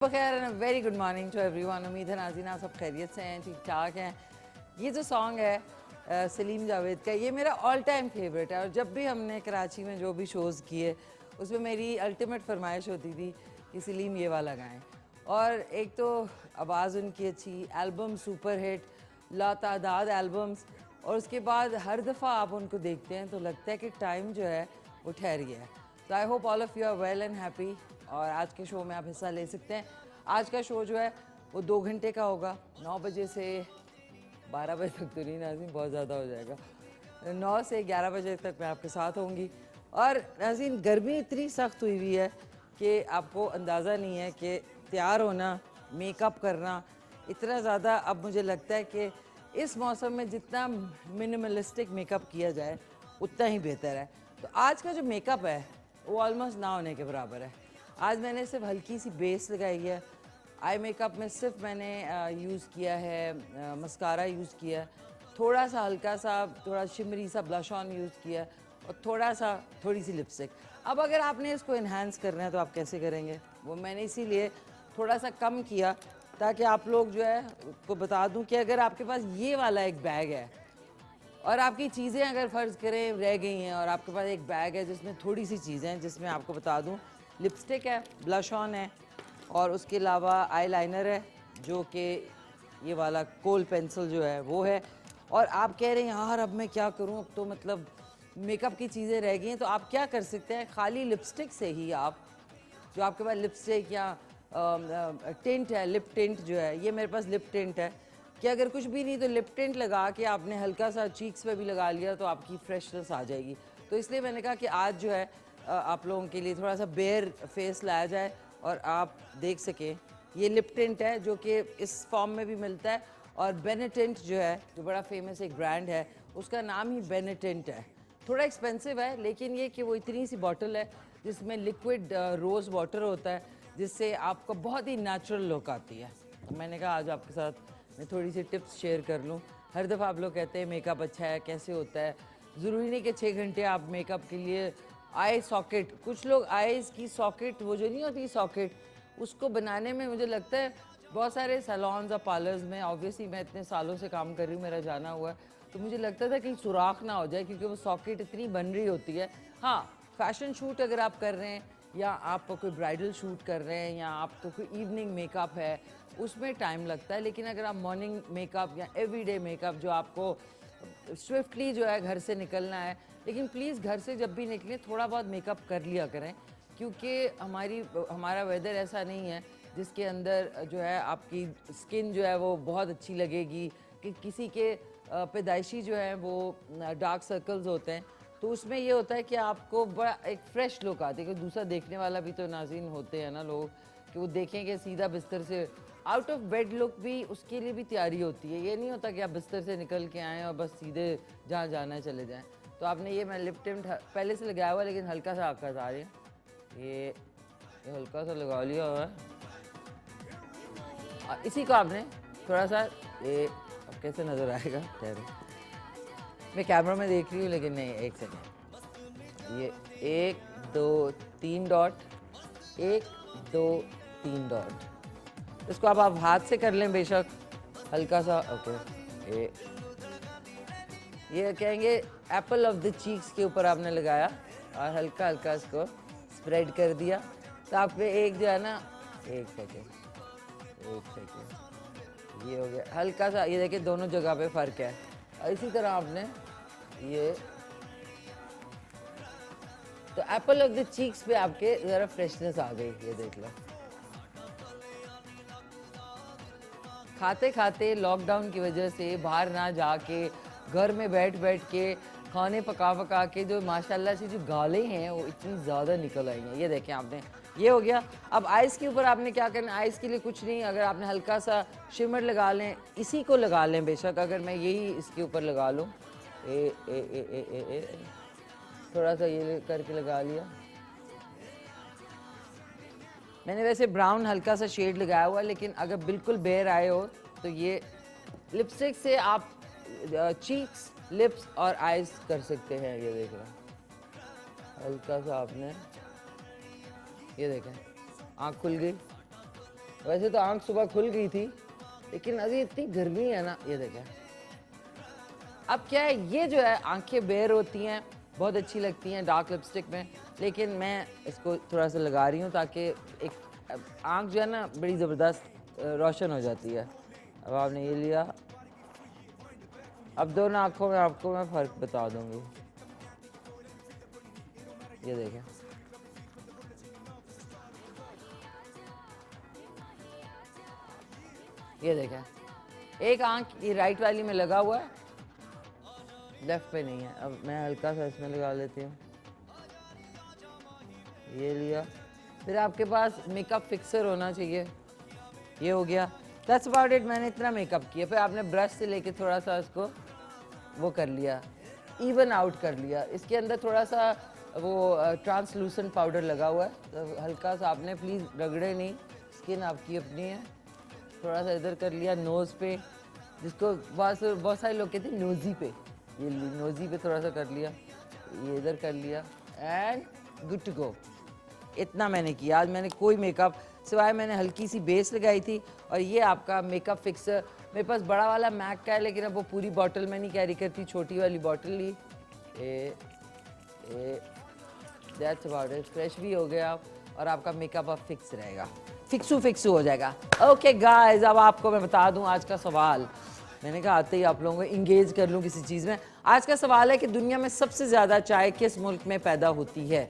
बखैर very good morning to everyone. उम्मीद है नाज़रीन आप सब खैरियत से हैं, ठीक ठाक हैं। ये जो सॉन्ग है सलीम जावेद का, ये मेरा ऑल टाइम फेवरेट है। और जब भी हमने कराची में जो भी शोज़ किए उसमें मेरी अल्टीमेट फरमाइश होती थी कि सलीम ये वाला गाएं। और एक तो आवाज़ उनकी अच्छी, एल्बम सुपर हिट, लातादाद एल्बम्स, और उसके बाद हर दफ़ा आप उनको देखते हैं तो लगता है कि टाइम जो है वो ठहर गया है। तो I hope all of you are well and happy. और आज के शो में आप हिस्सा ले सकते हैं। आज का शो जो है वो 2 घंटे का होगा, 9 बजे से 12 बजे तक तो नहीं नाज़रीन, बहुत ज़्यादा हो जाएगा। 9 से 11 बजे तक मैं आपके साथ होंगी। और नाज़रीन गर्मी इतनी सख्त हुई हुई है कि आपको अंदाज़ा नहीं है कि तैयार होना, मेकअप करना इतना ज़्यादा, अब मुझे लगता है कि इस मौसम में जितना मिनिमलिस्टिक मेकअप किया जाए उतना ही बेहतर है। तो आज का जो मेकअप है वो ऑलमोस्ट ना होने के बराबर है। आज मैंने सिर्फ हल्की सी बेस लगाई है। आई मेकअप में सिर्फ मैंने यूज़ किया है मस्कारा यूज़ किया है, थोड़ा सा हल्का सा थोड़ा शिमरी सा ब्लश ऑन यूज़ किया है, और थोड़ी सी लिपस्टिक। अब अगर आपने इसको इन्हांस करना है तो आप कैसे करेंगे, वो मैंने इसीलिए थोड़ा सा कम किया ताकि आप लोग जो है को बता दूं कि अगर आपके पास ये वाला एक बैग है और आपकी चीज़ें अगर फ़र्ज़ करें रह गई हैं, और आपके पास एक बैग है जिसमें थोड़ी सी चीज़ें हैं, जिसमें आपको बता दूं लिपस्टिक है, ब्लश ऑन है, और उसके अलावा आई लाइनर है जो कि ये वाला कोल पेंसिल जो है वो है, और आप कह रहे हैं यार अब मैं क्या करूं, अब तो मतलब मेकअप की चीज़ें रह गई हैं, तो आप क्या कर सकते हैं, खाली लिपस्टिक से ही आप जो आपके पास लिपस्टिक या टिंट है, लिप टिंट जो है, ये मेरे पास लिप टिंट है कि अगर कुछ भी नहीं तो लिप टिंट लगा के आपने हल्का सा चीक्स पे भी लगा लिया तो आपकी फ्रेशनेस आ जाएगी। तो इसलिए मैंने कहा कि आज जो है आप लोगों के लिए थोड़ा सा बेयर फेस लाया जाए और आप देख सकें। ये लिप टिंट है जो कि इस फॉर्म में भी मिलता है, और बेनेटेंट जो है जो बड़ा फेमस एक ब्रांड है उसका नाम ही बेनेटेंट है। थोड़ा एक्सपेंसिव है, लेकिन ये कि वो इतनी सी बॉटल है जिसमें लिक्विड रोज़ वाटर होता है, जिससे आपको बहुत ही नेचुरल लुक आती है। तो मैंने कहा आज आपके साथ मैं थोड़ी सी टिप्स शेयर कर लूँ। हर दफ़ा आप लोग कहते हैं मेकअप अच्छा है, कैसे होता है, ज़रूरी नहीं कि 6 घंटे आप मेकअप के लिए। आई सॉकेट, कुछ लोग आईज़ की सॉकेट, वो जो नहीं होती सॉकेट, उसको बनाने में मुझे लगता है बहुत सारे सैलॉन्स और पार्लर्स में, ऑब्वियसली मैं इतने सालों से काम कर रही हूँ, मेरा जाना हुआ है, तो मुझे लगता था कहीं सुराख ना हो जाए क्योंकि वो सॉकेट इतनी बन रही होती है। हाँ, फैशन शूट अगर आप कर रहे हैं या आप कोई ब्राइडल शूट कर रहे हैं या आपको कोई इवनिंग मेकअप है उसमें टाइम लगता है, लेकिन अगर आप मॉर्निंग मेकअप या एवरीडे मेकअप जो आपको स्विफ्टली जो है घर से निकलना है, लेकिन प्लीज़ घर से जब भी निकलें थोड़ा बहुत मेकअप कर लिया करें, क्योंकि हमारा वेदर ऐसा नहीं है जिसके अंदर जो है आपकी स्किन जो है वो बहुत अच्छी लगेगी। कि किसी के पैदाइशी जो है वो डार्क सर्कल्स होते हैं, तो उसमें ये होता है कि आपको बड़ा एक फ़्रेश लुक आती है। कि दूसरा देखने वाला भी तो नाज़रीन होते हैं ना लोग, कि वो देखेंगे सीधा बिस्तर से आउट ऑफ बेड लुक, भी उसके लिए भी तैयारी होती है। ये नहीं होता कि आप बिस्तर से निकल के आएँ और बस सीधे जहाँ जाना है चले जाएँ। तो आपने ये मैं लिप टिंट पहले से लगाया हुआ, लेकिन हल्का सा आकर आ रही है, ये हल्का सा लगा लिया हुआ है। और इसी को आपने थोड़ा सा, ये अब कैसे नज़र आएगा, ठहरो मैं कैमरा में देख रही हूँ, लेकिन नहीं, एक सेकेंड, ये 1 2 3 डॉट, 1 2 3 डॉट, इसको आप हाथ से कर लें बेशक, हल्का सा। ओके, ये कहेंगे एप्पल ऑफ द चीक्स के ऊपर आपने लगाया और हल्का हल्का इसको स्प्रेड कर दिया, तो आप पे एक जो है ना, एक सेकेंड, ये हो गया हल्का सा। ये देखिए दोनों जगह पे फ़र्क है। और इसी तरह आपने ये, तो एप्पल ऑफ द चीक्स पे आपके ज़रा फ्रेशनेस आ गई, ये देख लो। खाते खाते लॉकडाउन की वजह से बाहर ना जाके घर में बैठ बैठ के खाने पका पका के जो माशाल्लाह से जो गालें हैं वो इतनी ज़्यादा निकल आई हैं। ये देखें आपने, ये हो गया। अब आइस के ऊपर आपने क्या करना, आइस के लिए कुछ नहीं, अगर आपने हल्का सा शिमर लगा लें, इसी को लगा लें बेशक, अगर मैं यही इसके ऊपर लगा लूँ, ए ए ए ए ए ए थोड़ा सा ये करके लगा लिया। मैंने वैसे ब्राउन हल्का सा शेड लगाया हुआ, लेकिन अगर बिल्कुल बेयर आए हो तो ये लिपस्टिक से आप चीक्स, लिप्स और आइज कर सकते हैं। ये देख रहे हैं हल्का सा आपने, ये देखें आँख खुल गई, वैसे तो आंख सुबह खुल गई थी, लेकिन अभी इतनी गर्मी है ना, ये देखें। अब क्या है, ये जो है आंखें बेर होती हैं, बहुत अच्छी लगती हैं डार्क लिपस्टिक में, लेकिन मैं इसको थोड़ा सा लगा रही हूँ ताकि एक आंख जो है ना बड़ी ज़बरदस्त रोशन हो जाती है। अब आपने ये लिया, अब दोनों आंखों में आपको मैं फ़र्क बता दूँगी। ये देखें, ये देखें, एक आंख ये राइट वाली में लगा हुआ है, लेफ्ट पे नहीं है। अब मैं हल्का सा इसमें लगा लेती हूँ, ये लिया। फिर आपके पास मेकअप फिक्सर होना चाहिए, ये हो गया। That's about it. मैंने इतना मेकअप किया, फिर आपने ब्रश से लेके थोड़ा सा इसको वो कर लिया, इवन आउट कर लिया। इसके अंदर थोड़ा सा वो ट्रांसलूसेंट पाउडर लगा हुआ है, तो हल्का सा आपने प्लीज़ रगड़े नहीं, स्किन आपकी अपनी है। थोड़ा सा इधर कर लिया नोज़ पे, जिसको बहुत सारे लोग कहते हैं नोज़ी पे, ये नोज़ी पे थोड़ा सा कर लिया, ये इधर कर लिया, एंड गुड टू गो। इतना मैंने किया आज। मैंने कोई मेकअप सिवाय मैंने हल्की सी बेस लगाई थी, और ये आपका मेकअप फिक्सर। मेरे पास बड़ा वाला मैक का है, लेकिन अब वो पूरी बॉटल में नहीं कैरी करती, छोटी वाली बॉटल ली। That's about it. फ्रेश भी हो गया आप, और आपका मेकअप अब फिक्स रहेगा, फिक्सू हो जाएगा। ओके गाइस, अब आपको मैं बता दूं आज का सवाल। मैंने कहा आते ही आप लोगों को इंगेज कर लूं किसी चीज़ में। आज का सवाल है कि दुनिया में सबसे ज़्यादा चाय किस मुल्क में पैदा होती है?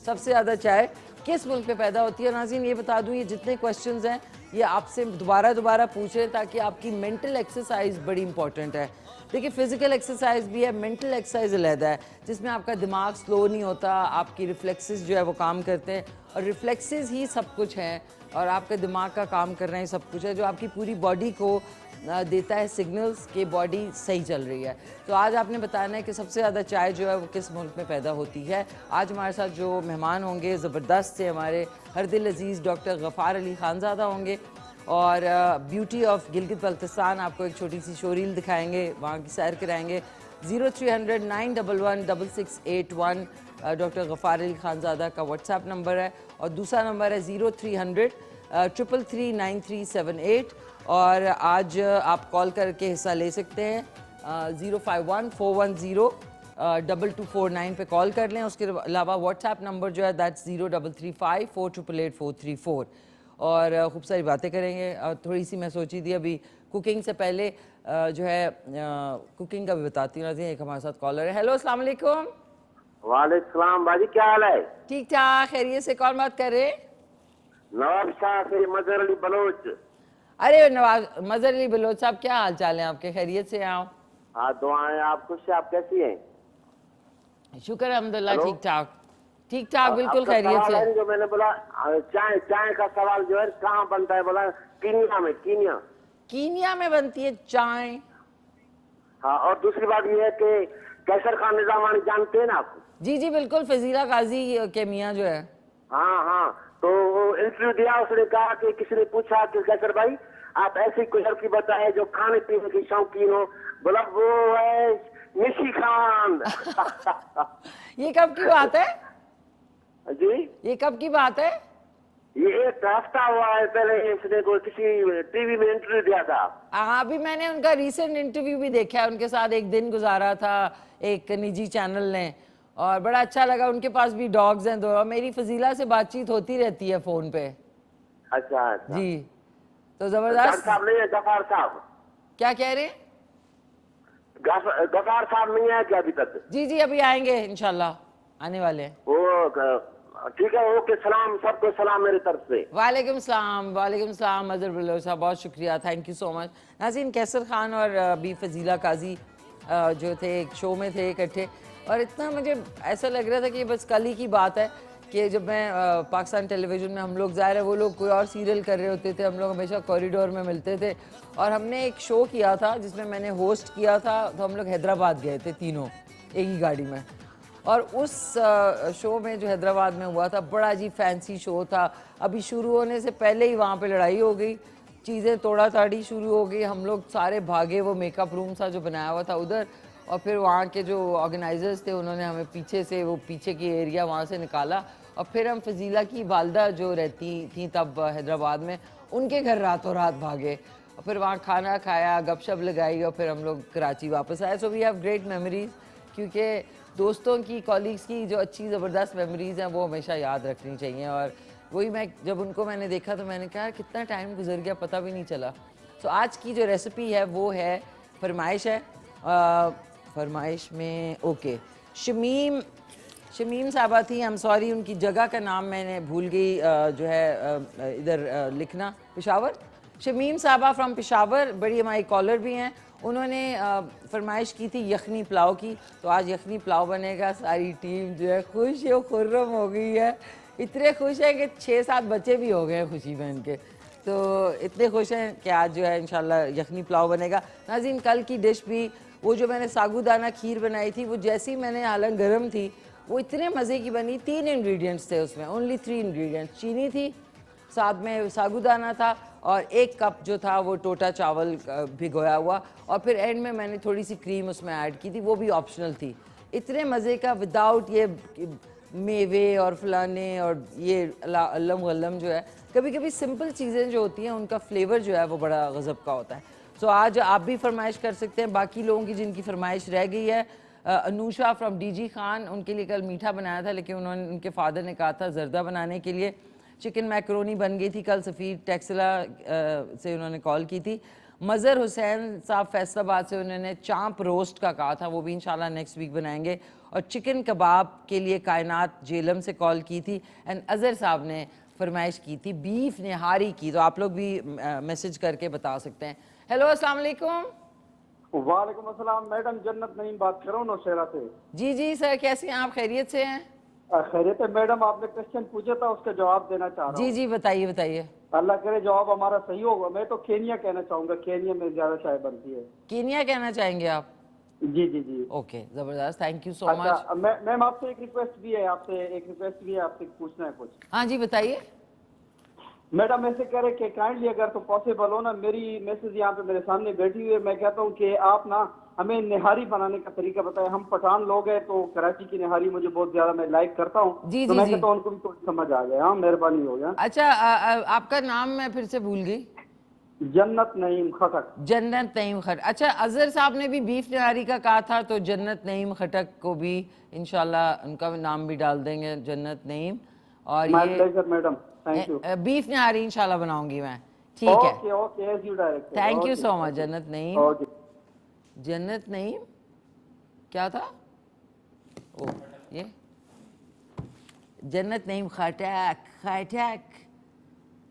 सबसे ज़्यादा चाय किस मुल्क में पैदा होती है? नाज़रीन ये बता दूं, ये जितने क्वेश्चंस हैं ये आपसे दोबारा पूछ रहे हैं ताकि आपकी मेंटल एक्सरसाइज बड़ी इंपॉर्टेंट है। देखिए, फिजिकल एक्सरसाइज भी है, मेंटल एक्सरसाइज अलहदा है, जिसमें आपका दिमाग स्लो नहीं होता, आपकी रिफ्लेक्सेस जो है वो काम करते हैं, और रिफ्लेक्सेस ही सब कुछ है, और आपके दिमाग का काम कर रहे हैं सब कुछ है, जो आपकी पूरी बॉडी को देता है सिग्नल्स कि बॉडी सही चल रही है। तो आज आपने बताना है कि सबसे ज़्यादा चाय जो है वो किस मुल्क में पैदा होती है। आज हमारे साथ जो मेहमान होंगे ज़बरदस्त से हमारे हर दिल अजीज़ डॉक्टर गफ़ार अली खानज़ादा होंगे, और ब्यूटी ऑफ गिलगित बल्तिस्तान आपको एक छोटी सी शोरील दिखाएंगे, वहाँ की सैर कराएंगे। 0300 911 6681 डॉक्टर गफ़ार अली खानज़ादा का व्हाट्सएप नंबर है, और दूसरा नंबर है 0300 333 9378। और आज आप कॉल करके हिस्सा ले सकते हैं, 051 410 2249 पे कॉल कर लें। उसके अलावा व्हाट्सएप नंबर जो है दैट्स 0335 488 434। और खूब सारी बातें करेंगे। और थोड़ी सी मैं सोची थी अभी कुकिंग से पहले जो है कुकिंग का भी बताती हूँ। एक हमारे साथ कॉलर है। हेलो, अस्सलाम वालेकुम। वालेकुम सलाम बाजी, क्या हाल है? ठीक ठाक, खैरियत से। कौन बात कर रहे? नवाब शाह से मजहर अली बलोच। अरे नवाज मजहर अली बलोच साहब, क्या हाल चाल है आपके? खैरियत से आओ। हाँ, दुआएं। आप खुश हैं? आप कैसी हैं? शुक्र अल्हम्दुलिल्लाह, हेलो? ठीक ठाक ठीक ठाक, बिल्कुल आपका खैरियत सवाल से। है जो मैंने बोला, चाय चाय का सवाल जो है कहाँ बनता है? बोला कीनिया में। कीनिया? कीनिया में बनती है चाय? हाँ, और दूसरी बात ये है कि कैसर खान निजामानी जानते हैं ना आप? जी जी बिल्कुल, फजीला गाजी के मियाँ जो है। हाँ हाँ, तो वो इंटरव्यू दिया, उसने कहा कि किसी ने पूछा कि कैसर भाई आप ऐसी कोई लड़की बताए जो खाने पीने की शौकीन हो। बोला वो है निशी खान। ये कब की बात है जी, ये कब की बात है? ये एक हफ्ता हुआ है पहले इसने को किसी टीवी में इंटरव्यू दिया था। हाँ, अभी मैंने उनका रीसेंट इंटरव्यू भी देखा है, उनके साथ एक दिन गुजारा था एक निजी चैनल ने, और बड़ा अच्छा लगा। उनके पास भी डॉग्स हैं दो, और मेरी फजीला से बातचीत होती रहती है फोन पे। अच्छा अच्छा जी, तो डॉक्टर जबरदस्त। साहब नहीं है? गफार साहब? क्या कह रहे हैं? गफार साहब नहीं है क्या अभी तक? जी जी, अभी आएंगे इंशाल्लाह, आने वाले हैं। वो ठीक है, ओके। सलाम, सबको सलाम मेरी तरफ से। वालेकुम सलाम। वालेकुम सलाम मजहर बलोच साहब, बहुत शुक्रिया, थैंक यू सो मच। नाज़रीन, कैसर खान और बी फजीला काजी जो थे एक शो में थे इकट्ठे, और इतना मुझे ऐसा लग रहा था कि बस कल ही की बात है कि जब मैं पाकिस्तान टेलीविज़न में, हम लोग ज़ाहिर है वो लोग कोई और सीरियल कर रहे होते थे, हम लोग हमेशा कॉरिडोर में मिलते थे, और हमने एक शो किया था जिसमें मैंने होस्ट किया था। तो हम लोग हैदराबाद गए थे तीनों एक ही गाड़ी में, और उस शो में जो हैदराबाद में हुआ था, बड़ा जी फैंसी शो था। अभी शुरू होने से पहले ही वहाँ पे लड़ाई हो गई, चीज़ें तोड़ा ताड़ी शुरू हो गई, हम लोग सारे भागे। वो मेकअप रूम था जो बनाया हुआ था उधर, और फिर वहाँ के जो ऑर्गेनाइजर्स थे उन्होंने हमें पीछे से, वो पीछे की एरिया वहाँ से निकाला, और फिर हम फजीला की वालदा जो रहती थी तब हैदराबाद में, उनके घर रातों रात भागे और फिर वहाँ खाना खाया, गपशप लगाई और फिर हम लोग कराची वापस आए। So we have great memories, क्योंकि दोस्तों की, कॉलीग्स की जो अच्छी ज़बरदस्त मेमोरीज़ हैं वो हमेशा याद रखनी चाहिए। और वही मैं जब उनको मैंने देखा तो मैंने कहा कितना टाइम गुजर गया पता भी नहीं चला। सो आज की जो रेसिपी है वो है, फरमाइश है, फरमाइश में ओके शमीम साहबा थी, आई एम सॉरी उनकी जगह का नाम मैंने भूल गई, जो है इधर लिखना, पेशावर। शमीम साहबा फ्रॉम पेशावर, बड़ी हमारी कॉलर भी हैं। उन्होंने फरमाइश की थी यखनी पुलाव की, तो आज यखनी पुलाव बनेगा। सारी टीम जो है खुश है, खुर्रम हो गई है, इतने खुश हैं कि 6-7 बच्चे भी हो गए हैं खुशी में इनके। तो इतने खुश हैं कि आज जो है इंशाल्लाह यखनी पुलाव बनेगा। नाज़रीन, कल की डिश भी वो जो मैंने सागूदाना खीर बनाई थी, वो जैसी मैंने हालांकि गर्म थी वो इतने मज़े की बनी। 3 इंग्रेडिएंट्स थे उसमें, ओनली 3 इंग्रेडिएंट्स। चीनी थी, साथ में सागूदाना था और 1 कप जो था वो टोटा चावल भिगोया हुआ, और फिर एंड में मैंने थोड़ी सी क्रीम उसमें ऐड की थी, वो भी ऑप्शनल थी। इतने मज़े का, विदाउट ये मेवे और फलाने और ये अल्लम गल्लम जो है। कभी कभी सिंपल चीज़ें जो होती हैं उनका फ्लेवर जो है वो बड़ा गज़ब का होता है। सो आज आप भी फरमाइश कर सकते हैं बाकी लोगों की जिनकी फरमाइश रह गई है। अनूशा फ्रॉम डीजी खान, उनके लिए कल मीठा बनाया था लेकिन उनके फादर ने कहा था जर्दा बनाने के लिए। चिकन मैक्रोनी बन गई थी कल, सफ़ीर टेक्सला से उन्होंने कॉल की थी। मज़र हुसैन साहब फैसलाबाद से, उन्होंने चाँप रोस्ट का कहा था, वो भी इंशाल्लाह नेक्स्ट वीक बनाएंगे। और चिकन कबाब के लिए कायनात जेलम से कॉल की थी। एंड अज़हर साहब ने फरमाइश की थी बीफ निहारी की, तो आप लोग भी मैसेज करके बता सकते हैं। हेलो, अस्सलाम वालेकुम। वालेकुम अस्सलाम मैडम, जन्नत नईम बात कर रहा हूँ नौशहरा से। जी जी सर, कैसे हैं आप? खैरियत से हैं? खैरियत है मैडम, आपने क्वेश्चन पूछा था उसका जवाब देना चाह रहा जी हूँ। जी बताइए बताइए। अल्लाह करे जवाब हमारा सही होगा। मैं तो केनिया कहना चाहूंगा, केनिया में ज्यादा चाय बनती है। कीनिया कहना चाहेंगे आप? जी जी जी। ओके, ज़बरदस्त, थैंक यू सो मच। अच्छा मैम, आपसे एक रिक्वेस्ट भी है, आपसे पूछना है कुछ। हाँ जी बताइए। मैडम ऐसे कह रहे कि काइंडली अगर तो पॉसिबल हो ना, मेरी मैसेज यहाँ पे मेरे सामने बैठी हुई है, मैं कहता हूँ कि आप ना हमें निहारी बनाने का तरीका बताएं। हम पठान लोग हैं तो कराची की निहारी मुझे बहुत ज्यादा, मैं लाइक करता हूँ। जी तो जी मैं जी। कहता हूँ उनको भी थोड़ी समझ आ जाए। हाँ मेहरबानी हो गया। अच्छा, आपका नाम मैं फिर से भूल गई। जन्नत नईम खटक। जन्नत नईम खटक। अच्छा, अजहर साहब ने भी बीफ निहारी का कहा था, तो जन्नत नईम खटक को भी इंशाल्लाह उनका नाम भी डाल देंगे, जन्नत नईम। और माय ये pleasure madam, thank you. Beef nihari इंशाल्लाह बनाऊंगी मैं, ठीक है? Okay okay, as you direct. Thank you so much Jannat Naeem. Okay. जन्नत नईम क्या था? ओ ये जन्नत नईम खटक, खटक।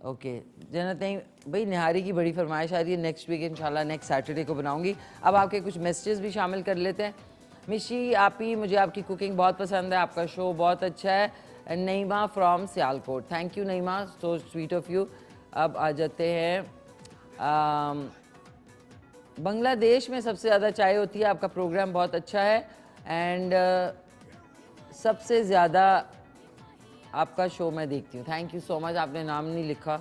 ओके जन्नत नईम भाई, निहारी की बड़ी फरमाइश आ रही है, नेक्स्ट वीक इंशाल्लाह नेक्स्ट सैटरडे को बनाऊंगी। अब आपके कुछ मैसेजेस भी शामिल कर लेते हैं। मिशी आपी, मुझे आपकी कुकिंग बहुत पसंद है, आपका शो बहुत अच्छा है। Naima from Sialkot, thank you Naima, so sweet of you. अब आ जाते हैं, बांग्लादेश में सबसे ज़्यादा चाय होती है, आपका प्रोग्राम बहुत अच्छा है। एंड सबसे ज़्यादा आपका शो मैं देखती हूँ, थैंक यू सो मच। आपने नाम नहीं लिखा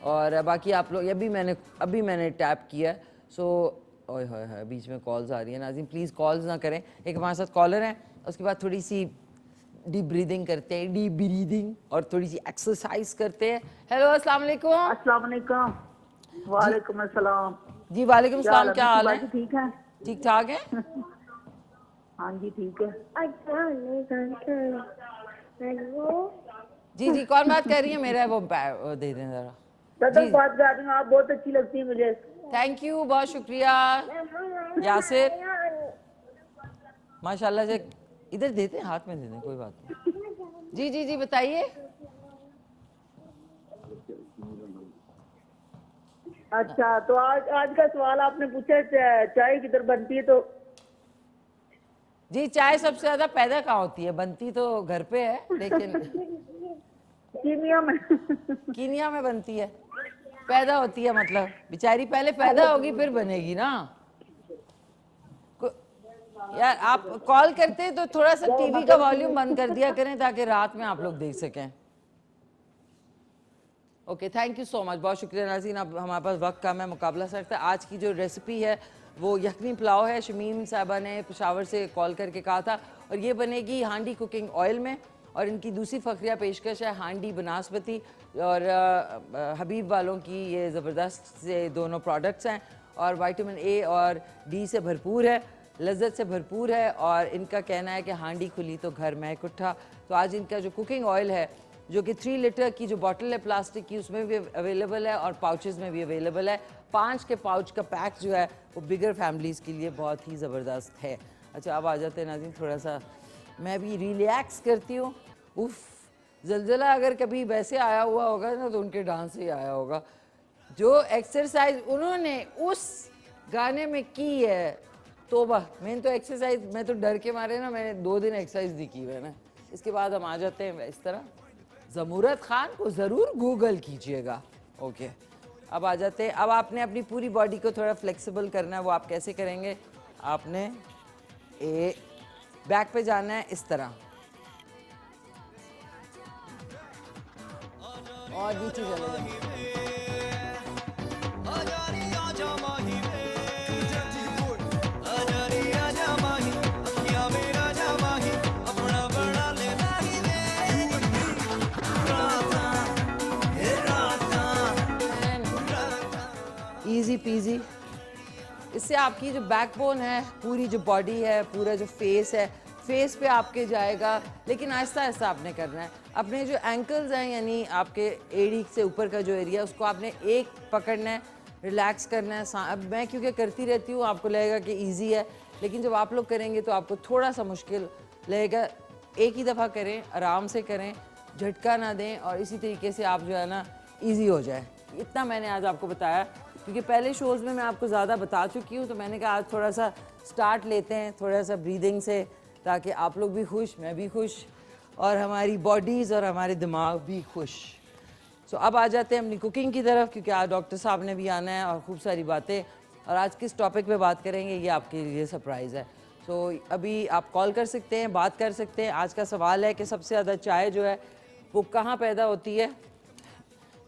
और बाकी आप लोग, अभी मैंने टैप किया। सो ओए होए होए, बीच में कॉल्स आ रही है। नाज़रीन प्लीज़ कॉल्स ना करें। एक हमारे साथ कॉलर हैं, उसके बाद थोड़ी सी डीप ब्रीदिंग करते हैं, डीप ब्रीदिंग, और थोड़ी सी एक्सरसाइज करते हैं। हेलो, अस्सलाम वालेकुम। अस्सलाम वालेकुम। वालेकुम अस्सलाम। जी वालेकुम सलाम, क्या हाल है? ठीक है, ठीक ठाक है। हाँ जी ठीक है। जी जी, कौन बात कर रही है? मेरा वो दे दें ज़रा। सदर बात कर रही हूँ, आप बहुत अच्छी लगती है मुझे। थैंक यू, बहुत शुक्रिया यासिर, माशाल्लाह से। इधर देते हैं, हाथ में दे दें, कोई बात नहीं। जी जी जी बताइए। अच्छा, तो आज का सवाल आपने पूछा चाय किधर बनती है, तो जी चाय सबसे ज्यादा पैदा कहाँ होती है? बनती तो घर पे है लेकिन कीनिया में। कीनिया में बनती है। पैदा होती है मतलब बेचारी पहले पैदा होगी फिर बनेगी ना। यार आप कॉल करते हैं तो थोड़ा सा टीवी का वॉल्यूम बंद कर दिया करें ताकि रात में आप लोग देख सकें। Okay, thank you so much, बहुत शुक्रिया नाज़रीन। अब हमारे पास वक्त कम है, मुकाबला सख्त है। आज की जो रेसिपी है वो यखनी पुलाव है। शमीम साहबा ने पेशावर से कॉल करके कहा था, और ये बनेगी हांडी कुकिंग ऑयल में। और इनकी दूसरी फ़खरिया पेशकश है हांडी बनास्पति और हबीब वालों की ये ज़बरदस्त से दोनों प्रोडक्ट्स हैं और विटामिन ए और डी से भरपूर है, लज्जत से भरपूर है और इनका कहना है कि हांडी खुली तो घर महक उठा। तो आज इनका जो कुकिंग ऑयल है जो कि 3 लीटर की जो बॉटल है प्लास्टिक की उसमें भी अवेलेबल है और पाउचेस में भी अवेलेबल है। 5 के पाउच का पैक जो है वो बिगर फैमिलीज़ के लिए बहुत ही ज़बरदस्त है। अच्छा अब आ जाते हैं नाज़रीन, थोड़ा सा मैं भी रिलैक्स करती हूँ। उफ, ज़लज़ला अगर कभी वैसे आया हुआ होगा ना तो उनके डांस से ही आया होगा। जो एक्सरसाइज उन्होंने उस गाने में की है, तोबा। मैंने तो एक्सरसाइज, मैं तो डर के मारे ना मैंने 2 दिन एक्सरसाइज नहीं की मैंने। इसके बाद हम आ जाते हैं इस तरह, ज़मूरत खान को ज़रूर गूगल कीजिएगा। ओके अब आ जाते हैं, अब आपने अपनी पूरी बॉडी को थोड़ा फ्लेक्सिबल करना है। वो आप कैसे करेंगे? आपने बैक पे जाना है इस तरह और नीचे चले जाना। Easy PG. इससे आपकी जो बैकबोन है, पूरी जो बॉडी है, पूरा जो फेस है, फेस पे आपके जाएगा, लेकिन आहिस्ता आहिस्ता आपने करना है। अपने जो एंकल्स हैं यानी आपके एड़ी से ऊपर का जो एरिया उसको आपने एक पकड़ना है, रिलैक्स करना है। अब मैं क्योंकि करती रहती हूँ आपको लगेगा कि इजी है, लेकिन जब आप लोग करेंगे तो आपको थोड़ा सा मुश्किल लगेगा। एक ही दफ़ा करें, आराम से करें, झटका ना दें और इसी तरीके से आप जो है ना ईजी हो जाए। इतना मैंने आज आपको बताया क्योंकि पहले शोज़ में मैं आपको ज़्यादा बता चुकी हूँ, तो मैंने कहा आज थोड़ा सा स्टार्ट लेते हैं थोड़ा सा ब्रीदिंग से, ताकि आप लोग भी खुश, मैं भी खुश और हमारी बॉडीज़ और हमारे दिमाग भी खुश। सो अब आ जाते हैं अपनी कुकिंग की तरफ, क्योंकि आज डॉक्टर साहब ने भी आना है और खूब सारी बातें, और आज किस टॉपिक पे बात करेंगे ये आपके लिए सरप्राइज़ है। सो अभी आप कॉल कर सकते हैं, बात कर सकते हैं। आज का सवाल है कि सबसे ज़्यादा चाय जो है वो कहाँ पैदा होती है,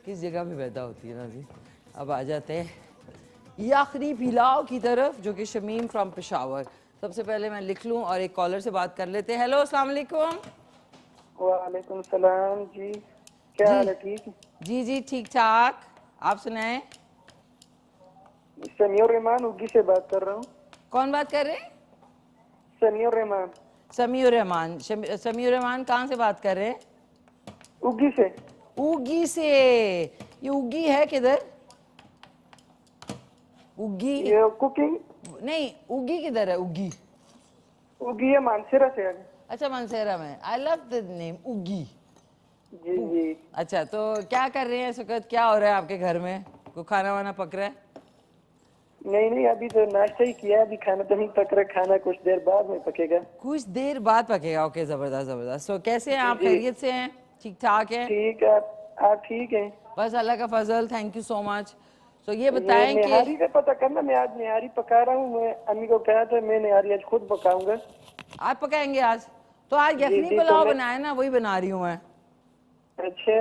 किस जगह पे पैदा होती है ना जी। अब आ जाते हैं याखनी पिलाव की तरफ, जो कि शमीम फ्रॉम पेशावर। सबसे पहले मैं लिख लूँ और एक कॉलर से बात कर लेते हैं। हेलो अस्सलाम वालेकुम। वालेकुम सलाम जी, क्या हाल है? ठीक जी जी ठीक ठाक, आप सुनाएं। समीउर रहमान उगी से बात कर रहा हूँ। कौन बात कर रहे हैं? समीउर रहमान। समीउर रहमान। समीउर रहमान कहाँ से बात कर रहे हैं? उगी से। उगी से? ये उगी है किधर? उगी ये कुकिंग नहीं, उगी किधर है? उगी उगी है मानसेरा से आगे। अच्छा मानसेरा में। आई लव द नेम उगी। जी जी। अच्छा तो क्या कर रहे हैं इस वक्त? क्या हो रहा है आपके घर में? कोई खाना वाना पक रहा है? नहीं अभी तो नाश्ता ही किया, अभी खाना तो नहीं पक रहा, खाना कुछ देर बाद में पकेगा। कुछ देर बाद पकेगा। ओके जबरदस्त जबरदस्त। तो कैसे हैं आप? खैरियत से हैं? ठीक ठाक हैं? ठीक है, आप ठीक हैं? बस अल्लाह का फजल, थैंक यू सो मच। तो ये बताएं कि निहारी का पता करना, मैं आज निहारी पका रहा हूँ। मैं अम्मी को कहा था मैं निहारी आज खुद पकाऊंगा। आप पकाएंगे आज? तो आज यखनी पुलाव बनाए ना, वही बना रही हूँ मैं। अच्छा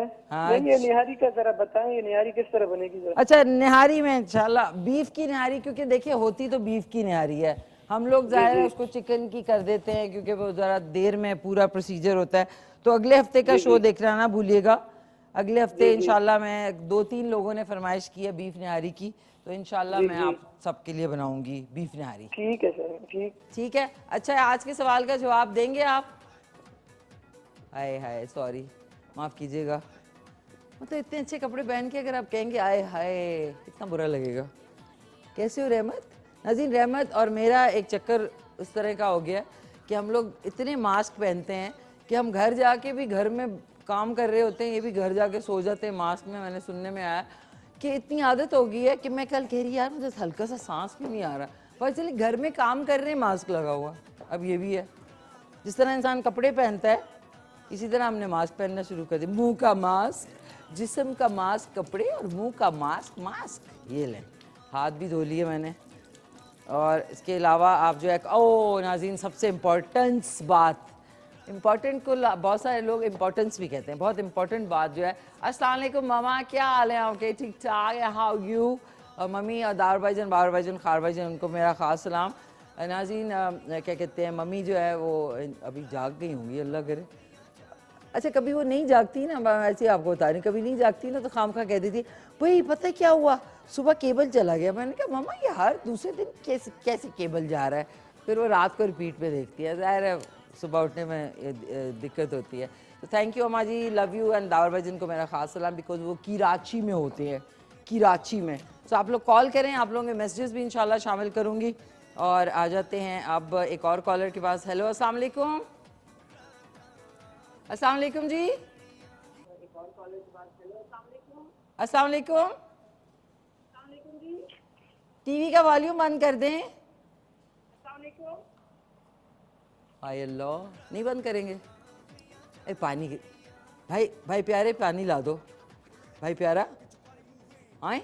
नहीं, ये निहारी का जरा बताएं, ये निहारी किस तरह बनेगी जरा। अच्छा निहारी में इंशाल्लाह बीफ की निहारी, क्योंकि देखिए होती तो बीफ की निहारी है, हम लोग जाहिर है उसको चिकन की कर देते हैं क्योंकि वो जरा देर में पूरा प्रोसीजर होता है। तो अगले हफ्ते का शो देखना ना भूलिएगा। अगले हफ्ते इंशाल्लाह मैं 2-3 लोगों ने फरमाइश की है बीफ निहारी की, तो इंशाल्लाह मैं आप सबके लिए बनाऊंगी बीफ निहारी। ठीक है सर, ठीक है। अच्छा आज के सवाल का जवाब देंगे आप? हाय हाय सॉरी, माफ़ कीजिएगा। मतलब इतने अच्छे कपड़े पहन के अगर आप कहेंगे आए हाय, इतना बुरा लगेगा। कैसे हो रहमत? नाज़रीन रहमत और मेरा एक चक्कर उस तरह का हो गया कि हम लोग इतने मास्क पहनते हैं कि हम घर जाके भी, घर में काम कर रहे होते हैं, ये भी घर जाके सो जाते हैं मास्क में। मैंने सुनने में आया कि इतनी आदत हो गई है कि मैं कल कह रही यार मुझे हल्का सा सांस भी नहीं आ रहा, पर चलिए घर में काम कर रहे हैं मास्क लगा हुआ। अब ये भी है, जिस तरह इंसान कपड़े पहनता है इसी तरह हमने मास्क पहनना शुरू कर दिया। मुंह का मास्क, जिस्म का मास्क कपड़े, और मुंह का मास्क मास्क। ये लें, हाथ भी धो लिए मैंने। और इसके अलावा आप जो है, ओ नाज़रीन सबसे इम्पोर्टेंस बात, इम्पॉर्टेंट को बहुत सारे लोग इम्पोर्टेंस भी कहते हैं, बहुत इम्पोर्टेंट बात जो है। अस्सलाम वालेकुम मामा, क्या हाल है आपके? ठीक ठाक है, हाउ यू? और मम्मी और दार भाईजान, बार भाईजान, खार भाईजान, उनको मेरा ख़ास सलाम। नाज़रीन क्या कहते हैं, मम्मी जो है वो अभी जाग गई होंगी, अल्लाह करे। अच्छा कभी वो नहीं जागती ना, मैं ऐसे ही आपको बता रही हूँ, कभी नहीं जागती ना तो खामखा कह देती भाई पता है क्या हुआ, सुबह केबल चला गया। मैंने कहा मामा यार दूसरे दिन कैसे कैसे केबल जा रहा है, फिर वो रात को रिपीट पे देखती है, ज़ाहिर है सुबह उठने में दिक्कत होती है। तो थैंक यू अम्मा जी, लव यू, एंड दावर भाईजन को मेरा खास सलाम, बिकॉज वो कराची में होते हैं, कराची में। तो आप लोग कॉल करें, आप लोगों के मैसेजेस भी इंशाल्लाह शामिल करूँगी। और आ जाते हैं अब एक और कॉलर के पास। हेलो अस्सलाम वालेकुम। अस्सलाम वालेकुम जी। अस्सलाम वालेकुम। टीवी का वॉल्यूम बंद कर दें। हाय अल्लाह, नहीं बंद करेंगे। ए पानी भाई, भाई प्यारे पानी ला दो, भाई प्यारा आए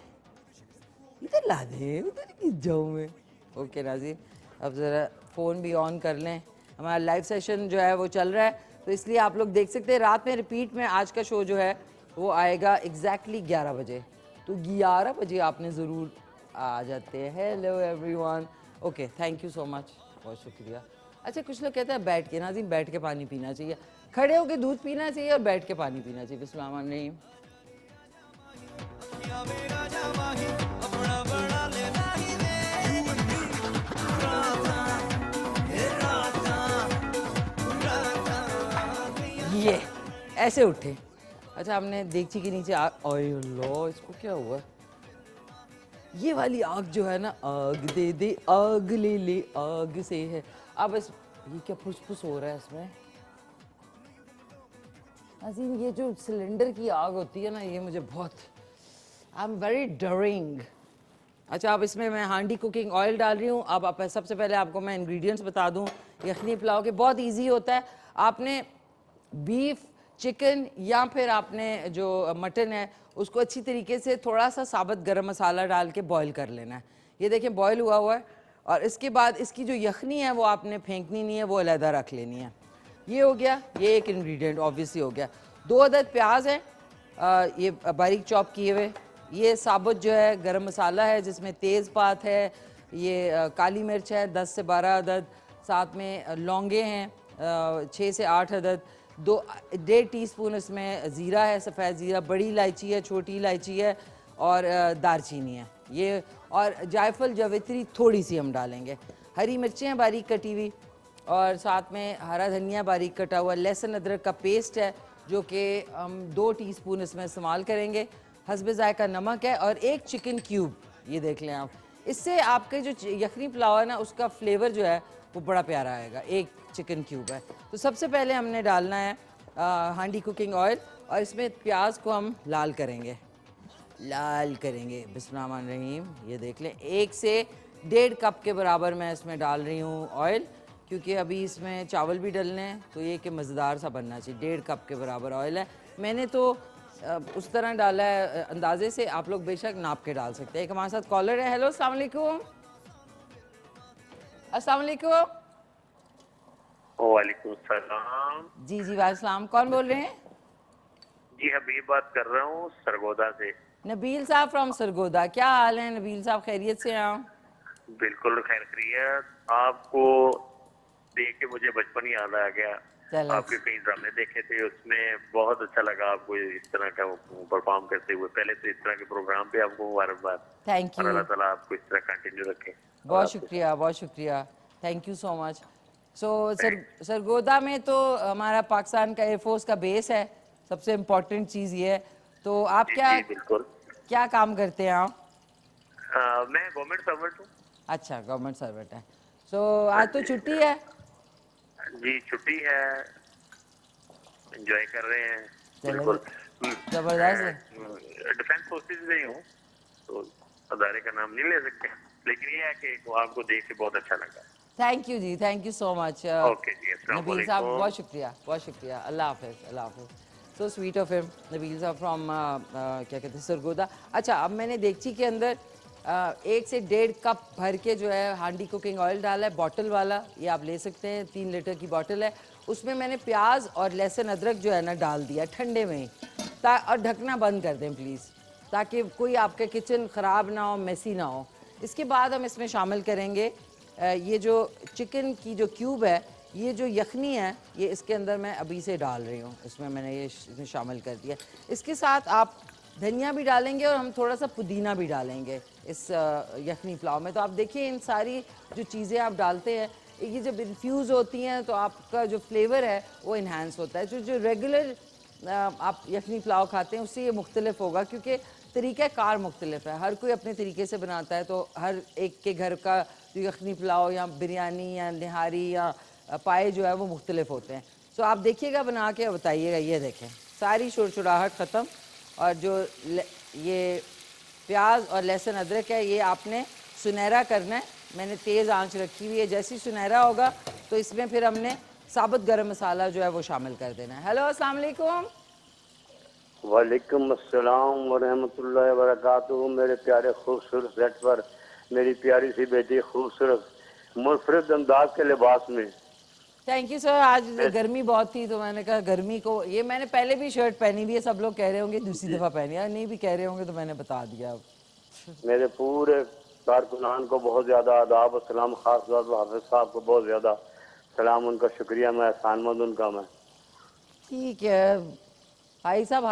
इधर ला दे, उधर किस जाऊँ मैं। ओके नाज़रीन, अब ज़रा फ़ोन भी ऑन कर लें, हमारा लाइव सेशन जो है वो चल रहा है, तो इसलिए आप लोग देख सकते हैं। रात में रिपीट में आज का शो जो है वो आएगा एग्जैक्टली 11 बजे, तो 11 बजे आपने ज़रूर आ जाते हैं। Hello everyone, okay thank you so much, बहुत शुक्रिया। अच्छा कुछ लोग कहते हैं बैठ के, नाज़रीन बैठ के पानी पीना चाहिए, खड़े होकर दूध पीना चाहिए और बैठ के पानी पीना चाहिए। बिस्मिल्लाह नहीं ये ऐसे उठे। अच्छा हमने देगची के नीचे ओए लो, इसको क्या हुआ, ये वाली आग जो है ना, आग दे दे आग ले ले आग से है। अब इस ये क्या फुसफुस हो रहा है इसमें नाज़रीन, ये जो सिलेंडर की आग होती है ना, ये मुझे बहुत, आई एम वेरी डरिंग। अच्छा अब इसमें मैं हांडी कुकिंग ऑयल डाल रही हूँ। अब आप सबसे पहले आपको मैं इंग्रेडिएंट्स बता दूँ यखनी पुलाव के, बहुत इजी होता है। आपने बीफ, चिकन या फिर आपने जो मटन है उसको अच्छी तरीके से थोड़ा सा साबुत गरम मसाला डाल के बॉईल कर लेना है। ये देखें बॉईल हुआ हुआ है, और इसके बाद इसकी जो यखनी है वो आपने फेंकनी नहीं है, वो अलहदा रख लेनी है। ये हो गया, ये एक इंग्रेडिएंट ऑब्वियसली हो गया। 2 अदद प्याज है, ये बारीक चॉप किए हुए। ये साबुत जो है गरम मसाला है जिसमें तेज़पात है, ये काली मिर्च है 10 से 12 अदद, साथ में लौंगे हैं 6 से 8 अदद, 1.5 टीस्पून इसमें ज़ीरा है, सफ़ेद ज़ीरा, बड़ी इलायची है, छोटी इलायची है, और दारचीनी है ये, और जायफल जावित्री थोड़ी सी हम डालेंगे, हरी मिर्चें हैं बारीक कटी हुई, और साथ में हरा धनिया बारीक कटा हुआ, लहसुन अदरक का पेस्ट है जो कि हम 2 टीस्पून इसमें इस्तेमाल करेंगे, हस्बे ज़ायका नमक है, और 1 चिकन क्यूब, ये देख लें आप। इससे आपके जो यखनी पुलाव है ना उसका फ्लेवर जो है वो बड़ा प्यारा आएगा। 1 चिकन क्यूब है। तो सबसे पहले हमने डालना है हांडी कुकिंग ऑयल, और इसमें प्याज को हम लाल करेंगे, लाल करेंगे। बिस्मिल्लाहिर्रहमानिर्रहीम, ये देख लें 1 से 1.5 कप के बराबर मैं इसमें डाल रही हूँ ऑयल, क्योंकि अभी इसमें चावल भी डलने हैं, तो ये कि मज़ेदार सा बनना चाहिए। 1.5 कप के बराबर ऑयल है, मैंने तो उस तरह डाला है अंदाजे से, आप लोग बेशक नाप के डाल सकते हैं। एक हमारे साथ कॉलर है। हेलो अस्सलाम वालेकुम। अस्सलाम वालेकुम। वालेकुम सलाम। जी जी वालेकुम, कौन बोल रहे हैं? जी हबीब बात कर रहा हूँ सरगोदा से। नबील साहब फ्रॉम सरगोदा, क्या हाल है नबील साहब, खैरियत से हैं? बिल्कुल खैर खैरियत। आपको देख के मुझे बचपन याद आ गया। आपके कई ड्रामे देखे थे, उसमें बहुत अच्छा लगा आपको इस तरह का परफॉर्म करते हुए। पहले तो इस तरह के प्रोग्राम पे आपको मुबारकबाद। थैंक यू, अल्लाह ताला आपको इस तरह कंटिन्यू रखे। बहुत शुक्रिया, बहुत शुक्रिया, थैंक यू सो मच। सो सरगोदा में तो हमारा पाकिस्तान का एयरफोर्स का बेस है, सबसे इम्पोर्टेंट चीज़ ये है। तो आप क्या काम करते हैं आप? मैं गवर्नमेंट सर्वेंट हूँ। अच्छा गवर्नमेंट सर्वेंट है। सो आज तो छुट्टी है? जी छुट्टी है, एंजॉय कर रहे हैं। बिल्कुल जबरदस्त है। डिफेंस फोर्सेस में हूँ, तो अदारे का नाम नहीं ले सकते, लेकिन ये है कि आपको देख के बहुत अच्छा लगा। थैंक यू जी, thank you so much. Okay जी, नबील साहब बहुत शुक्रिया, बहुत शुक्रिया। अल्लाह हाफिज़, अल्लाह हाफिज़। So sweet of him, Nabeel साहब फ्रॉम क्या कहते हैं सरगोदा। अच्छा अब मैंने देगची के अंदर 1 से 1.5 कप भर के जो है हांडी कुकिंग ऑयल डाला है, बॉटल वाला, ये आप ले सकते हैं, 3 लीटर की बॉटल है। उसमें मैंने प्याज और लहसुन अदरक जो है ना डाल दिया ठंडे में ही, और ढकना बंद कर दें प्लीज़, ताकि कोई आपका किचन ख़राब ना हो, मेसी ना हो। इसके बाद हम इसमें शामिल करेंगे ये जो चिकन की जो क्यूब है, ये जो यखनी है ये इसके अंदर मैं अभी से डाल रही हूँ, इसमें मैंने ये इसमें शामिल कर दिया। इसके साथ आप धनिया भी डालेंगे और हम थोड़ा सा पुदीना भी डालेंगे इस यखनी पुलाव में। तो आप देखिए इन सारी जो चीज़ें आप डालते हैं ये जब इन्फ्यूज़ होती हैं तो आपका जो फ्लेवर है वो इन्हांस होता है। जो रेगुलर आप यखनी पुलाव खाते हैं उससे ये मुख्तलिफ होगा, क्योंकि तरीक़ा कार मुख्तलिफ है, हर कोई अपने तरीके से बनाता है। तो हर एक के घर का जो यखनी पुलाव या बिरयानी या निहारी या पाए जो है वो मुख्तलिफ होते हैं। सो आप देखिएगा बना के बताइएगा। ये देखें सारी शुरशुराहट ख़त्म, और जो ये प्याज और लहसुन अदरक है ये आपने सुनहरा करना है। मैंने तेज़ आंच रखी हुई है, जैसी सुनहरा होगा तो इसमें फिर हमने साबुत गरम मसाला जो है वो शामिल कर देना है। हेलो अस्सलाम वालेकुम। वालेकुम अस्सलाम वरहमतुल्लाहि वबरकातुहू। मेरे प्यारे खूबसूरत सेट पर मेरी प्यारी सी बेटी खूबसूरत मुनफरिद अंदाज के लिबास में। Thank you sir. आज गर्मी बहुत थी तो मैंने कहा गर्मी को, ये मैंने पहले भी शर्ट पहनी हुई है, सब लोग कह रहे होंगे दूसरी दफ़ा पहनी है, नहीं भी कह रहे होंगे तो मैंने बता दिया। अब मेरे पूरे कारकुनान को बहुत ज़्यादा आदाब और सलाम, खास तौर पर हाफिज साहब को बहुत ज़्यादा सलाम, उनका शुक्रिया, मैं एहसानमंद उनका मैं। ठीक है भाई साहब,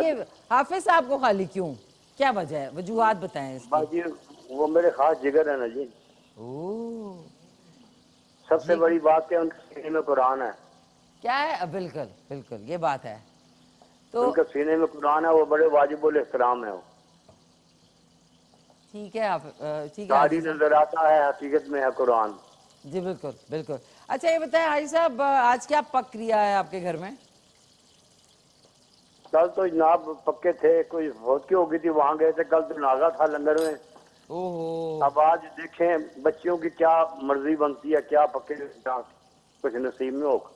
ये हाफिज साहब को खाली क्यों, क्या वजह है, वजूहात बताएं इसकी। बाकी वो मेरे खास जिगर है ना जी। ओह सबसे बड़ी बात है उनके सीने में कुरान है। क्या है? बिल्कुल बिल्कुल ये बात है। तो उनके सीने में कुरान है, वो बड़े वाजिबुल एहतराम है वो। ठीक है आप ठीक है गाड़ी नजर आता है, हकीकत में है कुरान। जी बिल्कुल बिल्कुल। अच्छा ये बताएं हाजी साहब, आज क्या पक रिया है आपके घर में? कल तो जनाब पक्के थे, कोई फौतकी हो गई थी, वहाँ गए थे। कल तो नागा था लंगर में। ओहो। अब आज देखें बच्चियों की क्या मर्जी बनती है, क्या पक्के कुछ नसीब में हो।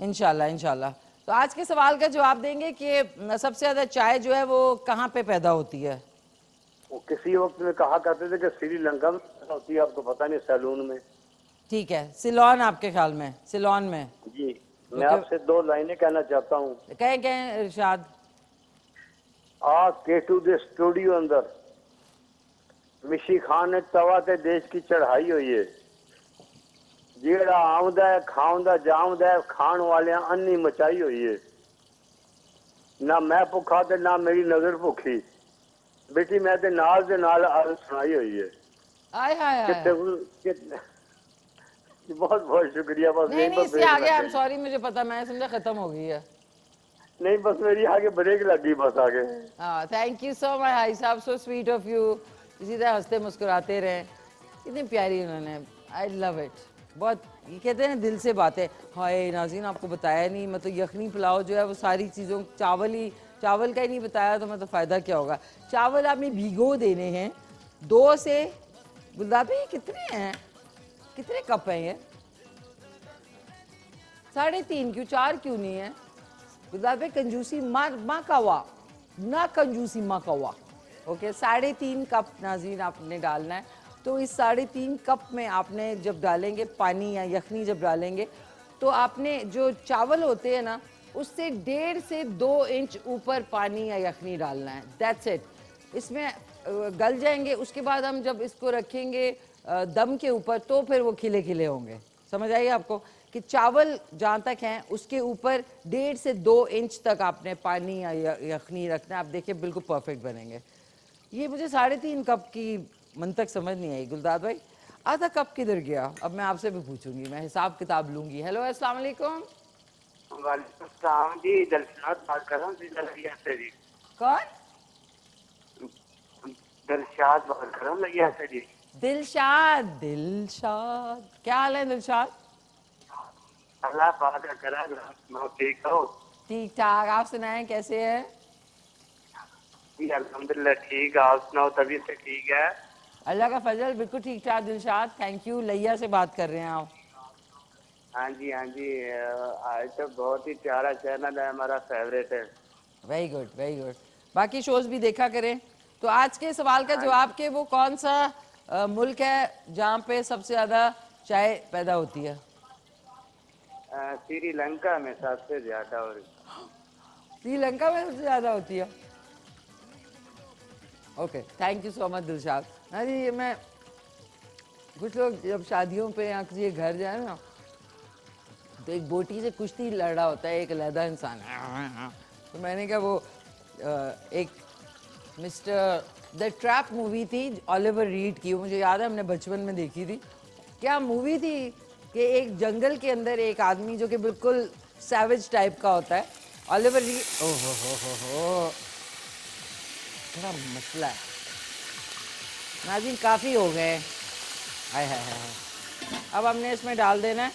इंशाल्लाह इंशाल्लाह। तो आज के सवाल का जवाब देंगे कि सबसे ज़्यादा चाय जो है वो कहाँ पे पैदा होती है? वो किसी वक्त में कहा करते थे कि श्रीलंका में होती है, आपको पता नहीं, सैलून में। ठीक है, सिलोन आपके ख्याल में? सिलोन में जी। मैं आपसे दो लाइनें कहना चाहता हूँ। कहें कहें इरशाद। आ केटू दे स्टूडियो अंदर मिशी खान ने तवा ते देश की चढ़ाई हुई है। जेड़ा आमदा है खाउंदा जामदा है, खान वाले अन्नी मचाई हुई है। ना मैं भुखा ते ना मेरी नजर भुखी, बेटी मैं ते नाल दे नाल अर्ज सुनाई हुई है। आय हाय हाय। बहुत बहुत शुक्रिया। बस नहीं नहीं इससे आगे आई एम सॉरी, मुझे पता, मैं समझा खत्म हो गई है। नहीं बस मेरी आगे ब्रेक लग गई बस आगे। हाँ thank you so much high साहब, सो स्वीट ऑफ यू। इसी तरह हंसते मुस्कुराते रहें, इतनी प्यारी उन्होंने, आई लव इट बहुत। ये कहते हैं दिल से बातें। हाय नाज़रीन आपको बताया नहीं, मतलब यखनी पुलाव जो है वो सारी चीज़ों, चावल का ही नहीं बताया तो मतलब फ़ायदा क्या होगा। चावल आपने भिगो देने हैं 2 से, गुलदार भाई कितने हैं, कितने कप हैं ये? 3.5 क्यों, 4 क्यों नहीं है? गुलदार भाई कंजूसी माँ का वाह ना, कंजूसी माँ का वाह। ओके 3.5 कप नाज़रीन आपने डालना है। तो इस 3.5 कप में आपने जब डालेंगे पानी या यखनी जब डालेंगे तो आपने जो चावल होते हैं ना उससे 1.5 से 2 इंच ऊपर पानी या यखनी डालना है। That's it. इसमें गल जाएंगे, उसके बाद हम जब इसको रखेंगे दम के ऊपर तो फिर वो खिले खिले होंगे। समझ आइए आपको कि चावल जहाँ तक हैं उसके ऊपर 1.5 से 2 इंच तक आपने पानी या यखनी रखना है। आप देखिए बिल्कुल परफेक्ट बनेंगे। ये मुझे 3.5 कप की मंतक समझ नहीं आई गुलदार भाई, आधा कप किधर गया? अब मैं आपसे भी पूछूंगी, मैं हिसाब किताब लूंगी। हेलो अस्सलाम वालेकुम। वालेकुम सलाम जी, दिलशाद बात कर रहा हूँ लगिया से जी। कौन? दिलशाद बात कर रहा हूँ लगिया से जी। दिलशाद। दिलशाद क्या हाल है दिलशाद? अल्लाह पाक का करम, मैं ठीक हूँ। ठीक ठाक, आप सुनाएं कैसे हैं? जी अल्हम्दुलिल्लाह ठीक है, आप सुनाओ तबीयत से ठीक है? अल्लाह का फजल, बिल्कुल ठीक ठाक दिलशाद, थैंक यू। लैया से बात कर रहे हैं आप? हाँ जी आज तो बहुत ही प्यारा चैनल है, हमारा फेवरेट है। Very good very good. बाकी शोज भी देखा करें। तो आज के सवाल का जवाब के वो कौन सा मुल्क है जहाँ पे सबसे ज़्यादा चाय पैदा होती है? श्रीलंका में सबसे ज्यादा। और श्रीलंका में सबसे ज़्यादा होती है। Okay thank you so much Dilshad. हाँ जी, ये मैं कुछ लोग जब शादियों पे या किसी के घर जाए ना तो एक बोटी से कुश्ती लड़ रहा होता है एक अलहदा इंसान, तो मैंने कहा वो एक मिस्टर द ट्रैप मूवी थी ऑलिवर रीड की, मुझे याद है हमने बचपन में देखी थी। क्या मूवी थी कि एक जंगल के अंदर एक आदमी जो कि बिल्कुल सैवेज टाइप का होता है, ऑलिवर रीड, ओहो हो बड़ा मसला है। नाज़रीन काफ़ी हो गए, हाय हाय हाय। अब हमने इसमें डाल देना है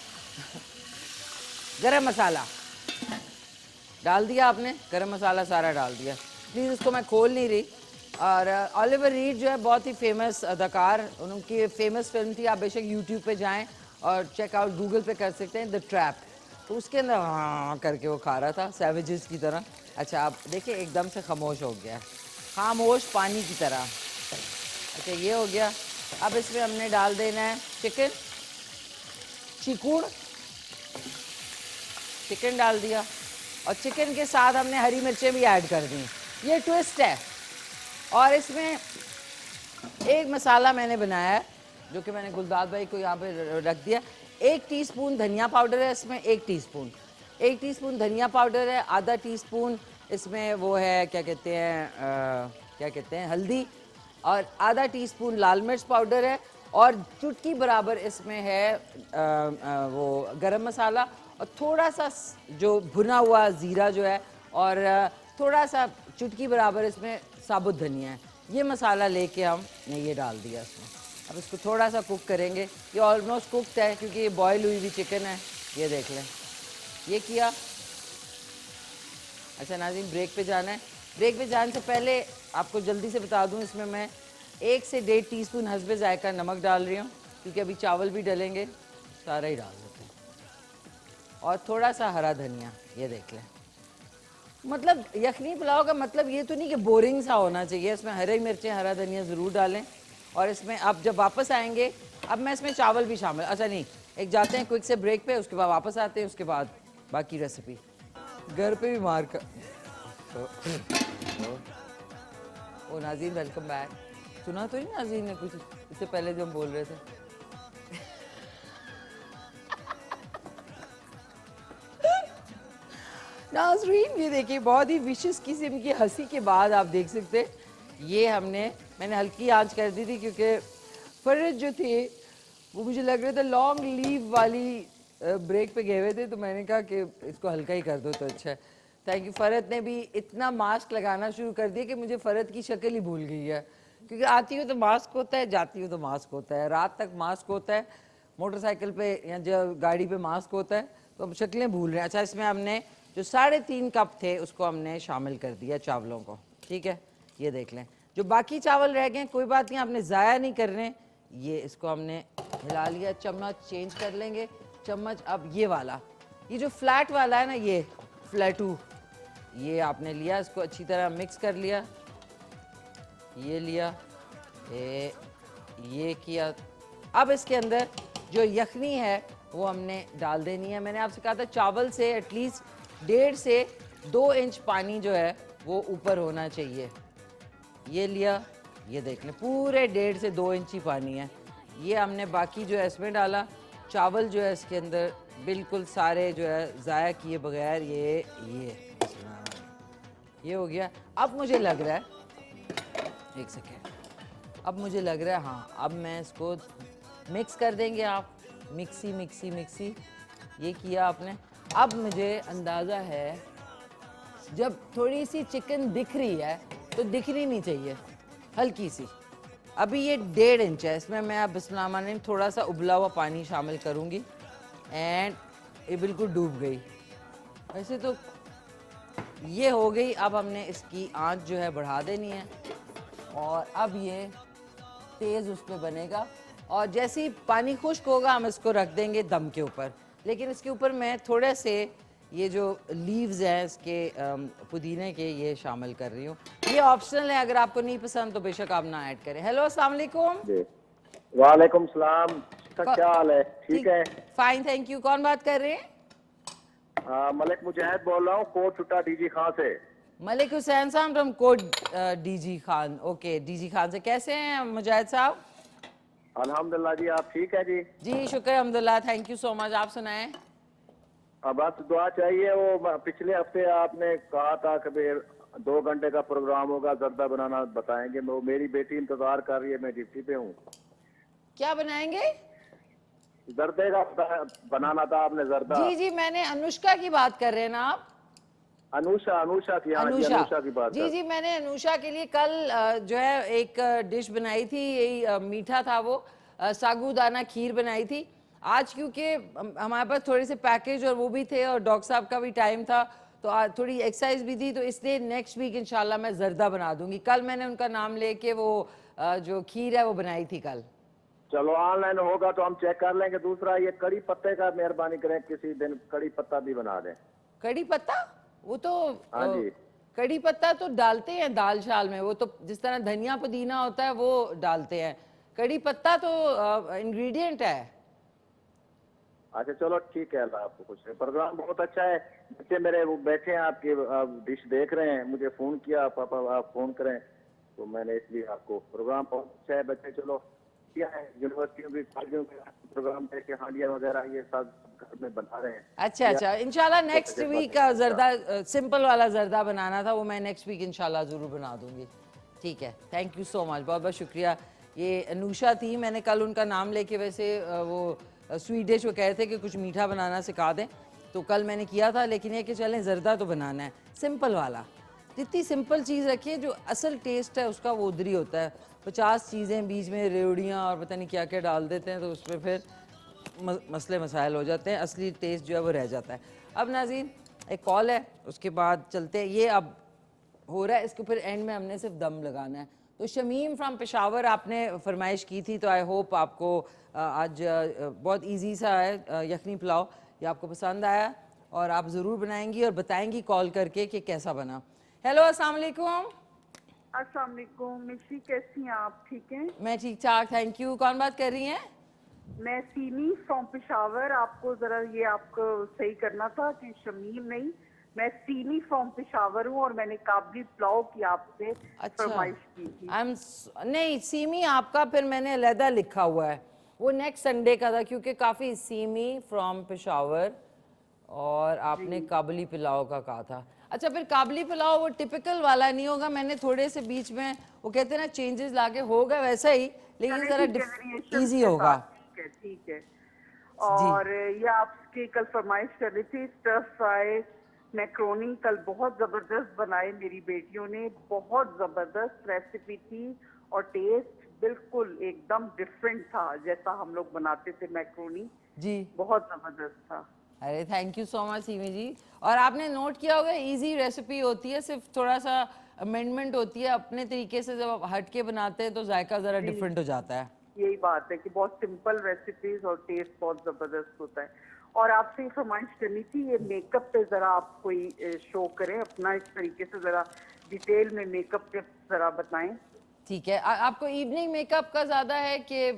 गरम मसाला, डाल दिया आपने गरम मसाला सारा डाल दिया। प्लीज़ इसको मैं खोल नहीं रही। और ऑलिवर रीड जो है बहुत ही फेमस अदाकार, उनकी फेमस फिल्म थी, आप बेशक यूट्यूब पे जाएं और चेकआउट गूगल पे कर सकते हैं, द ट्रैप। तो उसके अंदर हाँ करके वो खा रहा था सैवेजेस की तरह। अच्छा आप देखिए एकदम से खामोश हो गया, खामोश पानी की तरह। अच्छा ये हो गया। अब इसमें हमने डाल देना है चिकन, चिकन डाल दिया और चिकन के साथ हमने हरी मिर्चें भी ऐड कर दी। ये ट्विस्ट है। और इसमें एक मसाला मैंने बनाया है जो कि मैंने गुलदाद भाई को यहाँ पे रख दिया। 1 टीस्पून धनिया पाउडर है इसमें, 1 टीस्पून धनिया पाउडर है, आधा टीस्पून इसमें वो है क्या कहते हैं हल्दी, और आधा टीस्पून लाल मिर्च पाउडर है, और चुटकी बराबर इसमें है वो गरम मसाला, और थोड़ा सा जो भुना हुआ ज़ीरा जो है, और थोड़ा सा चुटकी बराबर इसमें साबुत धनिया है। ये मसाला लेके हमने ये डाल दिया इसमें। अब इसको थोड़ा सा कुक करेंगे। ये ऑलमोस्ट कुकड है क्योंकि ये बॉयल हुई हुई चिकन है, ये देख लें। ये किया। अच्छा नाज़रीन ब्रेक पे जाना है। ब्रेक पे जाने से पहले आपको जल्दी से बता दूं, इसमें मैं 1 से 1.5 टीस्पून हस्बे जायका नमक डाल रही हूँ क्योंकि अभी चावल भी डलेंगे, सारा ही डाल देते हैं। और थोड़ा सा हरा धनिया, ये देख लें। मतलब यखनी पुलाव का मतलब ये तो नहीं कि बोरिंग सा होना चाहिए, इसमें हरी मिर्चें हरा धनिया ज़रूर डालें। और इसमें अब जब वापस आएंगे, अब मैं इसमें चावल भी शामिल, अच्छा नहीं, एक जाते हैं क्विक से ब्रेक पे, उसके बाद वापस आते हैं, उसके बाद बाकी रेसिपी घर पे भी मार कर। ओ नाज़रीन वेलकम बैक। सुना तो नहीं नाज़रीन ने कुछ इससे पहले जो हम बोल रहे थे? नाज़रीन ये देखिए बहुत ही विशेष किस्म की हंसी के बाद आप देख सकते हैं ये मैंने हल्की आंच कर दी थी क्योंकि फरज जो थे वो मुझे लग रहा था लॉन्ग लीव वाली ब्रेक पे गए हुए थे, तो मैंने कहा कि इसको हल्का ही कर दो तो अच्छा है। Thank you. फरद ने भी इतना मास्क लगाना शुरू कर दिया कि मुझे फरद की शक्ल ही भूल गई है, क्योंकि आती हूँ तो मास्क होता है, जाती हूँ तो मास्क होता है, रात तक मास्क होता है, मोटरसाइकिल पे या जब गाड़ी पे मास्क होता है, तो अब शक्लें भूल रहे हैं। अच्छा इसमें हमने जो 3.5 कप थे उसको हमने शामिल कर दिया चावलों को, ठीक है। ये देख लें जो बाकी चावल रह गए कोई बात नहीं, आपने ज़ाया नहीं करने। ये इसको हमने हिला लिया, चम्मच चेंज कर लेंगे, चम्मच अब ये वाला, ये जो फ्लैट वाला है ना, ये फ्लैटू, ये आपने लिया, इसको अच्छी तरह मिक्स कर लिया, ये लिया, ये किया। अब इसके अंदर जो यखनी है वो हमने डाल देनी है। मैंने आपसे कहा था चावल से एटलीस्ट 1.5 से 2 इंच पानी जो है वो ऊपर होना चाहिए। ये लिया, ये देख लें पूरे 1.5 से 2 इंच ही पानी है। ये हमने बाकी जो है इसमें डाला, चावल जो है इसके अंदर बिल्कुल सारे जो है ज़ाया किए बगैर ये हो गया। अब मुझे लग रहा है, एक सेकेंड, अब मुझे लग रहा है हाँ, अब मैं इसको मिक्स कर देंगे आप, मिक्सी ये किया आपने। अब मुझे अंदाज़ा है जब थोड़ी सी चिकन दिख रही है तो दिखनी नहीं चाहिए, हल्की सी। अभी ये 1.5 इंच है, इसमें मैं अब बिस्मिल्लाह थोड़ा सा उबला हुआ पानी शामिल करूँगी एंड ये बिल्कुल डूब गई। वैसे तो ये हो गई। अब हमने इसकी आंच जो है बढ़ा देनी है और अब ये तेज़ उस पर बनेगा, और जैसे ही पानी खुश्क होगा हम इसको रख देंगे दम के ऊपर। लेकिन इसके ऊपर मैं थोड़े से ये जो लीव्स हैं इसके पुदीने के, ये शामिल कर रही हूँ। ये ऑप्शनल है, अगर आपको नहीं पसंद तो बेशक आप ना ऐड करें। हेलो अस्सलाम वालेकुम। वालेकुम सलाम, क्या हाल है? ठीक है, फाइन थैंक यू। कौन बात कर रहे हैं? मलिक मुजाहिद बोल रहा हूँ, कोट छुट्टा डीजी खान से। मलिक हुसैन साहब from Kot DG Khan. Okay DG Khan से। कैसे हैं मुजाहिद साहब? अल्हम्दुलिल्लाह जी, आप ठीक है जी? जी शुक्र अल्हम्दुलिल्लाह, थैंक यू सो मच। आप सुनाएं। बस दुआ चाहिए। वो पिछले हफ्ते आपने कहा था कि 2 घंटे का प्रोग्राम होगा, जर्दा बनाना बताएंगे। वो मेरी बेटी इंतजार कर रही है, मैं ड्यूटी पे हूँ। क्या बनाएंगे? जर्दे का बनाना था आपने, जर्दा। जी जी, मैंने अनुष्का की बात कर रहे हैं ना आप? अनुषा की, हाँ जी, अनुषा की बात जी जी, मैंने अनुषा के लिए कल जो है एक डिश बनाई थी, यही मीठा था वो, सागूदाना खीर बनाई थी। आज क्योंकि हमारे पास थोड़े से पैकेज और वो भी थे और डॉक्टर साहब का भी टाइम था, तो आज थोड़ी एक्सरसाइज भी थी, तो इसलिए नेक्स्ट वीक इंशाल्लाह मैं जर्दा बना दूंगी। कल मैंने उनका नाम लेके वो जो खीर है वो बनाई थी कल। चलो ऑनलाइन होगा तो हम चेक कर लेंगे। दूसरा ये कड़ी पत्ते का मेहरबानी करें, किसी दिन कड़ी पत्ता भी बना दें। कड़ी पत्ता? वो तो हाँ जी, कड़ी पत्ता तो डालते हैं दाल शाल में, वो तो जिस तरह धनिया पुदीना होता है वो डालते हैं। कड़ी पत्ता तो इंग्रेडिएंट है। अच्छा चलो ठीक है, अल्लाह आपको खुश रहे। प्रोग्राम बहुत अच्छा है। बच्चे मेरे वो बैठे हैं, आपके डिश देख रहे हैं, मुझे फोन किया पापा आप फोन करें, तो मैंने इसलिए आपको। प्रोग्राम बहुत अच्छा है। बच्चे चलो क्या है, यूनिवर्सिटियों के कॉलेजों के प्रोग्राम देख के हालिया वगैरह ये सब घर में बना रहे हैं। अच्छा अच्छा, इंशाल्लाह नेक्स्ट वीक का जर्दा, सिंपल वाला जर्दा बनाना था वो मैं नेक्स्ट वीक इंशाल्लाह ज़रूर बना दूंगी। ठीक है, थैंक यू सो मच, बहुत बहुत शुक्रिया। ये अनुषा थी, मैंने कल उनका नाम लेके, वैसे वो स्वीट डिश वो कह रहे थे कि कुछ मीठा बनाना सिखा दें, तो कल मैंने किया था। लेकिन ये कि चलें जर्दा तो बनाना है सिंपल वाला। जितनी सिंपल चीज़ रखिए, जो असल टेस्ट है उसका वो उधर ही होता है। 50 चीज़ें बीच में रेवड़ियाँ और पता नहीं क्या क्या डाल देते हैं, तो उसमें फिर मसले मसाइल हो जाते हैं, असली टेस्ट जो है वो रह जाता है। अब नाज़रीन एक कॉल है, उसके बाद चलते हैं। ये अब हो रहा है, इसके ऊपर एंड में हमने सिर्फ दम लगाना है। तो शमीम फ्रॉम पेशावर आपने फरमाइश की थी, तो आई होप आपको आज बहुत इजी सा है यखनी पुलाव, ये आपको पसंद आया और आप ज़रूर बनाएंगी और बताएंगी कॉल करके कि कैसा बना। हेलो, अस्सलाम वालेकुम। अस्सलाम वालेकुम मिशी, कैसी हैं आप? ठीक हैं? मैं ठीक ठाक, थैंक यू। कौन बात कर रही हैं? मैं सीमी फ्रॉम पेशावर। आपको जरा ये आपको सही करना था कि शमीम नहीं, मैं सीमी फ्रॉम पेशावर हूँ और मैंने काबली पुलाव की आपसे फरमाइश की थी। नहीं, सीमी आपका फिर मैंने अलहदा लिखा हुआ है, वो नेक्स्ट संडे का था, क्योंकि काफ़ी सीमी फ्रॉम पेशावर और आपने काबली पुलाव का कहा था। अच्छा, फिर काबली पुलाव वो टिपिकल वाला नहीं होगा, मैंने थोड़े से बीच में वो कहते हैं ना चेंजेस लाके, होगा वैसा ही लेकिन ज़रा इजी होगा। ठीक है। और ये आपके कल फरमाइश कर रही थी स्टर फ्राई मैक्रोनी, कल बहुत जबरदस्त बनाए मेरी बेटियों ने, बहुत जबरदस्त रेसिपी थी और टेस्ट बिल्कुल एकदम डिफरेंट था जैसा हम लोग बनाते थे मैक्रोनी जी, बहुत जबरदस्त था। अरे thank you so much Seemi ji. और आपने नोट किया होगा इजी रेसिपी होती है, सिर्फ थोड़ा सा अमेंडमेंट होती है, अपने तरीके से जब आप हट के बनाते हैं तो जायका ज़रा डिफरेंट हो जाता है। यही बात है कि बहुत सिंपल रेसिपीज और टेस्ट बहुत जबरदस्त होता है। और आपसे फरमाइश करनी थी, ये मेकअप पे जरा आप कोई शो करें अपना, इस तरीके से जरा डिटेल में मेकअप टिप्स जरा बताएं। ठीक है, आपको इवनिंग मेकअप का ज्यादा है कि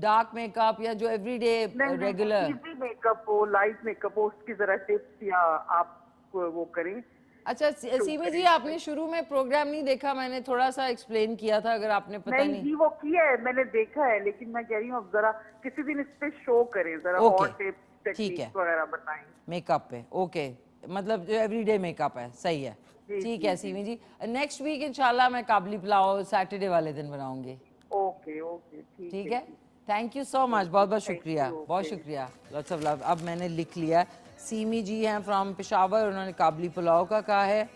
डार्क मेकअप या जो एवरीडे रेगुलर? इजी मेकअप हो, लाइट मेकअप हो, उसकी जरा टिप्स या आप वो करें। अच्छा सीमी जी, आपने शुरू में प्रोग्राम नहीं देखा, मैंने थोड़ा सा एक्सप्लेन किया था, अगर आपने पता नहीं जी वो किया है मैंने देखा है, लेकिन मैं कह रही हूँ अब जरा किसी दिन इस पे शो करें, जरा और टिप्स टेक्निक्स वगैरह बताएं मेकअप पे। ओके, मतलब जो एवरीडे मेकअप है, सही है। ठीक है सीमी जी, नेक्स्ट वीक इंशाल्लाह मैं काबली पुलाव सैटरडे वाले दिन बनाऊंगी। ओके ओके ठीक है, थैंक यू सो मच, बहुत बहुत शुक्रिया, बहुत शुक्रिया, लॉट्स ऑफ लव। अब मैंने लिख लिया। सीमी जी हैं फ्रॉम पेशावर, उन्होंने काबली पुलाव का कहा है।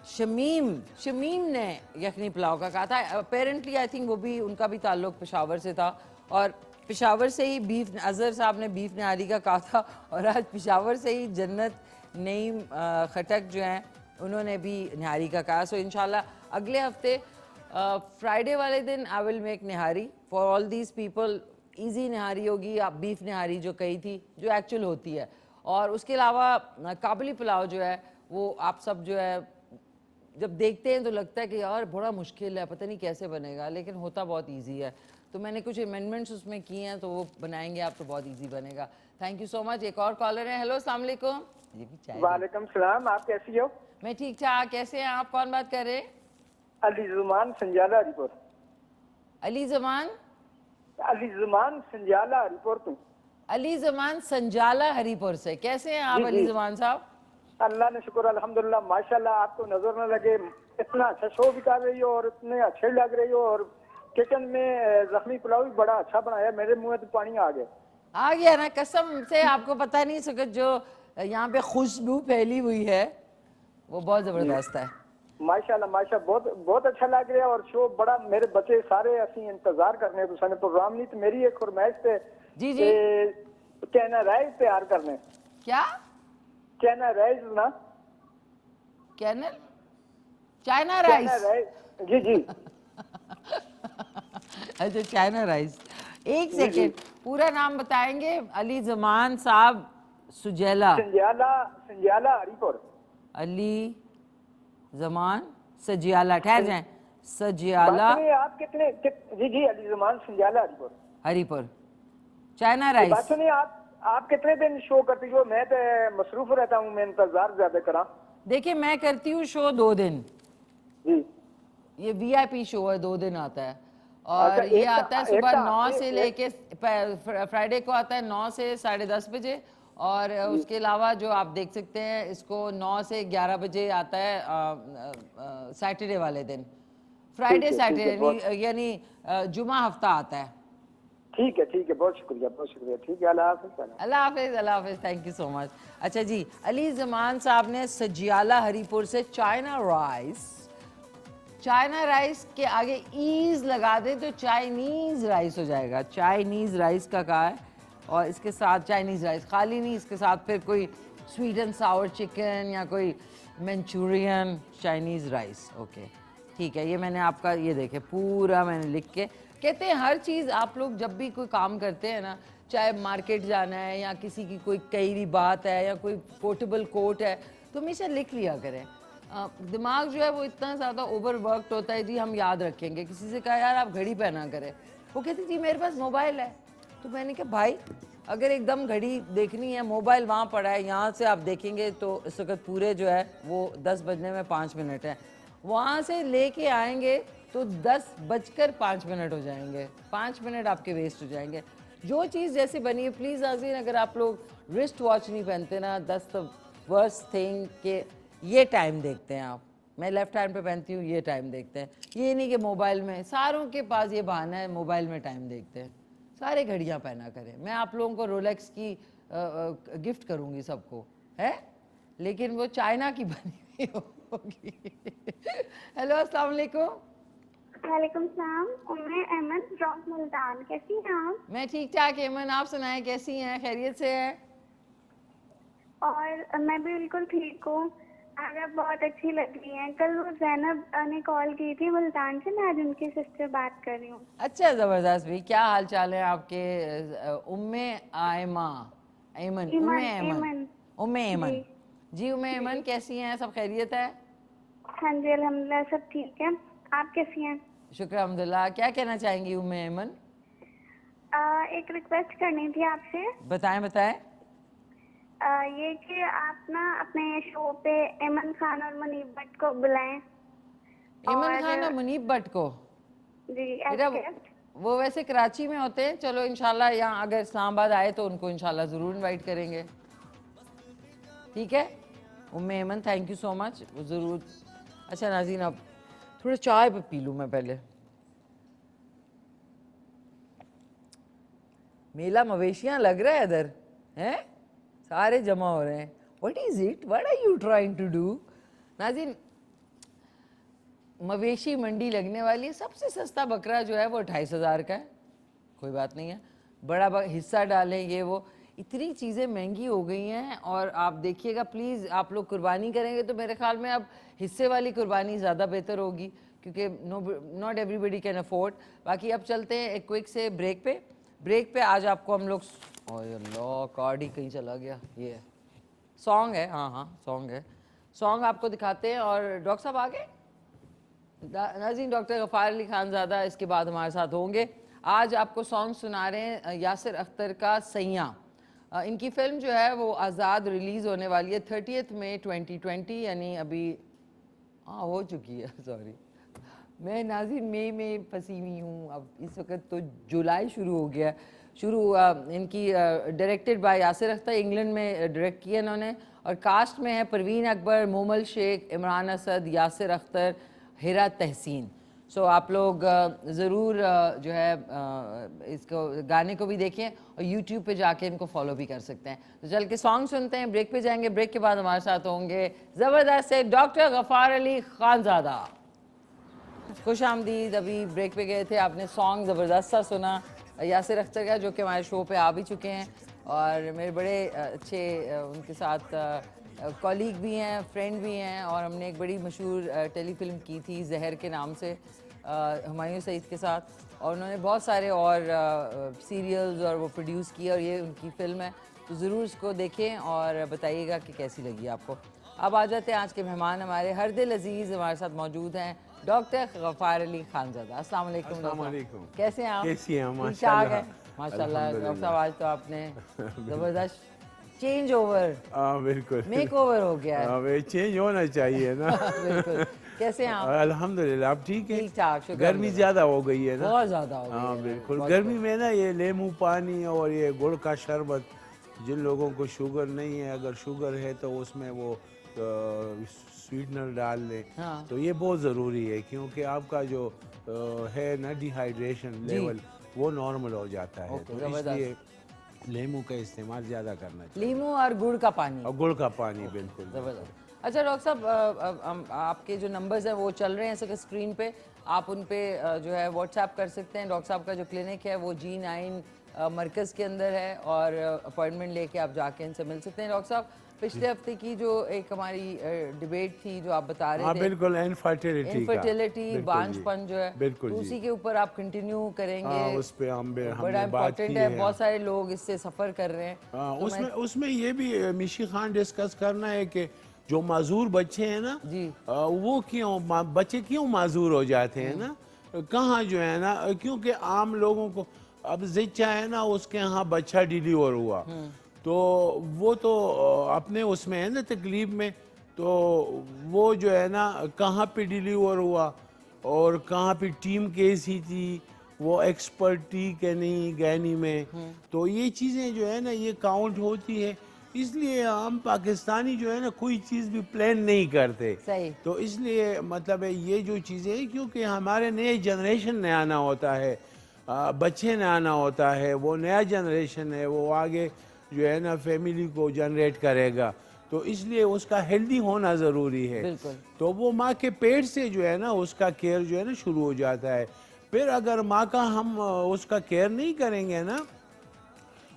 शमीम ने यखनी पुलाव का कहा था। अपेरेंटली आई थिंक वो भी, उनका भी ताल्लुक पेशावर से था और पेशावर से ही बीफ, अजहर साहब ने बीफ निहारी का कहा था और आज पेशावर से ही जन्नत नईम खटक जो हैं उन्होंने भी निहारी का कहा। सो इंशाल्लाह अगले हफ्ते फ्राइडे वाले दिन I will make nihari for all these people. Easy nihari होगी, आप बीफ निहारी जो कही थी, जो एक्चुअल होती है। और उसके अलावा काबली पुलाव जो है वो आप सब जो है जब देखते हैं तो लगता है कि यार बड़ा मुश्किल है, पता नहीं कैसे बनेगा, लेकिन होता बहुत इजी है। तो मैंने कुछ अमेंडमेंट्स उसमें किए हैं, तो वो बनाएंगे आप तो बहुत इजी बनेगा। Thank you so much. एक और कॉलर है। हेलो, अस्सलाम वालेकुम। वालेकुम सलाम, आप कैसी हो? मैं ठीक ठाक, कैसे हैं आप? कौन बात कर रहे हैं? अली जुमान संजाला रिपोर्ट। अली जुमान? अली जुमान संजाला रिपोर्ट। अली जमान संजाला हरिपुर से। कैसे हैं आप अली जमान साहब? अल्लाह ने शुक्र अल्हम्दुलिल्लाह, माशाल्लाह। आपको नजर न लगे, इतना अच्छा शो भी कर रही हो और इतने अच्छे लग रही हो, और किचन में जख्मी पुलाव भी बड़ा अच्छा बनाया, मेरे मुंह में तो पानी आ गया ना, कसम से। आपको पता नहीं सकता जो यहाँ पे खुशबू फैली हुई है वो बहुत जबरदस्त है। माशाल्लाह माशाल्लाह, बहुत बहुत अच्छा लग रहा है। और शो बड़ा, मेरे बच्चे सारे असि इंतजार करने तो साने प्रोग्राम नहीं, तो मेरी एक फरमाइश पे जी जी चाइना राइस तैयार करने। क्या चाइना राइस ना? कैनल चाइना राइस? जी जी। अच्छा, चाइना राइस। एक सेकेंड, पूरा नाम बताएंगे? अली जमान साहब सुजैला, संजाला हरिपुर। अली जमान सजियाला, ठहर जाएं, सजियाला आप कितने जी जी, अली जमान संजाला हरिपुर, हरिपुर, चाइना राइस। बात सुनिए, आप कितने दिन शो करती हो? मैं तो मसरूफ रहता हूँ, मैं इंतजार ज्यादा करा। देखिए, मैं करती हूँ शो 2 दिन जी। ये VIP शो है, 2 दिन आता है। और ये आता है सुबह 9 से लेके, फ्राइडे को आता है 9 से 10:30 बजे। और उसके अलावा जो आप देख सकते हैं, इसको 9 से 11 बजे आता है सैटरडे वाले दिन, फ्राइडे सैटरडे, यानी जुमा हफ्ता आता है। ठीक है, बहुत शुक्रिया, बहुत शुक्रिया। ठीक है, अल्लाह हाफिज़। अल्लाह हाफिज़, अल्लाह हाफिज़, थैंक यू सो मच। अच्छा जी, अली जमान साहब ने सजियाला हरिपुर से चाइना राइस के आगे ईज लगा दें तो चाइनीज राइस हो जाएगा। चाइनीज राइस का कहा है, और इसके साथ चाइनीज राइस खाली नहीं, इसके साथ फिर कोई स्वीट एंड सावर चिकन या कोई मंचूरियन चाइनीज राइस। ओके, ठीक है। ये मैंने आपका, ये देखे पूरा मैंने लिख के, कहते हैं हर चीज़ आप लोग जब भी कोई काम करते हैं ना, चाहे मार्केट जाना है या किसी की कोई कई बात है या कोई पोर्टेबल कोट है, तो हमेशा लिख लिया करें। दिमाग जो है वो इतना ज़्यादा ओवरवर्कड होता है जी, हम याद रखेंगे। किसी से कहा यार आप घड़ी पहना करें, वो कहती जी मेरे पास मोबाइल है। तो मैंने कहा भाई, अगर एकदम घड़ी देखनी है, मोबाइल वहाँ पड़ा है, यहाँ से आप देखेंगे तो इस वक्त पूरे जो है वो 10 बजने में 5 मिनट है, वहाँ से लेके आएंगे तो 10:05 हो जाएंगे, 5 मिनट आपके वेस्ट हो जाएंगे। जो चीज़ जैसे बनी है, प्लीज़ नाज़रीन, अगर आप लोग रिस्ट वॉच नहीं पहनते ना, दैट्स द वर्स्ट थिंग के ये टाइम देखते हैं आप। मैं लेफ्ट हैंड पे पहनती हूँ, ये टाइम देखते हैं। ये नहीं कि मोबाइल में, सारों के पास ये बहाना है, मोबाइल में टाइम देखते हैं। सारे घड़ियाँ पहना करें। मैं आप लोगों को रोलेक्स की गिफ्ट करूँगी सबको, है, लेकिन वो चाइना की बनी हुई होगी। हेलो, अस्सलाम वालेकुम। वालेकुम सलाम, उम्मे अहमद फ्रॉम मुल्तान। कैसी हैं आप? मैं ठीक ठाक। एमन, आप सुनाएं, कैसी हैं? खैरियत से हैं? और मैं भी बिल्कुल ठीक हूँ। आज आप बहुत अच्छी लग रही हैं। कल वो जैनब ने कॉल की थी मुल्तान से, मैं आज उनकी सिस्टर बात कर रही हूँ। अच्छा, ज़बरदस्त भी। क्या हाल चाल है आपके? उम्मे आयमा, ऐमन, उम्मे ऐमन, उम्मे ऐमन जी, उम्मे ऐमन कैसी हैं? सब खैरियत है? हाँ जी, अल्हम्दुलिल्लाह सब ठीक है। आप कैसी हैं? शुक्र अल्हम्दुलिल्लाह। क्या कहना चाहेंगी उम्मे ऐमन? एक रिक्वेस्ट करनी थी आपसे। बताएं बताएं। ये कि आप ना अपने शो पे ऐमन खान और मुनीब भट्ट को बुलाएं। ऐमन खान और मुनीब भट्ट को? जी, वो वैसे कराची में होते हैं। चलो इंशाल्लाह यहाँ अगर इस्लामाबाद आए तो उनको इंशाल्लाह ज़रूर इनवाइट करेंगे। ठीक है Umme Aiman, thank you so much, वो ज़रूर। अच्छा नाज़रीन, अब थोड़ा चाय पे पी लूँ मैं पहले। मेला मवेशियाँ लग रहा है इधर, हैं? सारे जमा हो रहे हैं। What is it? What are you trying to do? नाज़रीन, मवेशी मंडी लगने वाली है। सबसे सस्ता बकरा जो है वो 2500 का है। कोई बात नहीं है, बड़ा हिस्सा डालें, ये वो। इतनी चीज़ें महंगी हो गई हैं। और आप देखिएगा प्लीज़, आप लोग कुर्बानी करेंगे तो मेरे ख्याल में अब हिस्से वाली कुर्बानी ज़्यादा बेहतर होगी, क्योंकि नॉट एवरीबडी कैन अफोर्ड। बाकी अब चलते हैं एक क्विक से ब्रेक पे। आज आपको हम लोग, लो कार्ड ही कहीं चला गया, ये सॉन्ग है, हाँ सॉन्ग है, सॉन्ग आपको दिखाते हैं। और डॉक्टर साहब आ गए नाज़रीन, डॉक्टर गफ़ार अली खानज़ादा इसके बाद हमारे साथ होंगे। आज आपको सॉन्ग सुना रहे हैं यासिर अख्तर का सैयां। इनकी फ़िल्म जो है वो आज़ाद रिलीज़ होने वाली है 30 मई 2020, यानी अभी हो चुकी है, सॉरी मैं नाज़रीन मई में फंसी हुई हूँ। अब इस वक्त तो जुलाई शुरू हो गया। इनकी directed by Yasir Akhtar, England में डायरेक्ट किया इन्होंने, और कास्ट में है परवीन अकबर, मोमल शेख, इमरान असद, यासिर अख्तर, हिरा तहसीन। सो आप लोग ज़रूर जो है इसको गाने को भी देखें और यूट्यूब पे जाके इनको फॉलो भी कर सकते हैं। तो चल के सॉन्ग सुनते हैं, ब्रेक पे जाएंगे। ब्रेक के बाद हमारे साथ होंगे ज़बरदस्त से डॉक्टर गफ़ार अली खानज़ादा। खुश आमदीद। अभी ब्रेक पे गए थे, आपने सॉन्ग ज़बरदस्त सा सुना यासिर अख्तर का, जो कि हमारे शो पे आ भी चुके हैं और मेरे बड़े अच्छे उनके साथ कॉलीग भी हैं, फ्रेंड भी हैं, और हमने एक बड़ी मशहूर टेलीफिल्म की थी जहर के नाम से हुमायूं सईद के साथ, और उन्होंने बहुत सारे और सीरियल्स और वो प्रोड्यूस किए, और ये उनकी फ़िल्म है। तो ज़रूर इसको देखें और बताइएगा कि कैसी लगी आपको। अब आ जाते हैं आज के मेहमान हमारे। हरदिल अजीज़ हमारे साथ मौजूद हैं, डॉक्टर गफ़ार अली खानज़ादा। अस्सलाम वालेकुम। कैसे हैं आप? कैसी हैं? माशाल्लाह माशाल्लाह। डॉक्टर साहब आज तो आपने ज़बरदस्त चेंज ओवर, बिल्कुल मेक ओवर हो गया है। चेंज होना चाहिए ना। बिल्कुल। कैसे हैं आप? अल्हम्दुलिल्लाह आप ठीक है? ठीक ठाक, शुक्र। गर्मी ज्यादा हो गई है ना, बहुत ज्यादा हो गई हाँ है। बिल्कुल। गर्मी में ना ये लेमू पानी और ये गुड़ का शरबत, जिन लोगों को शुगर नहीं है, अगर शुगर है तो उसमें वो स्वीटनर डाल लें। हाँ। तो ये बहुत ज़रूरी है, क्योंकि आपका जो है ना डिहाइड्रेशन लेवल वो नॉर्मल हो जाता है। तो इसलिए लेमू का इस्तेमाल ज़्यादा करना चाहिए। लीमू और गुड़ का पानी। और गुड़ का पानी, बिल्कुल। ज़बरदस्त। अच्छा डॉक्टर साहब, आपके जो नंबर्स हैं वो चल रहे हैं इस वक्त स्क्रीन पे, आप उन पे जो है व्हाट्सएप कर सकते हैं। डॉक्टर साहब का जो क्लिनिक है वो G9 मरकज़ के अंदर है, और अपॉइंटमेंट लेके आप जाके इनसे मिल सकते हैं। डॉक्टर साहब, पिछले हफ्ते की जो एक हमारी डिबेट थी जो आप बता रहे थे, बिल्कुल इनफर्टिलिटी, बांझपन जो है, बिल्कुल तो उसी के ऊपर आप कंटिन्यू करेंगे। उस पे बड़ा इम्पोर्टेंट है, बहुत सारे लोग इससे सफ़र कर रहे हैं। तो उसमें ये भी मिशी खान डिस्कस करना है कि जो माजूर बच्चे हैं ना जी, वो बच्चे क्यों माजूर हो जाते हैं ना, कहाँ जो है ना, क्योंकि आम लोगों को अब जिच्चा है ना, उसके यहाँ बच्चा डिलीवर हुआ तो वो तो अपने उसमें है ना तकलीफ में, तो वो जो है ना कहाँ पे डिलीवर हुआ और कहाँ पे टीम कैसी थी, वो एक्सपर्ट थी कि नहीं गैनी में, तो ये चीज़ें जो है ना ये काउंट होती है। इसलिए हम पाकिस्तानी जो है ना कोई चीज़ भी प्लान नहीं करते। सही। तो इसलिए मतलब है ये जो चीज़ें हैं, क्योंकि हमारे नए जनरेशन ने आना होता है, बच्चे ने आना होता है, वो नया जनरेशन है, वो आगे जो है ना फैमिली को जनरेट करेगा, तो इसलिए उसका हेल्दी होना ज़रूरी है। बिल्कुल। तो वो माँ के पेट से जो है ना उसका केयर जो है ना शुरू हो जाता है। फिर अगर माँ का हम उसका केयर नहीं करेंगे ना,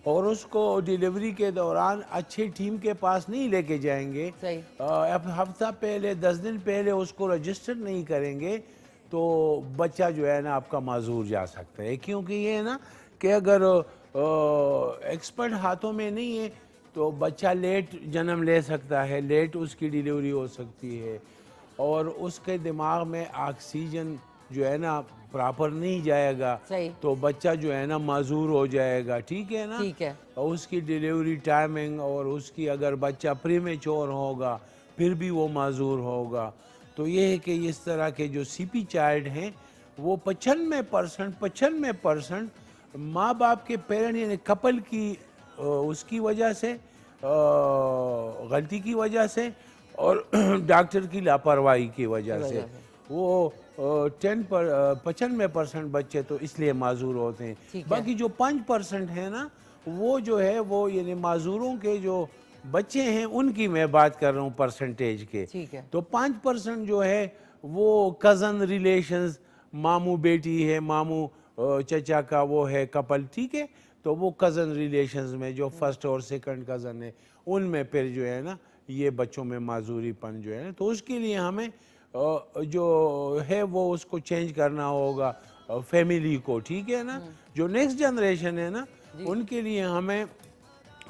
और उसको डिलीवरी के दौरान अच्छे टीम के पास नहीं लेके जाएंगे, हफ्ता पहले 10 दिन पहले उसको रजिस्टर नहीं करेंगे, तो बच्चा जो है ना आपका माजूर जा सकता है। क्योंकि ये है ना कि अगर एक्सपर्ट हाथों में नहीं है तो बच्चा लेट जन्म ले सकता है, लेट उसकी डिलीवरी हो सकती है, और उसके दिमाग में ऑक्सीजन जो है ना प्रॉपर नहीं जाएगा, तो बच्चा जो है ना माजूर हो जाएगा। ठीक है ना? ठीक है। और उसकी डिलीवरी टाइमिंग, और उसकी अगर बच्चा प्रीमेच्योर होगा फिर भी वो माजूर होगा। तो ये है कि इस तरह के जो सीपी चाइल्ड हैं वो 95% माँ बाप के पेरेंट यानी कपल की उसकी वजह से, गलती की वजह से, और डॉक्टर की लापरवाही की वजह से वो 95% बच्चे तो इसलिए माजूर होते हैं। बाकी जो 5% है ना, वो जो है वो यानी माजूरों के जो बच्चे हैं उनकी मैं बात कर रहा हूँ परसेंटेज के। ठीक है। तो 5% जो है वो कज़न रिलेशंस, मामू बेटी है, मामू चचा का वो है कपल, ठीक है, तो वो कज़न रिलेशंस में जो फर्स्ट और सेकंड कज़न है उनमें फिर जो है ना ये बच्चों में माजूरीपन जो है ना, तो उसके लिए हमें जो है वो उसको चेंज करना होगा फैमिली को। ठीक है ना? जो नेक्स्ट जनरेशन है ना उनके लिए हमें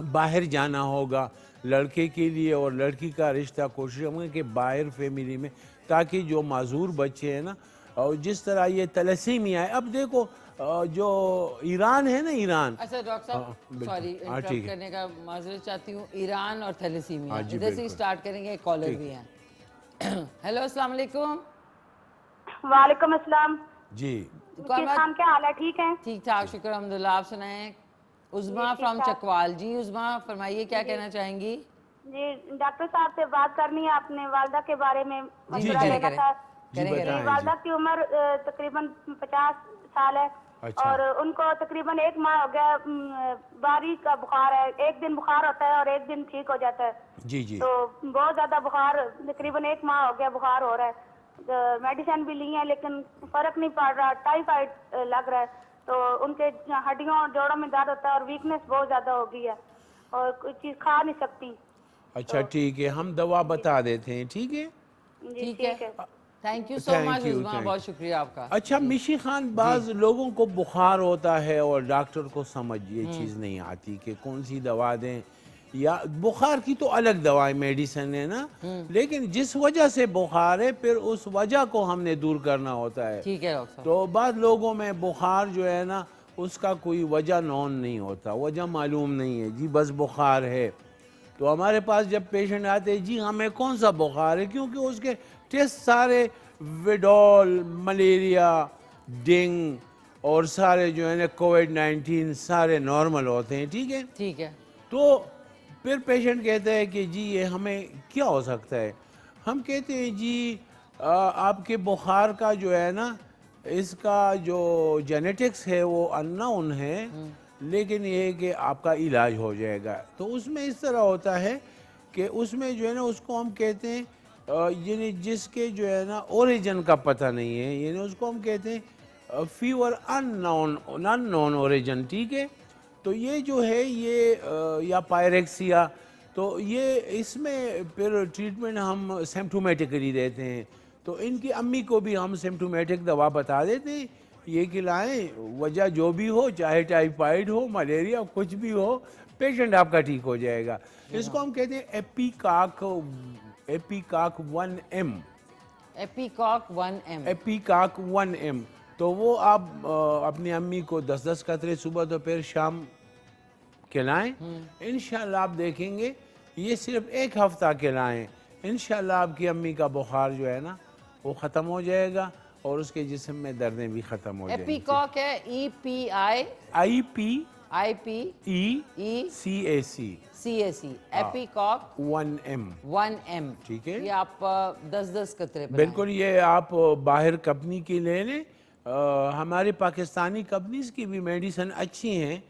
बाहर जाना होगा, लड़के के लिए और लड़की का रिश्ता कोशिश करेंगे कि बाहर फैमिली में, ताकि जो माजूर बच्चे हैं ना, और जिस तरह ये तलसीमिया है, अब देखो जो ईरान है ना, ईरान। अच्छा डॉक्टर साहब, सॉरी इंटरप्ट करने का माजूर चाहती हूँ। ईरान और थैलेसीमिया, इधर से स्टार्ट करेंगे। कॉलर भी हैं। हेलो अस्सलाम वालेकुम। वालेकुम अस्सलाम जी। खान, क्या हाल है? ठीक है? ठीक ठाक, शुक्र अल्हम्दुलिल्लाह। आप सुनाएं। उज़मा फ्रॉम चकवाल। जी उज़मा, फरमाइए क्या कहना चाहेंगी? जी डॉक्टर साहब से बात करनी है, अपने वालदा के बारे में मशवरा लेना था। मेरी वालदा की उम्र तकरीबन 50 साल है। अच्छा। और उनको तकरीबन 1 माह हो गया बारिश का बुखार है। एक दिन बुखार होता है और एक दिन ठीक हो जाता है। जी जी। तो बहुत ज्यादा बुखार, तकरीबन 1 माह हो गया बुखार हो रहा है। मेडिसिन भी ली है लेकिन फर्क नहीं पड़ रहा, टाइफाइड लग रहा है। तो उनके हड्डियों और जोड़ों में दर्द होता है और वीकनेस बहुत ज्यादा हो गई है और कोई चीज खा नहीं सकती। अच्छा ठीक है, हम दवा बता देते हैं। ठीक है, ठीक है। थैंक यू सो मच उज़मा, बहुत शुक्रिया आपका। अच्छा मिशी खान, बाज लोगों को बुखार होता है और डॉक्टर को समझ ये चीज़ नहीं आती कि कौन सी दवा दें, या बुखार की तो अलग दवाएं मेडिसिन है ना, लेकिन जिस वजह से बुखार है फिर उस वजह को हमने दूर करना होता है। ठीक है डॉक्टर। तो बाद लोगों में बुखार जो है ना उसका कोई वजह नॉन नहीं होता, वजह मालूम नहीं है जी, बस बुखार है। तो हमारे पास जब पेशेंट आते हैं जी हमें कौन सा बुखार है, क्योंकि उसके टेस्ट सारे विडोल, मलेरिया, डेंग और सारे जो है ना कोविड-19 सारे नॉर्मल होते हैं। ठीक है, ठीक है। तो फिर पेशेंट कहता है कि जी ये हमें क्या हो सकता है। हम कहते हैं जी आपके बुखार का जो है ना इसका जो जेनेटिक्स है वो अननोन है, लेकिन ये है कि आपका इलाज हो जाएगा। तो उसमें इस तरह होता है कि उसमें जो है ना उसको हम कहते हैं यानी जिसके जो है ना ओरिजिन का पता नहीं है, यानी उसको हम कहते हैं फीवर अननोन ओरिजिन। ठीक है, तो ये जो है ये या पायरेक्सिया, तो ये इसमें फिर ट्रीटमेंट हम सिम्प्टोमेटिकली देते हैं। तो इनकी अम्मी को भी हम सिम्प्टोमेटिक दवा बता देते हैं, ये खिलाएं, वजह जो भी हो, चाहे टाइफाइड हो, मलेरिया, कुछ भी हो, पेशेंट आपका ठीक हो जाएगा। इसको हम कहते हैं एपिकॉक 1M। Ipecac 1M। तो वो आप अपनी अम्मी को 10-10 कतरे सुबह दोपहर शाम खिलाएं। इंशाल्लाह आप देखेंगे ये सिर्फ 1 हफ्ता खिलाएं, इंशाल्लाह आपकी अम्मी का बुखार जो है ना वो ख़त्म हो जाएगा और उसके जिस्म में दर्दें भी ख़त्म हो जाएंगी। एपिकॉक है EPICAC एपिकॉक 1M। ठीक है, ये आप 10-10 कतरे पे बिल्कुल, ये आप बाहर कंपनी की ले लें। हमारे पाकिस्तानी कंपनीज की भी मेडिसिन अच्छी हैं,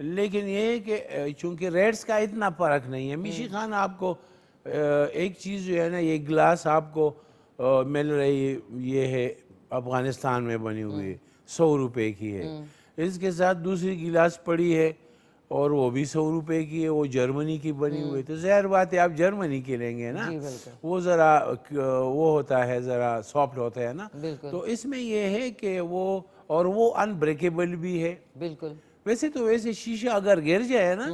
लेकिन ये है कि चूंकि रेट्स का इतना फ़र्क नहीं है। मिशी खान, आपको एक चीज़ जो है ना, ये गिलास आपको मिल रही है, ये है अफ़गानिस्तान में बनी हुई है, 100 रुपए की है। इसके साथ दूसरी गिलास पड़ी है और वो भी 100 रुपए की है, वो जर्मनी की बनी हुई है। तो ज़ाहिर बात है आप जर्मनी की लेंगे ना, वो ज़रा वो होता है, ज़रा सॉफ्ट होता है ना। तो इसमें ये है कि वो अनब्रेकेबल भी है। बिल्कुल। वैसे शीशा अगर गिर जाए ना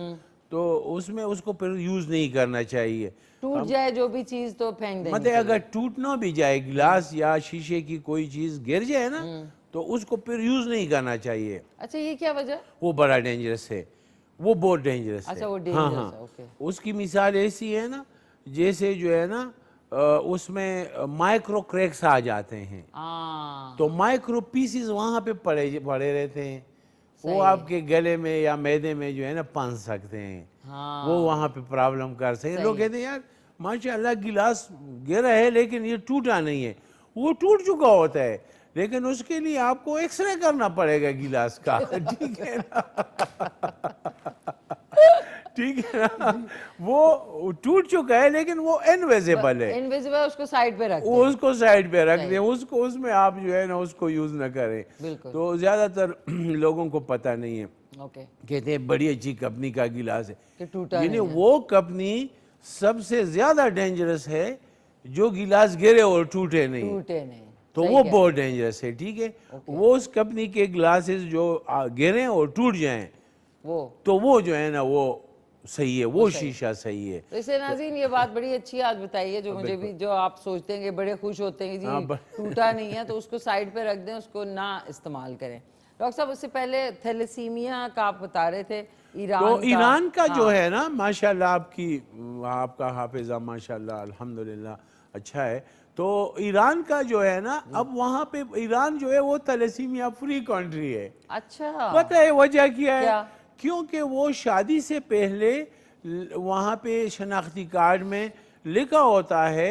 तो उसमें उसको फिर यूज़ नहीं करना चाहिए। टूट जाए जो भी चीज़ तो फेंक देनी मतलब अगर टूट ना भी जाए गिलास या शीशे की कोई चीज़ गिर जाए ना तो उसको फिर यूज़ नहीं करना चाहिए। अच्छा, ये क्या वजह? वो बड़ा डेंजरस है, वो बहुत डेंजरस है। अच्छा, वो डेंजरस है। ओके। उसकी मिसाल ऐसी है ना, जैसे जो है ना उसमें माइक्रो क्रैक्स आ जाते हैं, तो माइक्रो पीसीज वहाँ पे पड़े रहते हैं, वो आपके गले में या मैदे में जो है ना पनस सकते हैं। वो वहाँ पे प्रॉब्लम कर सकते हैं। लोग कहते हैं यार माशाल्लाह गिलास गिरा है लेकिन ये टूटा नहीं है, वो टूट चुका होता है, लेकिन उसके लिए आपको एक्सरे करना पड़ेगा गिलास का। ठीक है ना, ठीक है ना, वो टूट चुका है लेकिन वो इनविजिबल है। इनविजिबल, उसको साइड पे रख दें। उसको साइड पे रख दें, उसको उसमें आप जो है ना उसको यूज ना करें। तो ज्यादातर लोगों को पता नहीं है। कहते हैं बड़ी अच्छी कंपनी का गिलास है, यानी वो कंपनी सबसे ज्यादा डेंजरस है जो गिलास गिरे और टूटे नहीं, तो वो बहुत डेंजरस है। ठीक है, वो उस कंपनी के ग्लासेस जो गिरे और टूट जाएं तो वो जो है ना वो सही है, वो शीशा सही है। तो इसे नाज़रीन ये बात बड़ी अच्छी आज बताई है, जो मुझे भी, जो आप सोचते हैं कि बड़े खुश होते हैं जी टूटा नहीं है, तो उसको साइड पे रख दें, उसको ना इस्तेमाल करें। डॉक्टर साहब, उससे पहले थैलेसीमिया का आप बता रहे थे, ईरान का जो है ना माशाल्लाह आपका हाफिजा माशाल्लाह अल्हम्दुलिल्लाह अच्छा है। तो ईरान का जो है ना, अब वहाँ पे ईरान जो है वो थैलेसीमिया फ्री कंट्री है। अच्छा, पता है वजह क्या है? क्या? क्योंकि वो शादी से पहले वहाँ पे शनाख्ती कार्ड में लिखा होता है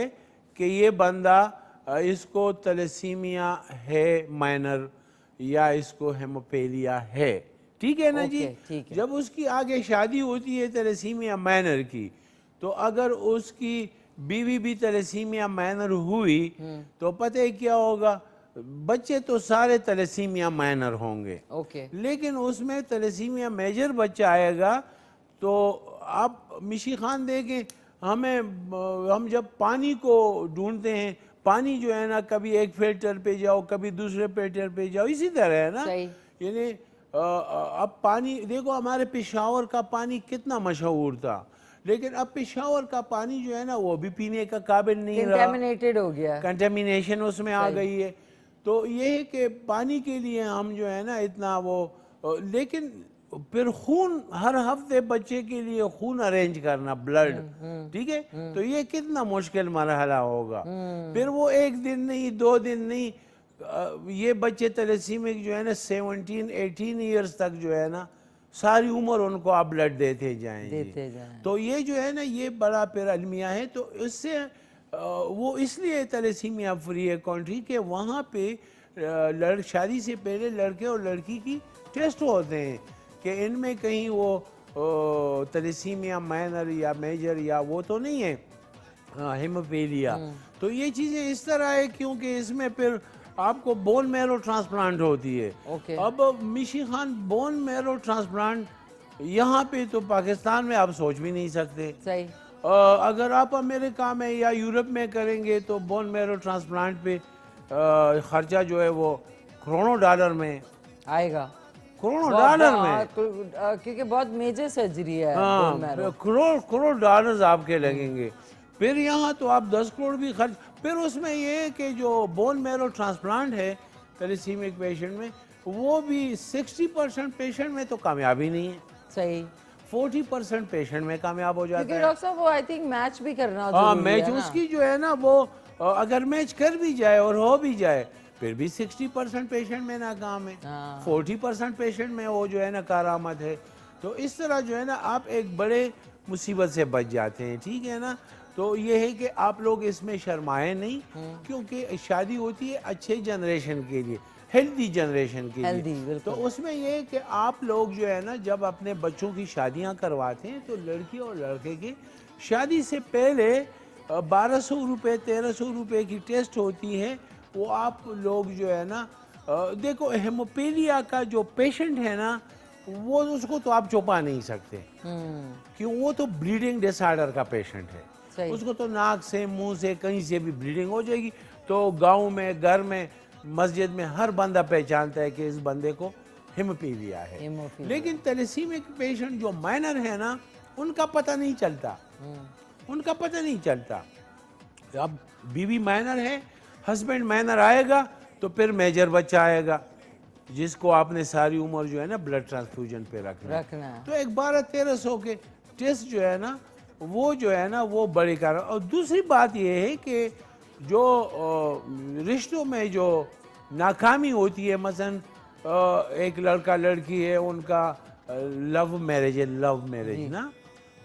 कि ये बंदा इसको थैलेसीमिया है माइनर या इसको हेमोफीलिया है, ठीक है ना जी। ठीक है। जब उसकी आगे शादी होती है थैलेसीमिया माइनर की, तो अगर उसकी बीवी भी थैलेसीमिया माइनर हुई तो पता है क्या होगा? बच्चे तो सारे थैलेसीमिया माइनर होंगे, लेकिन उसमें थैलेसीमिया मेजर बच्चा आएगा। तो आप मिशी खान देखें, हम जब पानी को ढूंढते हैं, पानी जो है ना, कभी एक फिल्टर पे जाओ, कभी दूसरे फिल्टर पे जाओ, इसी तरह है ना। यानी अब पानी देखो, हमारे पेशावर का पानी कितना मशहूर था, लेकिन अब पेशावर का पानी जो है ना वो भी पीने का काबिल नहीं रहा, कंटेमिनेटेड हो गया, कंटेमिनेशन उसमें आ गई है। तो ये है कि पानी के लिए हम जो है ना इतना वो, लेकिन फिर खून हर हफ्ते बच्चे के लिए खून अरेंज करना, ब्लड, ठीक है, तो ये कितना मुश्किल मरहला होगा। फिर वो एक दिन नहीं, 2 दिन नहीं, ये बच्चे थैलेसीमिक जो है ना 17-18 ईयर्स तक जो है ना सारी उम्र उनको आप ब्लड देते जाएं। तो ये जो है ना ये बड़ा फिर अलमिया है। तो इससे वो इसलिए थैलेसीमिया फ्री है कंट्री के वहाँ पे शादी से पहले लड़के और लड़की की टेस्ट होते हैं कि इनमें कहीं वो थैलेसीमिया माइनर या मेजर या वो तो नहीं है, हेमोफीलिया। तो ये चीज़ें इस तरह है क्योंकि इसमें फिर आपको बोन मैरो ट्रांसप्लांट होती है। अब मिशी खान, बोन मैरो ट्रांसप्लांट यहाँ पे तो पाकिस्तान में आप सोच भी नहीं सकते। सही। अगर आप अमेरिका में या यूरोप में करेंगे तो बोन मैरो ट्रांसप्लांट पे खर्चा जो है वो करोड़ों डॉलर में आएगा, करोड़ों डॉलर में, क्योंकि बहुत मेजर सर्जरी है। हाँ, करोड़ डॉलर्स आपके लगेंगे। फिर यहाँ तो आप 10 करोड़ भी खर्च। फिर उसमें ये है कि जो बोन मैरो ट्रांसप्लांट है थैलेसीमिक पेशेंट में, वो भी 60% पेशेंट में तो कामयाबी नहीं है। सही। 40% पेशेंट में कामयाब हो जाता है। डॉक्टर साहब वो आई थिंक मैच भी करना हाँ, मैच उसकी जो है ना वो अगर मैच कर भी जाए और हो भी जाए फिर भी 60% पेशेंट में नाकाम है, 40% पेशेंट में वो जो है ना कारामद है। तो इस तरह जो है ना आप एक बड़े मुसीबत से बच जाते हैं, ठीक है ना। तो ये है कि आप लोग इसमें शर्माए नहीं, क्योंकि शादी होती है अच्छे जनरेशन के लिए, हेल्दी जनरेशन के लिए। तो उसमें ये है कि आप लोग जो है ना जब अपने बच्चों की शादियां करवाते हैं तो लड़की और लड़के की शादी से पहले 1200 रुपये 1300 रुपये की टेस्ट होती है। वो आप लोग जो है ना देखो, हेमोफीलिया का जो पेशेंट है ना वो उसको तो आप छुपा नहीं सकते, क्यों, वो तो ब्लीडिंग डिसऑर्डर का पेशेंट है। उसको तो नाक से, मुंह से, कहीं से भी ब्लीडिंग हो जाएगी। तो गांव में, घर में, मस्जिद में हर बंदा पहचानता है कि इस बंदे को हेमोफीलिया है। लेकिन थैलेसीमिक पेशेंट जो माइनर है ना उनका पता नहीं चलता, उनका पता नहीं चलता। अब बीवी माइनर है, हस्बैंड माइनर आएगा तो फिर मेजर बच्चा आएगा जिसको आपने सारी उम्र जो है ना ब्लड ट्रांसफ्यूजन पे रखना है। तो एक 1200-1300 के टेस्ट जो है ना वो जो है ना वो बड़े कारण। और दूसरी बात ये है कि जो रिश्तों में जो नाकामी होती है, मसलन एक लड़का लड़की है, उनका लव मैरिज है, ना,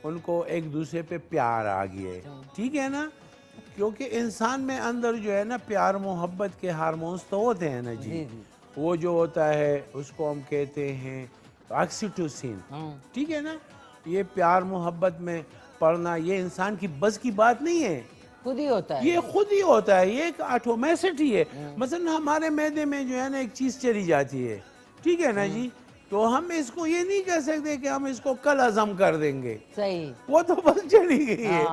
उनको एक दूसरे पे प्यार आ गया है, ठीक है ना, क्योंकि इंसान में अंदर जो है ना प्यार मोहब्बत के हार्मोन्स तो होते हैं ना जी। वो जो होता है उसको हम कहते हैं ऑक्सीटोसिन, ठीक है ना। ये प्यार मोहब्बत में पढ़ना ये इंसान की बस की बात नहीं है, खुद ही होता है, ये खुद ही होता है, ये एक ऑटोमेसिटी है। मसलन हमारे मैदे में जो है ना एक चीज चली जाती है, ठीक है ना जी, तो हम इसको ये नहीं कह सकते कि हम इसको कल हजम कर देंगे, सही, वो तो बस चली गई है।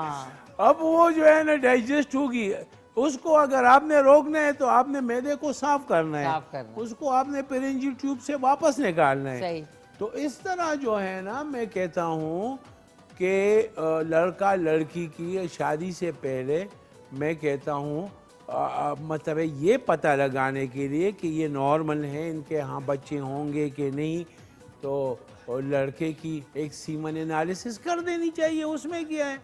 अब वो जो है ना डाइजेस्ट होगी, उसको अगर आपने रोकना है तो आपने मैदे को साफ करना है, उसको आपने पेरिंजियल ट्यूब से वापस निकालना है। तो इस तरह जो है ना मैं कहता हूँ कि लड़का लड़की की शादी से पहले मैं कहता हूँ मतलब ये पता लगाने के लिए कि ये नॉर्मल है, इनके यहाँ बच्चे होंगे कि नहीं, तो लड़के की एक सीमन एनालिसिस कर देनी चाहिए। उसमें क्या है,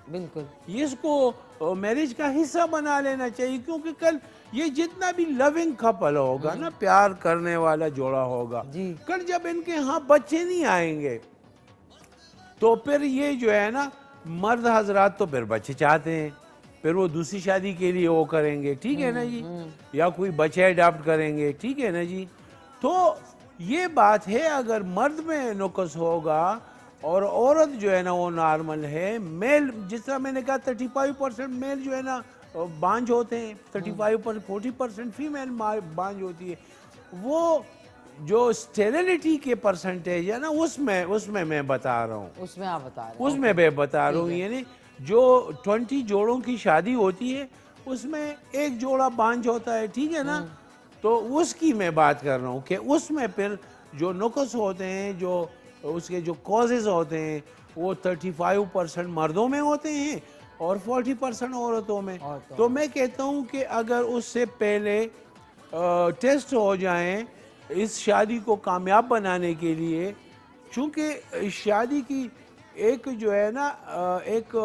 बिल्कुल, इसको मैरिज का हिस्सा बना लेना चाहिए, क्योंकि कल ये जितना भी लविंग कपल होगा ना, प्यार करने वाला जोड़ा होगा, कल जब इनके यहाँ बच्चे नहीं आएंगे तो फिर ये जो है ना, मर्द हजरात तो फिर बच्चे चाहते हैं, फिर वो दूसरी शादी के लिए वो करेंगे, ठीक है ना जी, या कोई बच्चे अडॉप्ट करेंगे, ठीक है ना जी। तो ये बात है, अगर मर्द में नुक्स होगा और औरत जो है ना वो नॉर्मल है, मेल जिस तरह मैंने कहा 35% मेल जो है ना बांझ होते हैं, 35% 40% फीमेल बांझ होती है। वो जो स्टेरिलिटी के परसेंटेज है ना, उसमें मैं बता रहा हूँ, उसमें आप बता रहे हैं, उसमें मैं बता रहा हूँ, यानी जो 20 जोड़ों की शादी होती है उसमें एक जोड़ा बांझ होता है, ठीक है ना, तो उसकी मैं बात कर रहा हूँ कि उसमें फिर जो नुक्स होते हैं, जो उसके जो कॉजेज होते हैं, वो 35% मर्दों में होते हैं और 40% औरतों में। तो मैं कहता हूँ कि अगर उससे पहले टेस्ट हो जाएं इस शादी को कामयाब बनाने के लिए, चूँकि शादी की एक जो है ना एक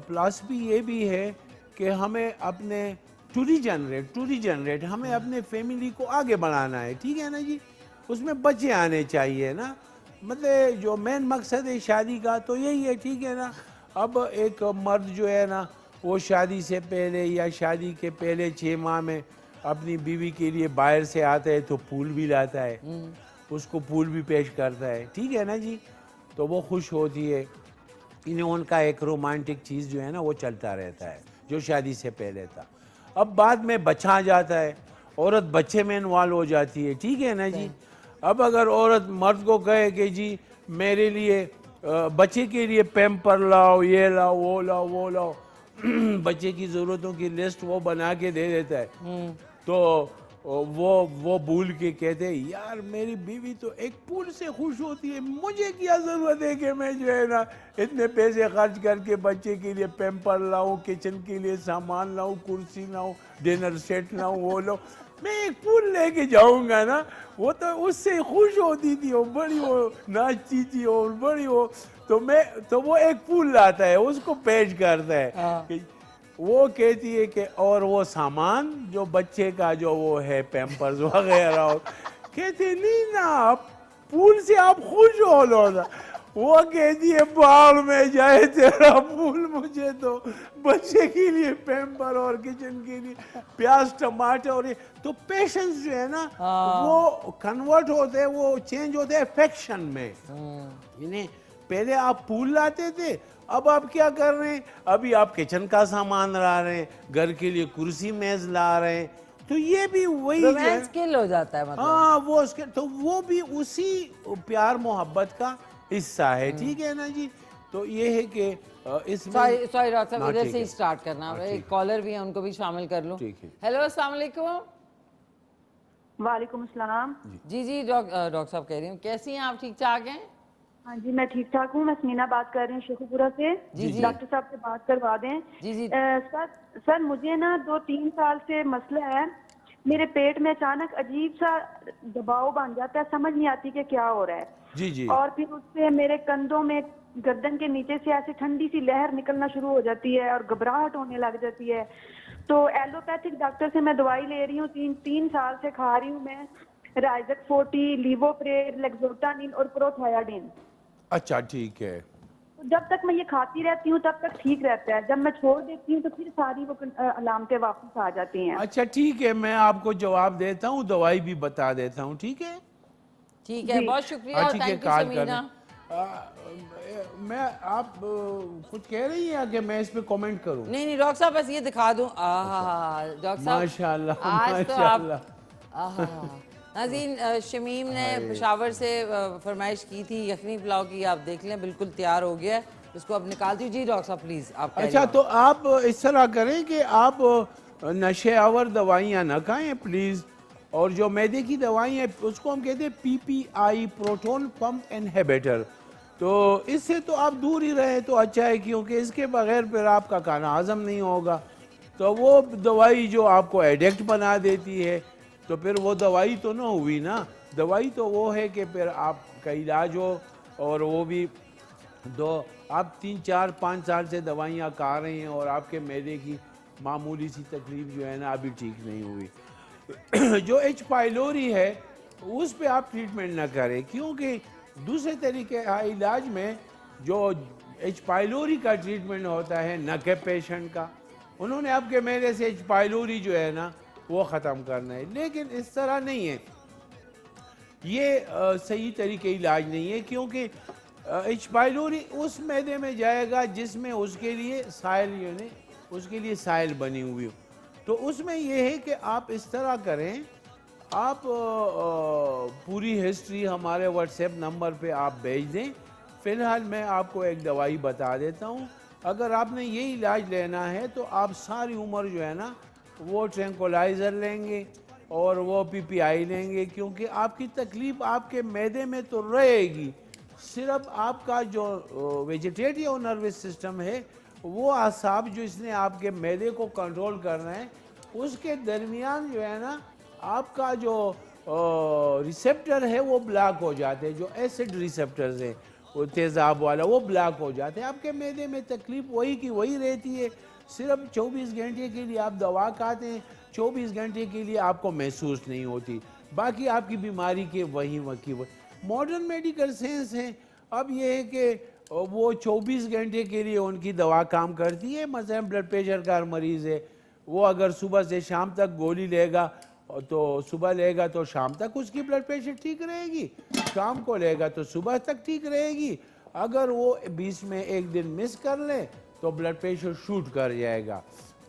फिलॉसफी ये भी है कि हमें अपने टू रीजनरेट हमें अपने फैमिली को आगे बढ़ाना है, ठीक है ना जी, उसमें बच्चे आने चाहिए ना, मतलब जो मेन मकसद है शादी का तो यही है, ठीक है ना। अब एक मर्द जो है ना वो शादी से पहले या शादी के पहले 6 माह में अपनी बीवी के लिए बाहर से आता है तो फूल भी लाता है, उसको फूल भी पेश करता है, ठीक है ना जी, तो वो खुश होती है। इन्हें उनका एक रोमांटिक चीज़ जो है ना वो चलता रहता है जो शादी से पहले था। अब बाद में बच्चा आ जाता है, औरत बच्चे में इन्वॉल्व हो जाती है, ठीक है ना जी। अब अगर औरत मर्द को कहे कि जी मेरे लिए बच्चे के लिए पैम्पर लाओ, ये लाओ, वो लाओ बच्चे की ज़रूरतों की लिस्ट वो बना के दे देता है, तो वो भूल के कहते हैं यार मेरी बीवी तो एक फूल से खुश होती है, मुझे क्या ज़रूरत है कि मैं जो है ना इतने पैसे खर्च करके बच्चे के लिए पैम्पर लाऊं, किचन के लिए सामान लाऊं, कुर्सी लाऊं, डिनर सेट लाऊं, वो लाऊं, मैं एक फूल लेके जाऊंगा ना, वो तो उससे खुश होती थी, वो बड़ी वो नाचती थी, वो बड़ी वो, तो वो एक फूल लाता है, उसको पेश करता है, वो कहती है कि और वो सामान जो बच्चे का जो वो है पैम्पर्स वगैरह, कहते नहीं ना आप फूल से आप खुश हो लो ना, वो कहती है बाल में जाए तेरा फूल, मुझे तो बच्चे के लिए पैम्पर और किचन के लिए प्याज टमाटर और ये, तो पेशेंस जो है ना वो कन्वर्ट होते हैं, वो चेंज होते हैं अफेक्शन में। इन्हें पहले आप फूल लाते थे, अब आप क्या कर रहे हैं, अभी आप किचन का सामान ला रहे हैं, घर के लिए कुर्सी मेज ला रहे हैं, तो ये भी वही रोमांस किल हो जाता है, मतलब हाँ वो उसके, तो वो भी उसी प्यार मोहब्बत का हिस्सा है, ठीक है ना जी। तो ये है कि इसमें सॉरी डॉक्टर साहब, इधर से ही स्टार्ट करना, एक कॉलर भी है उनको भी शामिल कर लूं। हेलो अस्सलाम वालेकुम। वालेकुम अस्सलाम। जी डॉक्टर साहब कह रही हूँ, कैसी हैं आप, ठीक ठाक हैं? हाँ जी मैं ठीक ठाक हूँ, मैं समीना बात कर रही हूँ शेखुपुरा से। डॉक्टर साहब से बात करवा दें। सर मुझे ना 2-3 साल से मसला है, मेरे पेट में अचानक अजीब सा दबाव बन जाता है, समझ नहीं आती कि क्या हो रहा है। और फिर उससे मेरे कंधों में गर्दन के नीचे से ऐसे ठंडी सी लहर निकलना शुरू हो जाती है और घबराहट होने लग जाती है। तो एलोपैथिक डॉक्टर से मैं दवाई ले रही हूँ, 3 साल से खा रही हूँ मैं, राइजक 40, लिवोप्रेड, लेक्सोटानिन और प्रोथायाडिन। अच्छा ठीक है। जब तक मैं ये खाती रहती हूँ तब तक ठीक रहता है, जब मैं छोड़ देती हूँ तो फिर सारी वो अलामतें वापस आ जाती हैं। अच्छा ठीक है, मैं आपको जवाब देता हूँ, दवाई भी बता देता हूँ, ठीक है? ठीक है, बहुत शुक्रिया, थैंक यू समीना। मैं आप कुछ कह रही हैं कि मैं इस पे कमेंट करूं? नहीं डॉक्टर साहब बस ये दिखा दूं। डॉक्टर साहब माशाल्लाह आज तो आप नाज़रीन, शमीम ने पेशावर से फरमाइश की थी यखनी पुलाव की, आप देख लें बिल्कुल तैयार हो गया है, इसको अब निकाल दीजिए डॉक्टर साहब प्लीज। आप अच्छा तो आप इस तरह करें कि आप नशे आवर दवाइयाँ ना खाएं प्लीज, और जो मैदे की दवाई है उसको हम कहते हैं PPI, प्रोटोन पंप इनहिबिटर, तो इससे तो आप दूर ही रहें तो अच्छा है, क्योंकि इसके बगैर फिर आपका खाना हजम नहीं होगा। तो वो दवाई जो आपको एडिक्ट बना देती है, तो फिर वो दवाई तो ना हुई ना, दवाई तो वो है कि फिर आपका इलाज हो और वो भी तो आप 3, 4, 5 साल से दवाइयाँ खा रहे हैं और आपके मैदे की मामूली सी तकलीफ जो है ना अभी ठीक नहीं हुई। जो एच पाइलोरी है उस पे आप ट्रीटमेंट ना करें, क्योंकि दूसरे तरीके इलाज में जो एच पाइलोरी का ट्रीटमेंट होता है न के पेशेंट का, उन्होंने आपके मैदे से एच पाइलोरी जो है ना वो ख़त्म करना है, लेकिन इस तरह नहीं है, ये सही तरीके इलाज नहीं है, क्योंकि एच पाइलोरी उस मैदे में जाएगा जिसमें उसके लिए साइल यानी उसके लिए साइल बनी हुई हो। तो उसमें यह है कि आप इस तरह करें, आप पूरी हिस्ट्री हमारे व्हाट्सएप नंबर पे आप भेज दें। फ़िलहाल मैं आपको एक दवाई बता देता हूँ, अगर आपने ये इलाज लेना है तो आप सारी उम्र जो है ना वो ट्रैंक्विलाइज़र लेंगे और वो पीपीआई लेंगे, क्योंकि आपकी तकलीफ़ आपके मैदे में तो रहेगी, सिर्फ आपका जो वेजिटेटिव नर्वस सिस्टम है वो आसाब जो इसने आपके मैदे को कंट्रोल करना है उसके दरमियान जो है ना आपका जो रिसेप्टर है वो ब्लॉक हो जाते हैं, जो एसिड रिसेप्टर्स हैं वो तेज़ाब वाला वो ब्लॉक हो जाते हैं। आपके मैदे में तकलीफ़ वही की वही रहती है, सिर्फ 24 घंटे के लिए आप दवा खाते हैं, 24 घंटे के लिए आपको महसूस नहीं होती, बाकी आपकी बीमारी के वही मॉडर्न मेडिकल साइंस है। अब ये है कि वो 24 घंटे के लिए उनकी दवा काम करती है। मसलन ब्लड प्रेशर का मरीज़ है, वो अगर सुबह से शाम तक गोली लेगा तो सुबह लेगा तो शाम तक उसकी ब्लड प्रेशर ठीक रहेगी, शाम को लेगा तो सुबह तक ठीक रहेगी। अगर वो बीच में एक दिन मिस कर ले तो ब्लड प्रेशर शूट कर जाएगा।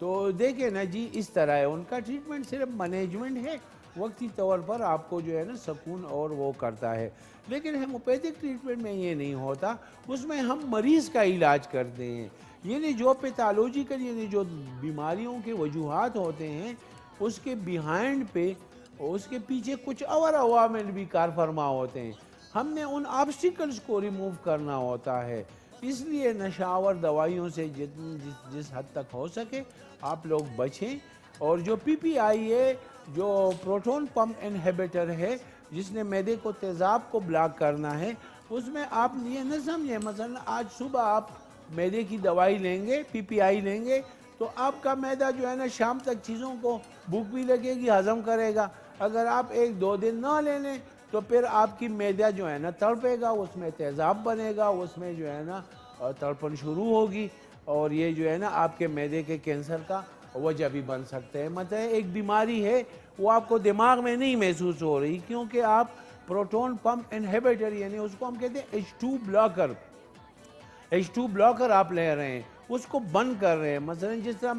तो देखिए ना जी, इस तरह है उनका ट्रीटमेंट, सिर्फ मैनेजमेंट है, वक्ती तौर पर आपको जो है ना सुकून और वो करता है। लेकिन होम्योपैथिक ट्रीटमेंट में ये नहीं होता, उसमें हम मरीज़ का इलाज करते हैं, यानी जो पैथोलॉजिकल यानी जो बीमारियों के वजूहात होते हैं उसके बिहाइंड पे उसके पीछे कुछ और अवामिल भी कार फरमा होते हैं, हमने उन ऑब्स्टिकल्स को रिमूव करना होता है। इसलिए नशावर दवाइयों से जिस हद तक हो सके आप लोग बचें। और जो पीपीआई है, जो प्रोटॉन पंप इनहिबिटर है, जिसने मैदे को तेज़ाब को ब्लॉक करना है, उसमें आप ये न समझें मसलन आज सुबह आप मैदे की दवाई लेंगे, पीपीआई लेंगे, तो आपका मैदा जो है ना शाम तक चीज़ों को भूख भी लगेगी, हजम करेगा। अगर आप 1-2 दिन ना ले लें तो फिर आपकी मैदा जो है ना तड़पेगा, उसमें तेज़ाब बनेगा, उसमें जो है ना तड़पन शुरू होगी, और ये जो है ना आपके मैदे के कैंसर का वजह भी बन सकते हैं। मतलब एक बीमारी है वो आपको दिमाग में नहीं महसूस हो रही, क्योंकि आप प्रोटॉन पंप इनहिबिटर यानी उसको हम कहते हैं H2 ब्लॉकर आप ले रहे हैं, उसको बंद कर रहे हैं। मसलन जिस तरह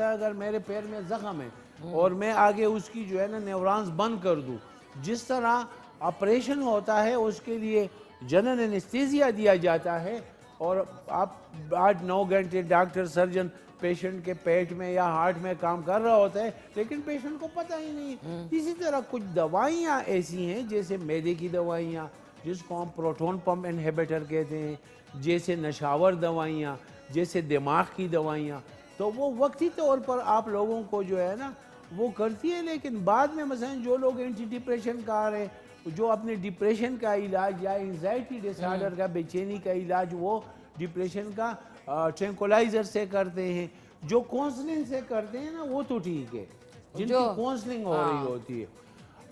अगर मेरे पैर में ज़ख्म है और मैं आगे उसकी जो है ना न्यूरॉन्स बंद कर दूं, जिस तरह ऑपरेशन होता है उसके लिए जनरल एनेस्थीसिया दिया जाता है और आप 8-9 घंटे डॉक्टर सर्जन पेशेंट के पेट में या हार्ट में काम कर रहा होता है, लेकिन पेशेंट को पता ही नहीं। इसी तरह कुछ दवाइयाँ ऐसी हैं जैसे मैदे की दवाइयाँ जिसको हम प्रोटॉन पंप इनहिबिटर कहते हैं, जैसे नशावर दवाइयाँ, जैसे दिमाग की दवाइयाँ, तो वो वक्ती तौर पर आप लोगों को जो है ना वो करती है, लेकिन बाद में मसलन जो लोग एंटी डिप्रेशन खा रहे हैं, जो अपने डिप्रेशन का इलाज या एंजाइटी डिसऑर्डर का बेचैनी का इलाज वो डिप्रेशन का ट्रैंक्विलाइजर से करते हैं, जो काउंसलिंग से करते हैं ना वो तो ठीक है, जिनकी काउंसलिंग हो रही होती है।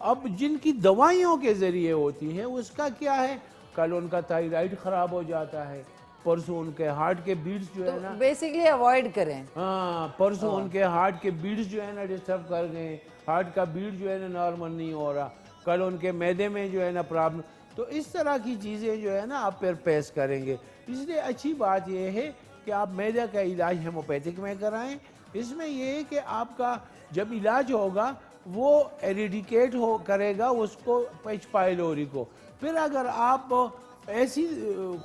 अब जिनकी दवाइयों के जरिए होती है उसका क्या है, कल उनका थायराइड खराब हो जाता है, परसों उनके हार्ट के बीट्स जो है ना बेसिकली अवॉइड करें। हाँ, परसों उनके हार्ट के बीट्स जो है ना डिस्टर्ब कर गए, हार्ट का बीट जो है ना नॉर्मल नहीं हो रहा, कल उनके मैदे में जो है ना प्रॉब्लम। तो इस तरह की चीज़ें जो है ना आप फिर पेश करेंगे। इसलिए अच्छी बात यह है कि आप मैदे का इलाज होम्योपैथिक में कराएं। इसमें यह है कि आपका जब इलाज होगा वो एरिडिकेट करेगा उसको एच पाइलोरी को। फिर अगर आप ऐसी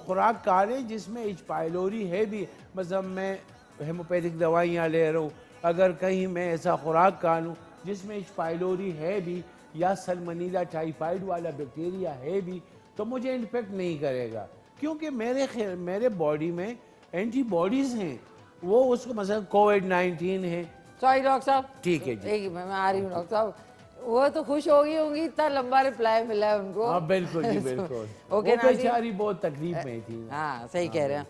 खुराक खा लें जिसमें एच पाइलोरी है भी, मतलब मैं होम्योपैथिक दवाइयाँ ले रहा हूँ, अगर कहीं मैं ऐसा खुराक खा लूँ जिसमें एच पाइलोरी है भी या सल्मोनेला टाइफाइड वाला बैक्टीरिया है भी, तो मुझे इन्फेक्ट नहीं करेगा, क्योंकि मेरे बॉडी में एंटीबॉडीज़ हैं, वो उसको मतलब कोविड-19 है। सॉरी डॉक्टर साहब, ठीक है जी, मैं आ रही हूँ डॉक्टर साहब। वो तो खुश हो गई होंगी, इतना लंबा रिप्लाई मिला है उनको। हाँ बिल्कुल जी बिल्कुल। ओके वो बेचारी बहुत तकलीफ में थी। हाँ सही कह रहे हैं।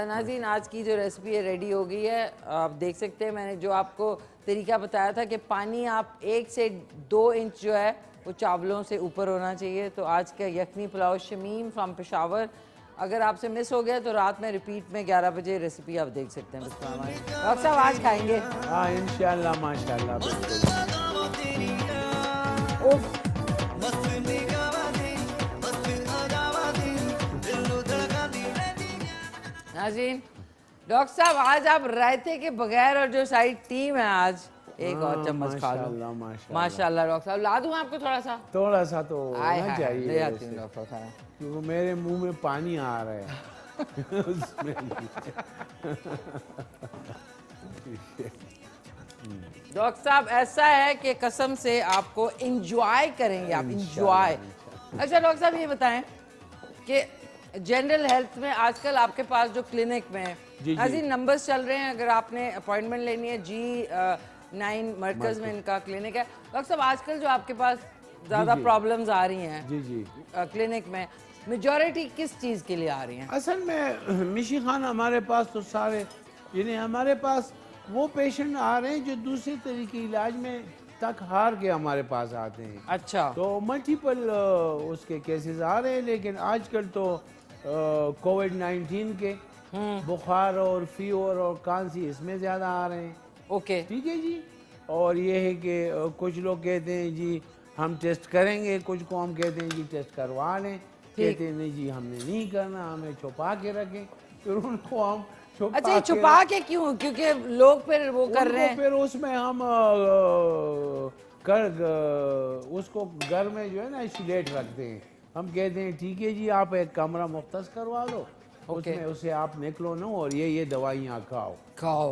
नाज़रीन, आज की जो रेसिपी है रेडी हो गई है। आप देख सकते हैं मैंने जो आपको तरीका बताया था कि पानी आप 1 से 2 इंच जो है वो चावलों से ऊपर होना चाहिए। तो आज का यखनी पुलाव शमीम फ्रॉम पेशावर, अगर आपसे मिस हो गया तो रात में रिपीट में 11 बजे रेसिपी आप देख सकते हैं। डॉक्टर साहब आज खाएंगे? हाँ इंशाल्लाह माशाल्लाह बिल्कुल। नाज़रीन, डॉक्टर साहब आज आप रायते के बगैर और जो साइड टीम है आज एक और चम्मच खा लो। माशाल्लाह डॉक्टर साहब, ला दूं आपको थोड़ा सा? थोड़ा सा तो होना चाहिए, ले आती हूं डॉक्टर साहब, क्योंकि मेरे मुंह में पानी आ रहा है। डॉक्टर साहब ऐसा है कि कसम से आपको इंजॉय करेंगे आप, इंजॉय। अच्छा डॉक्टर साहब ये बताएं कि जनरल हेल्थ में आजकल आपके पास जो क्लिनिक में है नंबर्स चल रहे हैं, अगर आपने अपॉइंटमेंट लेनी है G9 मरकज में इनका क्लिनिक है। डॉक्टर साहब आजकल जो आपके पास ज़्यादा प्रॉब्लम्स आ रही हैं क्लिनिक में, मेजॉरिटी किस चीज़ के लिए आ रही हैं? असल में मिशी खान हमारे पास तो सारे, यानी हमारे पास वो पेशेंट आ रहे हैं जो दूसरे तरीके इलाज में तक हार के हमारे पास आते हैं। अच्छा। तो मल्टीपल उसके केसेस आ रहे हैं, लेकिन आजकल तो कोविड-19 के बुखार और फीवर और खांसी इसमें ज़्यादा आ रहे हैं। ओके ठीक है जी। और ये है कि कुछ लोग कहते हैं जी हम टेस्ट करेंगे, कुछ को हम कहते हैं जी टेस्ट करवा लें, कहते हैं नहीं जी हमने नहीं करना, हमें छुपा के रखें, फिर उनको हम अच्छा छुपा के क्यों? क्योंकि लोग फिर वो कर रहे हैं, फिर उसमें हम उसको घर में जो है ना आइसोलेट रखते हैं। हम कहते हैं ठीक है जी आप एक कमरा मुख्तस करवा लो, उसमें उसे आप निकलो ना और ये दवाइयाँ खाओ,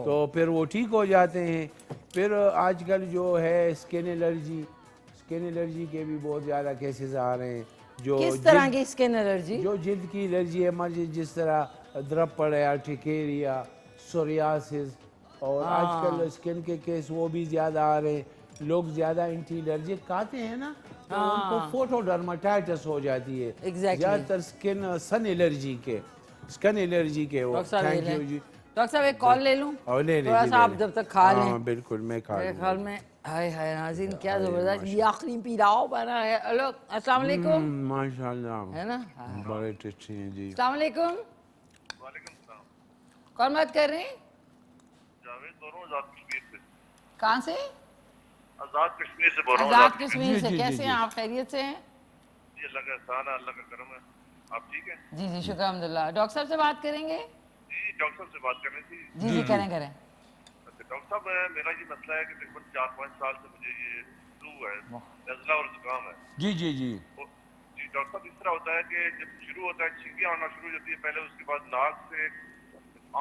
तो फिर वो ठीक हो जाते हैं। फिर आजकल जो है स्किन एलर्जी के भी बहुत ज़्यादा केसेस आ रहे हैं। जो किस तरह की स्किन एलर्जी? जो जिल्द की एलर्जी है, जिस तरह द्रपड़ है, अर्टिकेरिया, सोरियासिस, और आजकल स्किन के केस वो भी ज़्यादा आ रहे हैं। लोग ज़्यादा एंटी एलर्जिक खाते हैं ना, तो उनको फोटोडर्माटाइटिस हो जाती है। ज़्यादातर स्किन एलर्जी के वो। थैंक यू जी डॉक्टर साहब, एक कॉल ले लूं? थोड़ा सा आप जब तक खा लें। हाँ बिल्कुल मैं खा लूं। ख्याल में हाय हाय नाज़रीन क्या ज़बरदस्त यखनी पुलाव बना है। हेलो अस्सलाम वालेकुम। माशाल्लाह है ना, बड़े टेस्टी हैं जी। अस्सलाम वालेकुम। वालेकुम सलाम। कौन बात कर रहे हैं? जावेद बोल रहा हूँ, आज़ाद कश्मीर से। कहाँ से? आज़ाद कश्मीर से बोल रहा हूँ। आज़ाद कश्मीर से। कैसे हैं आप? खैरियत से हैं? जी अल्लाह का एहसान है, अल्लाह का करम है। आप ठीक हैं? जी जी शुक्र अल्हम्दुलिल्लाह। डॉक्टर साहब से बात करेंगे? जी डॉक्टर साहब से बात करनी थी। जी करें। अच्छा डॉक्टर साहब, मेरा ये मसला है कि तकरीबन 4-5 साल से मुझे ये फ्लू है, नज़ला और जुकाम है। जी डॉक्टर साहब इस तरह होता है कि जब शुरू होता है छींकें आना शुरू हो जाती है पहले, उसके बाद नाक से,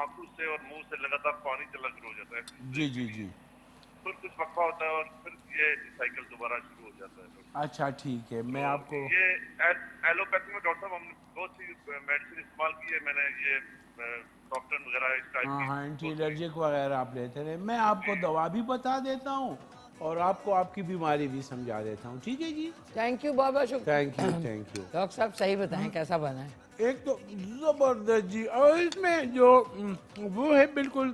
आंखों से और मुंह से लगातार पानी चलना शुरू हो जाता है। जी फिर कुछ वक्फा होता है और फिर ये साइकिल दोबारा शुरू हो जाता है। अच्छा ठीक है, मैं आपको ये एलोपैथी में डॉक्टर साहब हमने बहुत सी मेडिसिन इस्तेमाल की है, मैंने ये डॉक्टर वगैरह इस टाइप की। हाँ एंटी एलर्जिक वगैरह आप लेते रहे। मैं आपको दवा भी बता देता हूँ और आपको आपकी बीमारी भी समझा देता हूँ। ठीक है जी। थैंक यू, बहुत बहुत शुक्रिया। Thank you. डॉक्टर साहब सही बताएं कैसा बना है? एक तो जबरदस्त जी, और इसमें जो वो है बिल्कुल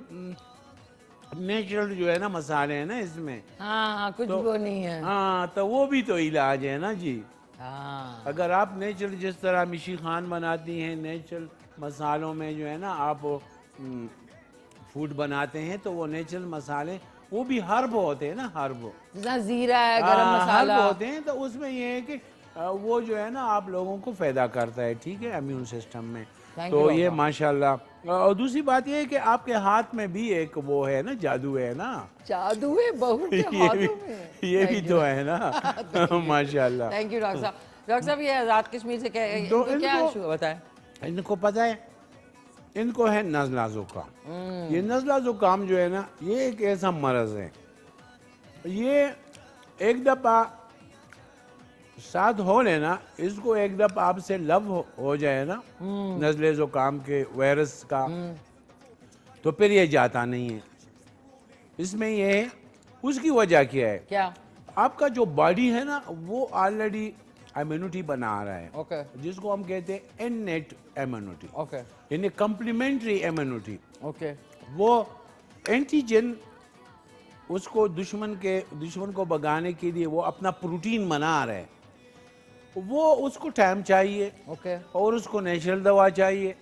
नेचुरल जो है ना मसाले हैं ना इसमें। हाँ कुछ वो नहीं है। हाँ तो वो भी तो इलाज है ना जी। हाँ अगर आप नेचुरल जिस तरह मिशी खान बनाती हैं, नेचुरल मसालों में जो है ना आप फूड बनाते हैं, तो वो नेचुरल मसाले वो भी हर्ब होते हैं ना, हर्ब जीरा है, गरम मसाला हर्ब होते हैं, तो उसमें ये है कि वो जो है ना आप लोगों को फायदा करता है, ठीक है, इम्यून सिस्टम में। तो ये माशाल्लाह। और दूसरी बात ये है कि आपके हाथ में भी एक वो है ना, जादू है ना, जादू है बहू के हाथों में, ये भी तो है ना। माशाल्लाह। थैंक यू डॉक्टर साहब। डॉक्टर साहब ये आज़ाद कश्मीर से क्या इशू बताएं? इनको पता है, इनको है नज़ला ज़ुकाम। ये नज़ला ज़ुकाम जो है ना, ये एक ऐसा मरज़ है, ये एक दफ़ा साथ हो लेना, इसको एक दफ़ा आपसे लव हो जाए ना नज़ले ज़ुकाम के वायरस का, तो फिर ये जाता नहीं है। इसमें ये है, उसकी वजह क्या है? क्या? आपका जो बॉडी है ना वो ऑलरेडी इम्यूनिटी बना रहा है, ओके, जिसको हम कहते हैं इननेट इम्यूनिटी, ओके, यानी कम्प्लीमेंट्री इम्यूनिटी। ओके, वो एंटीजन उसको दुश्मन को भगाने के लिए वो अपना प्रोटीन बना रहे हैं, वो उसको टाइम चाहिए, ओके, और उसको नेचुरल दवा चाहिए,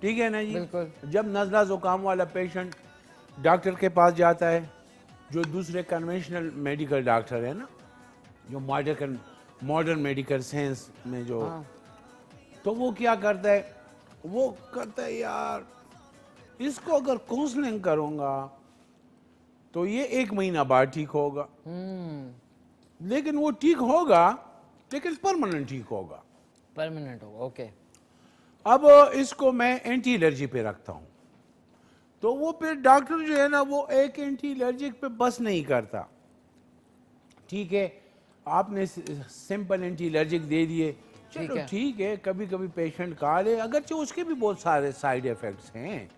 ठीक है ना जी। बिल्कुल। जब नज़ला ज़ुकाम वाला पेशेंट डॉक्टर के पास जाता है, जो दूसरे कन्वेंशनल मेडिकल डॉक्टर है ना, जो मॉडर्न मेडिकल साइंस में जो, तो वो क्या करता है, वो कहता है यार इसको अगर काउंसलिंग करूंगा तो ये 1 महीना बाद ठीक होगा, लेकिन वो ठीक होगा लेकिन परमानेंट ठीक होगा, परमानेंट होगा, ओके। अब इसको मैं एंटी एलर्जी पे रखता हूं, तो वो फिर डॉक्टर जो है ना वो एक एंटी एलर्जिक पे बस नहीं करता, ठीक है आपने सिंपल एंटी एलर्जिक दे दिए, चलो ठीक है, कभी कभी पेशेंट खा ले, अगरचे उसके भी बहुत सारे साइड इफेक्ट्स हैं,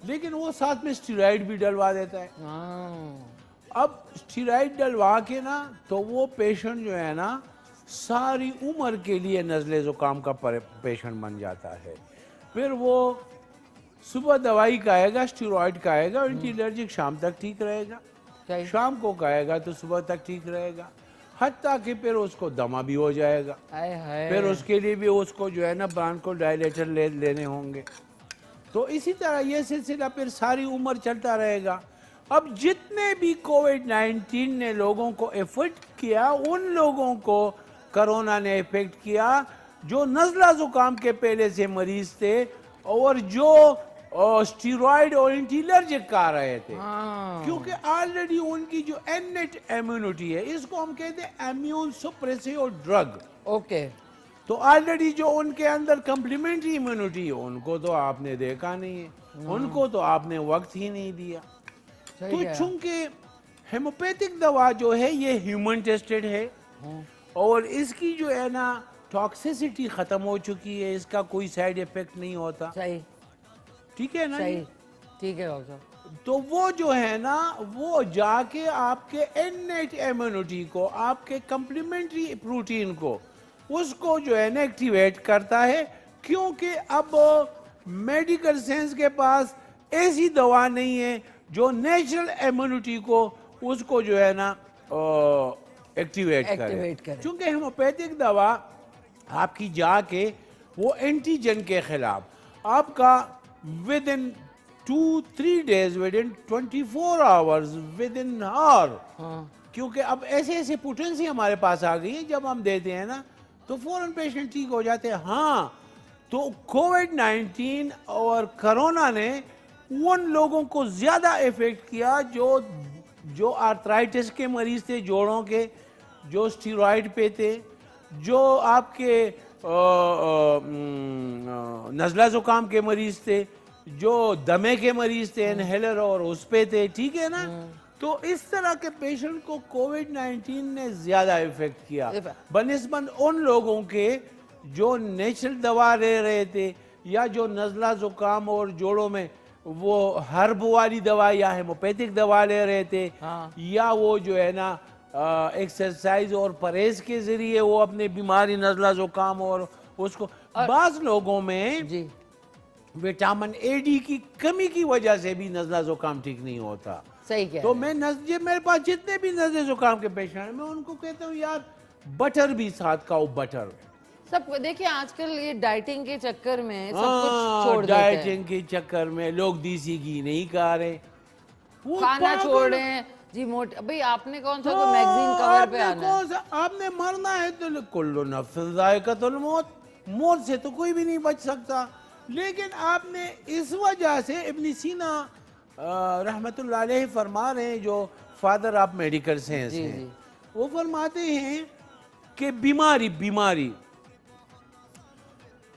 लेकिन वो साथ में स्टेरॉइड भी डलवा देता है। अब स्टेरॉइड डलवा के ना तो वो पेशेंट जो है ना सारी उम्र के लिए नज़ले ज़ुकाम का पेशेंट बन जाता है। फिर वो सुबह दवाई खाएगा, स्टेरॉइड खाएगा, एंटी एलर्जिक शाम तक ठीक रहेगा, शाम को खाएगा तो सुबह तक ठीक रहेगा, हत्ता कि फिर उसको दमा भी हो जाएगा, फिर उसके लिए भी उसको जो है ना ब्रांकोडायलेटर लेने होंगे। तो इसी तरह ये सिलसिला फिर सारी उम्र चलता रहेगा। अब जितने भी कोविड-19 ने लोगों को इफेक्ट किया, उन लोगों को कोरोना ने इफेक्ट किया जो नज़ला ज़ुकाम के पहले से मरीज थे और जो स्टेरॉइड और एंटी एलर्जिक खा रहे थे, क्योंकि ऑलरेडी उनकी जो इननेट इम्यूनिटी है, इसको हम कहते हैं इम्यून सुप्रेसिव ड्रग, ओके, तो ऑलरेडी जो उनके अंदर कम्प्लीमेंट्री इम्यूनिटी है उनको तो आपने देखा नहीं है, उनको तो आपने वक्त ही नहीं दिया। तो चूंकि हेमोपैथिक दवा जो है ये ह्यूमन टेस्टेड है और इसकी जो है ना टॉक्सिसिटी खत्म हो चुकी है, इसका कोई साइड इफेक्ट नहीं होता, सही, ठीक है ना, सही, ठीक है डॉक्टर। तो वो जो है ना वो जाके आपके इननेट इम्यूनिटी को, आपके कम्प्लीमेंट्री प्रोटीन को, उसको जो है ना एक्टिवेट करता है, क्योंकि अब मेडिकल साइंस के पास ऐसी दवा नहीं है जो नेचुरल इम्यूनिटी को उसको जो है ना एक्टिवेट करे, क्योंकि होम्योपैथिक दवा आपकी जाके वो एंटीजन के खिलाफ आपका within 2-3 days, within 24 hours, within hour, क्योंकि अब ऐसे ऐसे पोटेंसी हमारे पास आ गई है, जब हम देते हैं ना तो फौरन पेशेंट ठीक हो जाते हैं। हाँ, तो कोविड-19 और कोरोना ने उन लोगों को ज्यादा इफेक्ट किया जो आर्थराइटिस के मरीज थे, जोड़ों के, जो स्टेरॉइड पे थे, जो आपके नज़ला ज़ुकाम के मरीज थे, जो दमे के मरीज थे, इनहेलर और उस पे थे, ठीक है ना। तो इस तरह के पेशेंट को कोविड-19 ने ज्यादा इफेक्ट किया बनिस्बत उन लोगों के जो नेचुरल दवा ले रहे थे, या जो नज़ला ज़ुकाम और जोड़ों में वो हर्ब वाली दवा या हेमोपैथिक दवा ले रहे थे, या वो जो है ना एक्सरसाइज और परहेज के जरिए वो अपने बीमारी नज़ला ज़ुकाम और उसको, बाज़ लोगों में जी विटामिन ए डी की कमी की वजह से भी नज़ला ज़ुकाम ठीक नहीं होता, सही क्या। तो मैं मेरे पास जितने भी नज़ले ज़ुकाम के पेशेंट हैं, मैं उनको कहता हूँ यार बटर भी साथ खाओ, बटर सब। देखिए आजकल ये डाइटिंग के चक्कर में सब कुछ छोड़ देते हैं, डाइटिंग के चक्कर में लोग देसी घी नहीं खा रहे, वो खाना छोड़ रहे हैं जी, मोटे। भाई आपने कौन सा कोई मैगजीन कवर पे आना है, आपने मरना है तो कुल्लु नफ्सिन ज़ाइक़तुल मौत, मौत से तो कोई भी नहीं बच सकता, लेकिन आपने इस वजह से इब्न सीना रहमतुल्लाह अलैह फरमा रहे हैं, जो फादर ऑफ मेडिकल साइंस हैं, वो फरमाते हैं कि बीमारी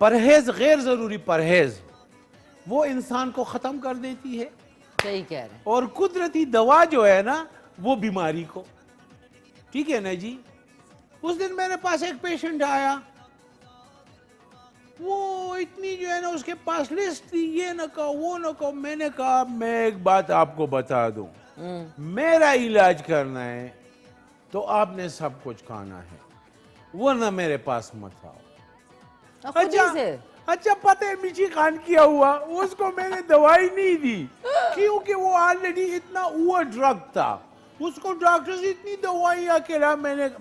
परहेज, गैर जरूरी परहेज वो इंसान को खत्म कर देती है, सही कह रहे हैं, और कुदरती दवा जो है ना वो बीमारी को, ठीक है ना जी। उस दिन मेरे पास एक पेशेंट आया, वो इतनी जो है ना उसके पास लिस्ट थी, ये न कहो वो न कहो, मैंने कहा मैं एक बात आपको बता दूं, मेरा इलाज करना है तो आपने सब कुछ खाना है, वरना मेरे पास मत आओ। अच्छा पता है मिशी खान किया हुआ, उसको मैंने दवाई नहीं दी क्योंकि वो ऑलरेडी इतना ओवर ड्रग था। उसको डॉक्टर से इतनी दवाइयाँ करा,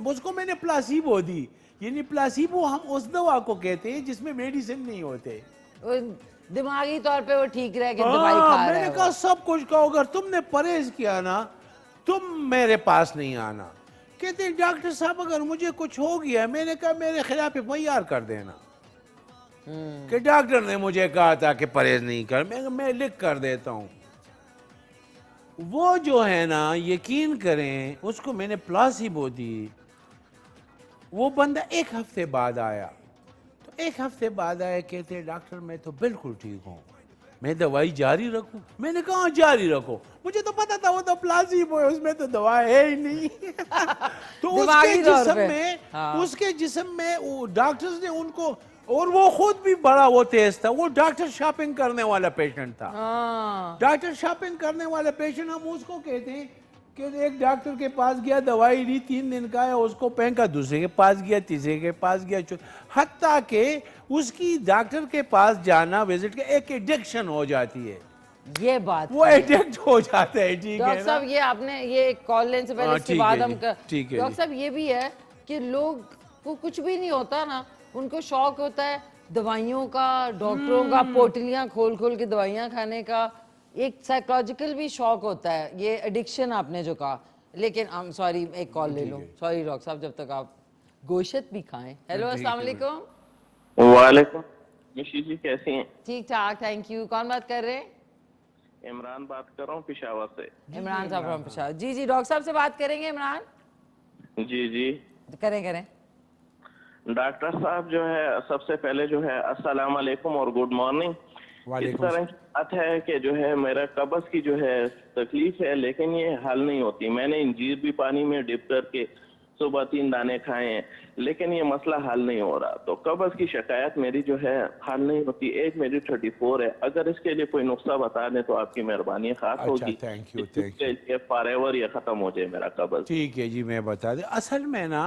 उसको मैंने प्लासीबो दी। यानी प्लासीबो हम उस दवा को कहते हैं जिसमें मेडिसिन नहीं होते, दिमागी तौर पे वो ठीक रहे कि दवाई खा रहा है। मैंने कहा सब कुछ खाओ, अगर तुमने परहेज किया ना तुम मेरे पास नहीं आना। कहते डॉक्टर साहब अगर मुझे कुछ हो गया, मैंने कहा मेरे खिलाफ एफआईआर कर देना। कि डॉक्टर ने मुझे कहा था कि परहेज नहीं कर, मैं लिख कर देता हूँ। वो जो है ना, यकीन करें, उसको मैंने प्लासीबो दी। वो बंदा एक हफ्ते बाद आया, तो एक हफ्ते बाद आया, कहते डॉक्टर मैं तो बिल्कुल ठीक हूँ, मैं दवाई जारी रखूं? मैंने कहा जारी रखो, मुझे तो पता था वो तो प्लासीबो है, उसमें तो दवा है ही नहीं। तो उसके जिस्म में वो डॉक्टर्स ने उनको, और वो खुद भी बड़ा वो तेज था, वो डॉक्टर शॉपिंग करने वाला पेशेंट था। डॉक्टर शॉपिंग करने वाला पेशेंट हम उसको कहते हैं कि एक डॉक्टर के पास गया, दवाई ली, 3 दिन का है, उसको फेंका, दूसरे के पास गया, तीसरे के पास गया, हत्ता के उसकी डॉक्टर के पास जाना विजिट के एक एडिक्शन हो जाती है। ये बात वो एडिक्ट हो जाता है। ठीक है डॉक्टर साहब, ये आपने ये कॉल लेने से पहले इसके बाद हम डॉक्टर साहब ये भी है कि लोग को कुछ भी नहीं होता ना, उनको शौक होता है दवाइयों का, डॉक्टरों का पोटलियां खोल खोल के दवाइयां खाने का, एक साइकोलॉजिकल भी शौक होता है, ये एडिक्शन आपने जो कहा। लेकिन आई एम सॉरी, एक कॉल ले लो। सॉरी डॉक्टर साहब, जब तक आप गोश्त भी खाएं। हेलो, अस्सलाम वालेकुम। वालेकुम। मिशी जी कैसी हैं? ठीक ठाक, थैंक यू। कौन बात कर रहे हैं? इमरान बात कर रहा हूँ पेशावर से। इमरान साहब फ्रॉम पेशावर। जी जी, डॉक्टर साहब से बात करेंगे। इमरान जी जी करें। डॉक्टर साहब जो है, सबसे पहले जो है अस्सलाम वालेकुम और गुड मॉर्निंग। इस तरह की बात है कि जो है मेरा कब्ज की जो है तकलीफ है, लेकिन ये हल नहीं होती। मैंने इंजीर भी पानी में डिप करके सुबह 3 दाने खाए हैं, लेकिन ये मसला हल नहीं हो रहा। तो कब्ज की शिकायत मेरी जो है हल नहीं होती। एज मेरी 34 है, अगर इसके लिए कोई नुस्खा बता दें तो आपकी मेहरबानी खास होगी। Thank you. फॉरएवर ये खत्म हो जाए मेरा कब्ज। ठीक है जी, मैं बता दें। असल में ना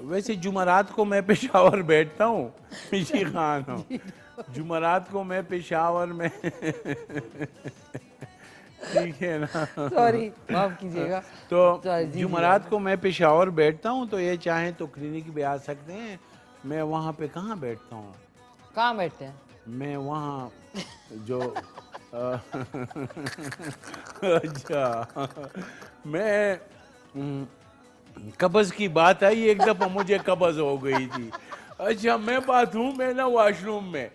वैसे जुमरात को मैं पेशावर बैठता हूँ, मिशी खान हूँ, जुमरात को मैं पेशावर में ठीक है ना, सॉरी माफ कीजिएगा। तो जुमरात को मैं पेशावर बैठता हूँ, तो ये चाहें तो क्लिनिक भी आ सकते हैं। मैं वहाँ पे कहाँ बैठता हूँ? कहाँ बैठते हैं? मैं वहाँ जो अच्छा, मैं कब्ज की बात आई, एक दफा मुझे कब्ज हो गई थी। अच्छा, मैं बाथरूम में ना, वॉशरूम में,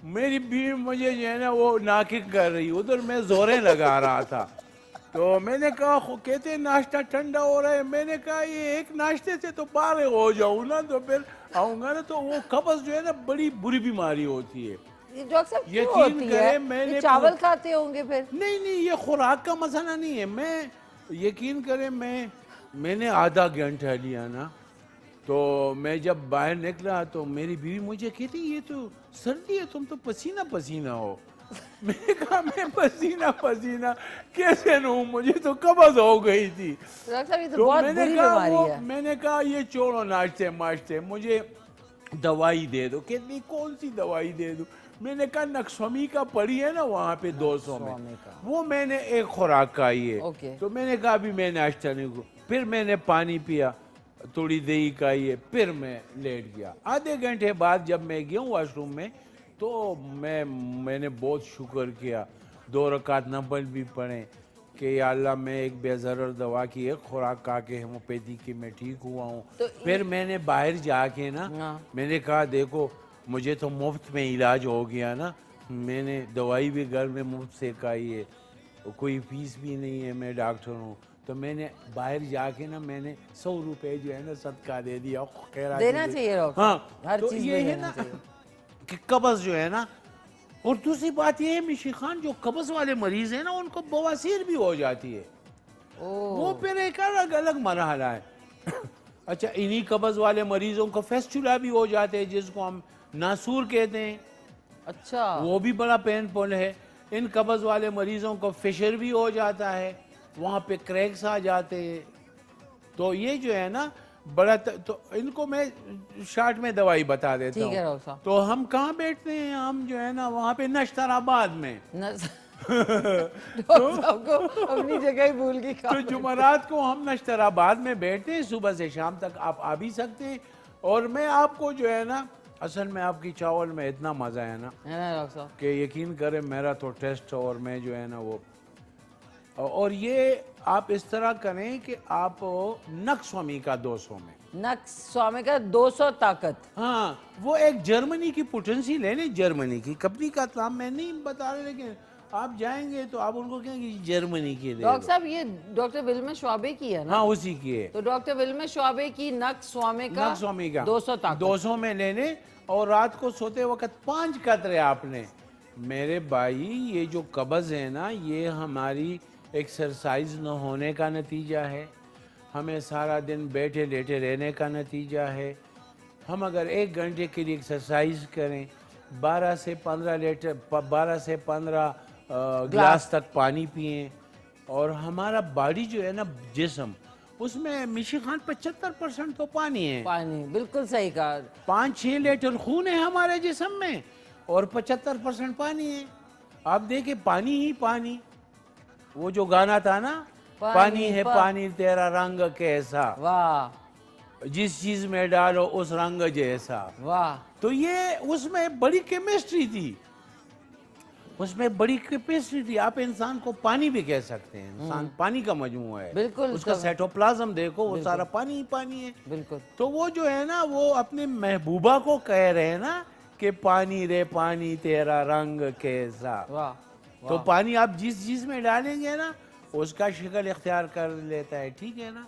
मेरी बीवी मुझे जो है ना वो नाकिक कर रही, उधर मैं जोरे लगा रहा था। तो मैंने कहा, कहते नाश्ता ठंडा हो रहा है। मैंने कहा ये एक नाश्ते से तो पार हो जाऊँ ना, तो फिर आऊँगा ना। तो वो कब्ज जो है ना बड़ी बुरी बीमारी होती है। डॉक्टर साहब यकीन करें, मैंने चावल खाते होंगे फिर? नहीं, ये खुराक का मसला नहीं है। मैं यकीन करें, मैंने आधा घंटा लिया ना, तो मैं जब बाहर निकला तो मेरी बीवी मुझे कहती ये तो सर्दी है, तुम तो पसीना पसीना हो। मैंने कहा मैं पसीना पसीना कैसे न हूँ, मुझे तो कब्ज हो गई थी। तो बहुत बुरी बीमारी है। मैंने कहा ये छोड़ो नाश्ते माश्ते, मुझे दवाई दे दो। कहती कौन सी दवाई दे दूँ? मैंने कहा नक्समी का पड़ी है ना वहाँ पे 200 में, वो मैंने एक खुराक खाई है। तो मैंने कहा अभी मैं नाश्ता नहीं करूँ। फिर मैंने पानी पिया, थोड़ी दही खाई है, फिर मैं लेट गया। आधे घंटे बाद जब मैं गया वॉशरूम में, तो मैंने बहुत शुक्र किया, 2 रकात नफल भी पढ़े कि या अल्लाह मैं एक बेज़रर दवा की एक खुराक खा के होम्योपैथी की मैं ठीक हुआ हूँ। तो फिर मैंने बाहर जाके ना, मैंने कहा देखो मुझे तो मुफ्त में इलाज हो गया ना, मैंने दवाई भी घर में मुफ्त से खाई है, कोई फीस भी नहीं है, मैं डॉक्टर हूँ। तो मैंने बाहर जाके ना, मैंने 100 रुपए जो है ना सदका दे दिया। देना चाहिए। हाँ, हर तो चीज ये है ना कि कब्ज जो है ना। और दूसरी बात ये है मिशी खान, जो कब्ज वाले मरीज है ना, उनको बवासीर भी हो जाती है। वो फिर एक अलग मरहला है। अच्छा, इन्हीं कब्ज वाले मरीजों को फेस्टुला भी हो जाते हैं, जिसको हम नासूर कहते हैं। अच्छा, वो भी बड़ा पेनफुल है। इन कब्ज वाले मरीजों को फिशर भी हो जाता है। वहाँ पे क्रैक्स आ जाते हैं। तो ये जो है ना बड़ा तो इनको मैं शॉर्ट में दवाई बता देता ठीक है हूँ। डॉक्टर साहब। तो हम कहाँ बैठते हैं, हम जो है ना वहाँ पे नश्तराबाद में। डॉक्टर साहब को अपनी जगह ही भूल गई। तो जुमेरात को हम नश्तराबाद में बैठते हैं, सुबह से शाम तक आप आ भी सकते हैं। और मैं आपको जो है ना, असल में आपकी चावल में इतना मज़ा है ना डॉक्टर साहब कि यकीन करें मेरा तो टेस्ट, और मैं जो है ना वो, और ये आप इस तरह करें कि आप नक्स्वामी का 200 में, नक्स्वामी का 200 ताकत। हाँ, वो एक जर्मनी की पोटेंसी लेने, जर्मनी की कंपनी का नाम मैं नहीं बता रहा, लेकिन आप जाएंगे तो आप उनको कहेंगे जर्मनी की दे। डॉक्टर साहब ये डॉक्टर विल्मे श्वाबे की है ना? हाँ उसी की है। तो डॉक्टर विल्मे श्वाबे की नक्स्वामी का 200 ताकत 200 में लेने, और रात को सोते वक्त 5 कतरे आपने। मेरे भाई ये जो कब्ज़ है ना, ये हमारी एक्सरसाइज न होने का नतीजा है, हमें सारा दिन बैठे लेटे रहने का नतीजा है। हम अगर 1 घंटे के लिए एक्सरसाइज करें, 12 से 15 गिलास तक पानी पिएं, और हमारा बॉडी जो है ना, जिस्म, उसमें मिशी खान 75% तो पानी है। पानी, बिल्कुल सही कहा। 5-6 लीटर खून है हमारे जिस्म में, और 75% पानी है। आप देखें, पानी ही पानी। वो जो गाना था ना, पानी है पानी तेरा रंग कैसा, वाह, जिस चीज में डालो उस रंग जैसा, वाह। तो ये उसमें बड़ी केमिस्ट्री थी, उसमें बड़ी कैपेसिटी थी। आप इंसान को पानी भी कह सकते हैं, इंसान पानी का मजमूआ है। बिल्कुल, उसका साइटोप्लाज्म देखो, वो सारा पानी ही पानी है। बिल्कुल। तो वो जो है ना, वो अपने महबूबा को कह रहे हैं ना कि पानी रे पानी तेरा रंग कैसा। वाह। तो पानी आप जिस चीज में डालेंगे ना, उसका शक्ल इख्तियार कर लेता है, ठीक है ना।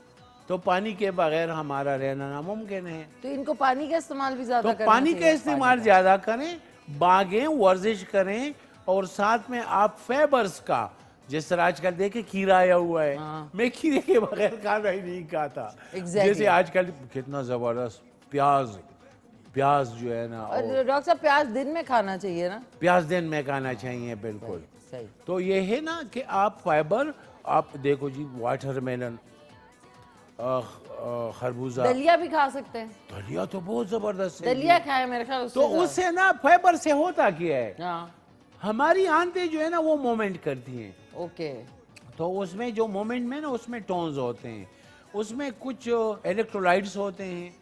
तो पानी के बगैर हमारा रहना नामुमकिन है। तो इनको पानी का इस्तेमाल भी ज्यादा तो पानी का इस्तेमाल ज्यादा करें, भागें, वर्जिश करें, और साथ में आप फाइबर्स का, जिस तरह आजकल देखे खीरा आया हुआ है, मैं खीरे के बगैर खाना ही नहीं खाता। जैसे आजकल कितना जबरदस्त प्याज जो है ना, डॉक्टर साहब प्याज दिन में खाना चाहिए ना? प्याज दिन में खाना चाहिए, बिल्कुल सही। तो ये है ना कि आप फाइबर, आप देखो जी, वाटरमेलन, खरबूजा, दलिया भी खा सकते हैं। दलिया तो बहुत जबरदस्त है, दलिया खाए मेरे ख्याल। तो उससे ना फाइबर से होता क्या है, हाँ, हमारी आंतें जो है ना वो मूवमेंट करती हैं। ओके। तो उसमें जो मूवमेंट में ना, उसमें टोन्स होते हैं, उसमें कुछ इलेक्ट्रोलाइट्स होते हैं,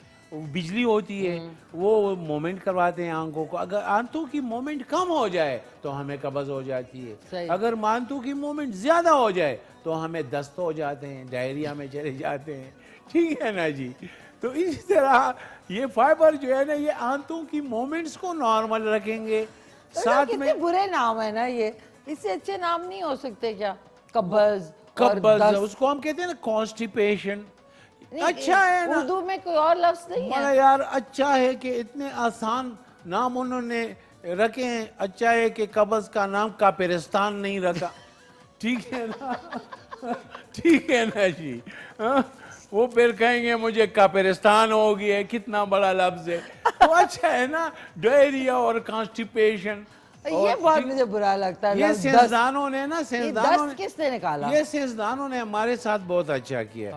बिजली होती है, वो मूवमेंट करवाते हैं आंखों को। अगर आंतों की मूवमेंट कम हो जाए तो हमें कब्ज हो जाती है, अगर आंतों की मूवमेंट ज्यादा हो जाए तो हमें दस्त हो जाते हैं, डायरिया में चले जाते हैं, ठीक है ना जी। तो इसी तरह ये फाइबर जो है ना, ये आंतों की मूवमेंट्स को नॉर्मल रखेंगे। साथ में बुरे नाम है ना ये, इससे अच्छे नाम नहीं हो सकते क्या? कब्ज, उसको हम कहते हैं ना कॉन्स्टिपेशन। अच्छा है ना, उर्दू में कोई और लफ्ज नहीं है यार। अच्छा है कि इतने आसान नाम उन्होंने रखे हैं। अच्छा है कि कब्ज का नाम कापिरिस्तान नहीं रखा, ठीक है ना। ठीक है ना जी। वो फिर कहेंगे मुझे कापिरिस्तान हो गया, कितना बड़ा लफ्ज है। तो अच्छा है ना, डायरिया और कॉन्स्टिपेशन। ये बहुत मुझे बुरा लगता है। ये साइंसदानों ने ना, किसने निकाला? ये साइंसदानों ने हमारे साथ बहुत अच्छा किया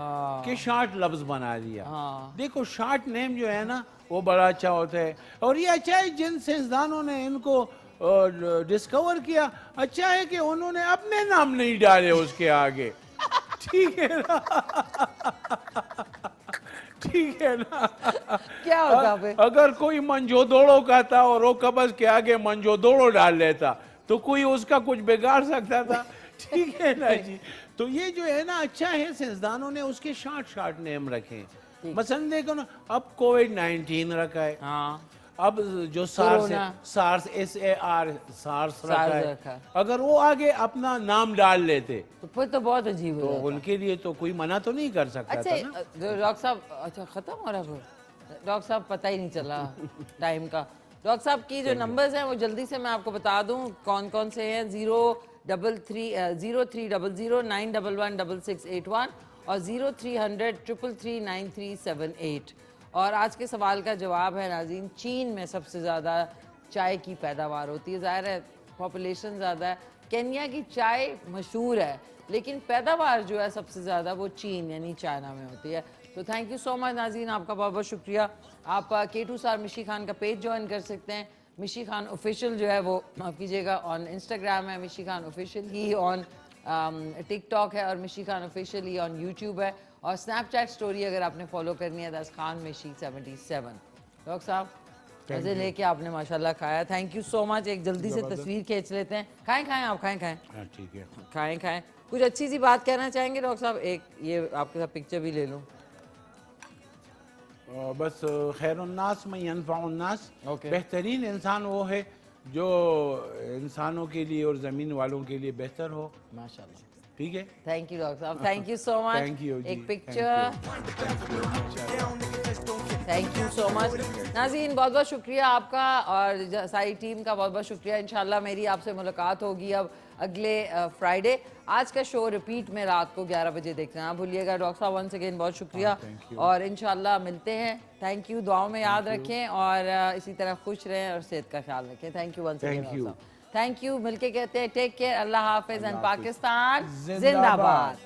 कि शॉर्ट लफ्ज बना दिया। देखो शॉर्ट नेम जो है ना, वो बड़ा अच्छा होता है। और ये अच्छा है जिन साइंसदानों ने इनको डिस्कवर किया, अच्छा है कि उन्होंने अपने नाम नहीं डाले उसके आगे, ठीक है ना। ठीक है ना। क्या होता है? अगर कोई मंजोदोड़ो कहता और वो कब्ज के आगे मंजोदोड़ो डाल लेता तो कोई उसका कुछ बिगाड़ सकता था, ठीक है ना जी। तो ये जो है ना, अच्छा है साइंसदानों ने उसके शॉर्ट नेम रखे। मसलन देखो ना, अब कोविड-19 रखा है, अब जो सार्स SARS रखा है, अगर वो आगे अपना नाम डाल लेते तो फिर तो बहुत अजीब तो उनके लिए तो कोई मना तो नहीं कर सकता था ना। डॉक्टर साहब, अच्छा खत्म हो रहा है डॉक्टर साहब, पता ही नहीं चला टाइम का। डॉक्टर साहब की जो नंबर्स हैं वो जल्दी से मैं आपको बता दूं कौन कौन से हैं। 0300911681 और 0300339378। और आज के सवाल का जवाब है नाज़रीन, चीन में सबसे ज़्यादा चाय की पैदावार होती है। ज़ाहिर है पॉपुलेशन ज़्यादा है, केन्या की चाय मशहूर है, लेकिन पैदावार जो है सबसे ज़्यादा वो चीन यानी चाइना में होती है। तो थैंक यू सो मच नाज़रीन, आपका बहुत बहुत शुक्रिया। आप K2 स्टार मिशी खान का पेज ज्वाइन कर सकते हैं। मिशी खान ऑफिशियल जो है वो माफ़ कीजिएगा ऑन इंस्टाग्राम है, मिशी Khan official he on TikTok है, और मिशी Khan official he on YouTube है, और स्नैपचैट स्टोरी अगर आपने फॉलो करनी है दैट्स खान मिशी 77। डॉक्टर साहब मजे लेके आपने माशाल्लाह खाया, थैंक यू सो मच। एक जल्दी से तस्वीर खींच लेते हैं। खाएं आप, खाएं। ठीक है, खाएं। कुछ अच्छी सी बात कहना चाहेंगे डॉक्टर साहब? एक ये आपके साथ पिक्चर भी ले लूं। बस खैरुन्नास में यनफ़उन्नास, बेहतरीन इंसान वो है जो इंसानों के लिए और ज़मीन वालों के लिए बेहतर हो। माशाल्लाह, ठीक है। थैंक यू डॉक्टर साहब, thank you so much. Thank you. एक picture, thank you so much. नाज़रीन बहुत बहुत शुक्रिया आपका और सारी टीम का बहुत बहुत शुक्रिया। इंशाल्लाह मेरी आपसे मुलाकात होगी अब अगले फ्राइडे। आज का शो रिपीट में रात को 11 बजे देखना ना भूलिएगा। डॉक्टर साहब वंस अगेन बहुत शुक्रिया और इंशाल्लाह मिलते हैं। थैंक यू, दुआओं में याद रखें और इसी तरह खुश रहें और सेहत का ख्याल रखें। Thank you once again, thank you. मिलके कहते हैं टेक केयर, अल्लाह हाफिज एंड पाकिस्तान जिंदाबाद।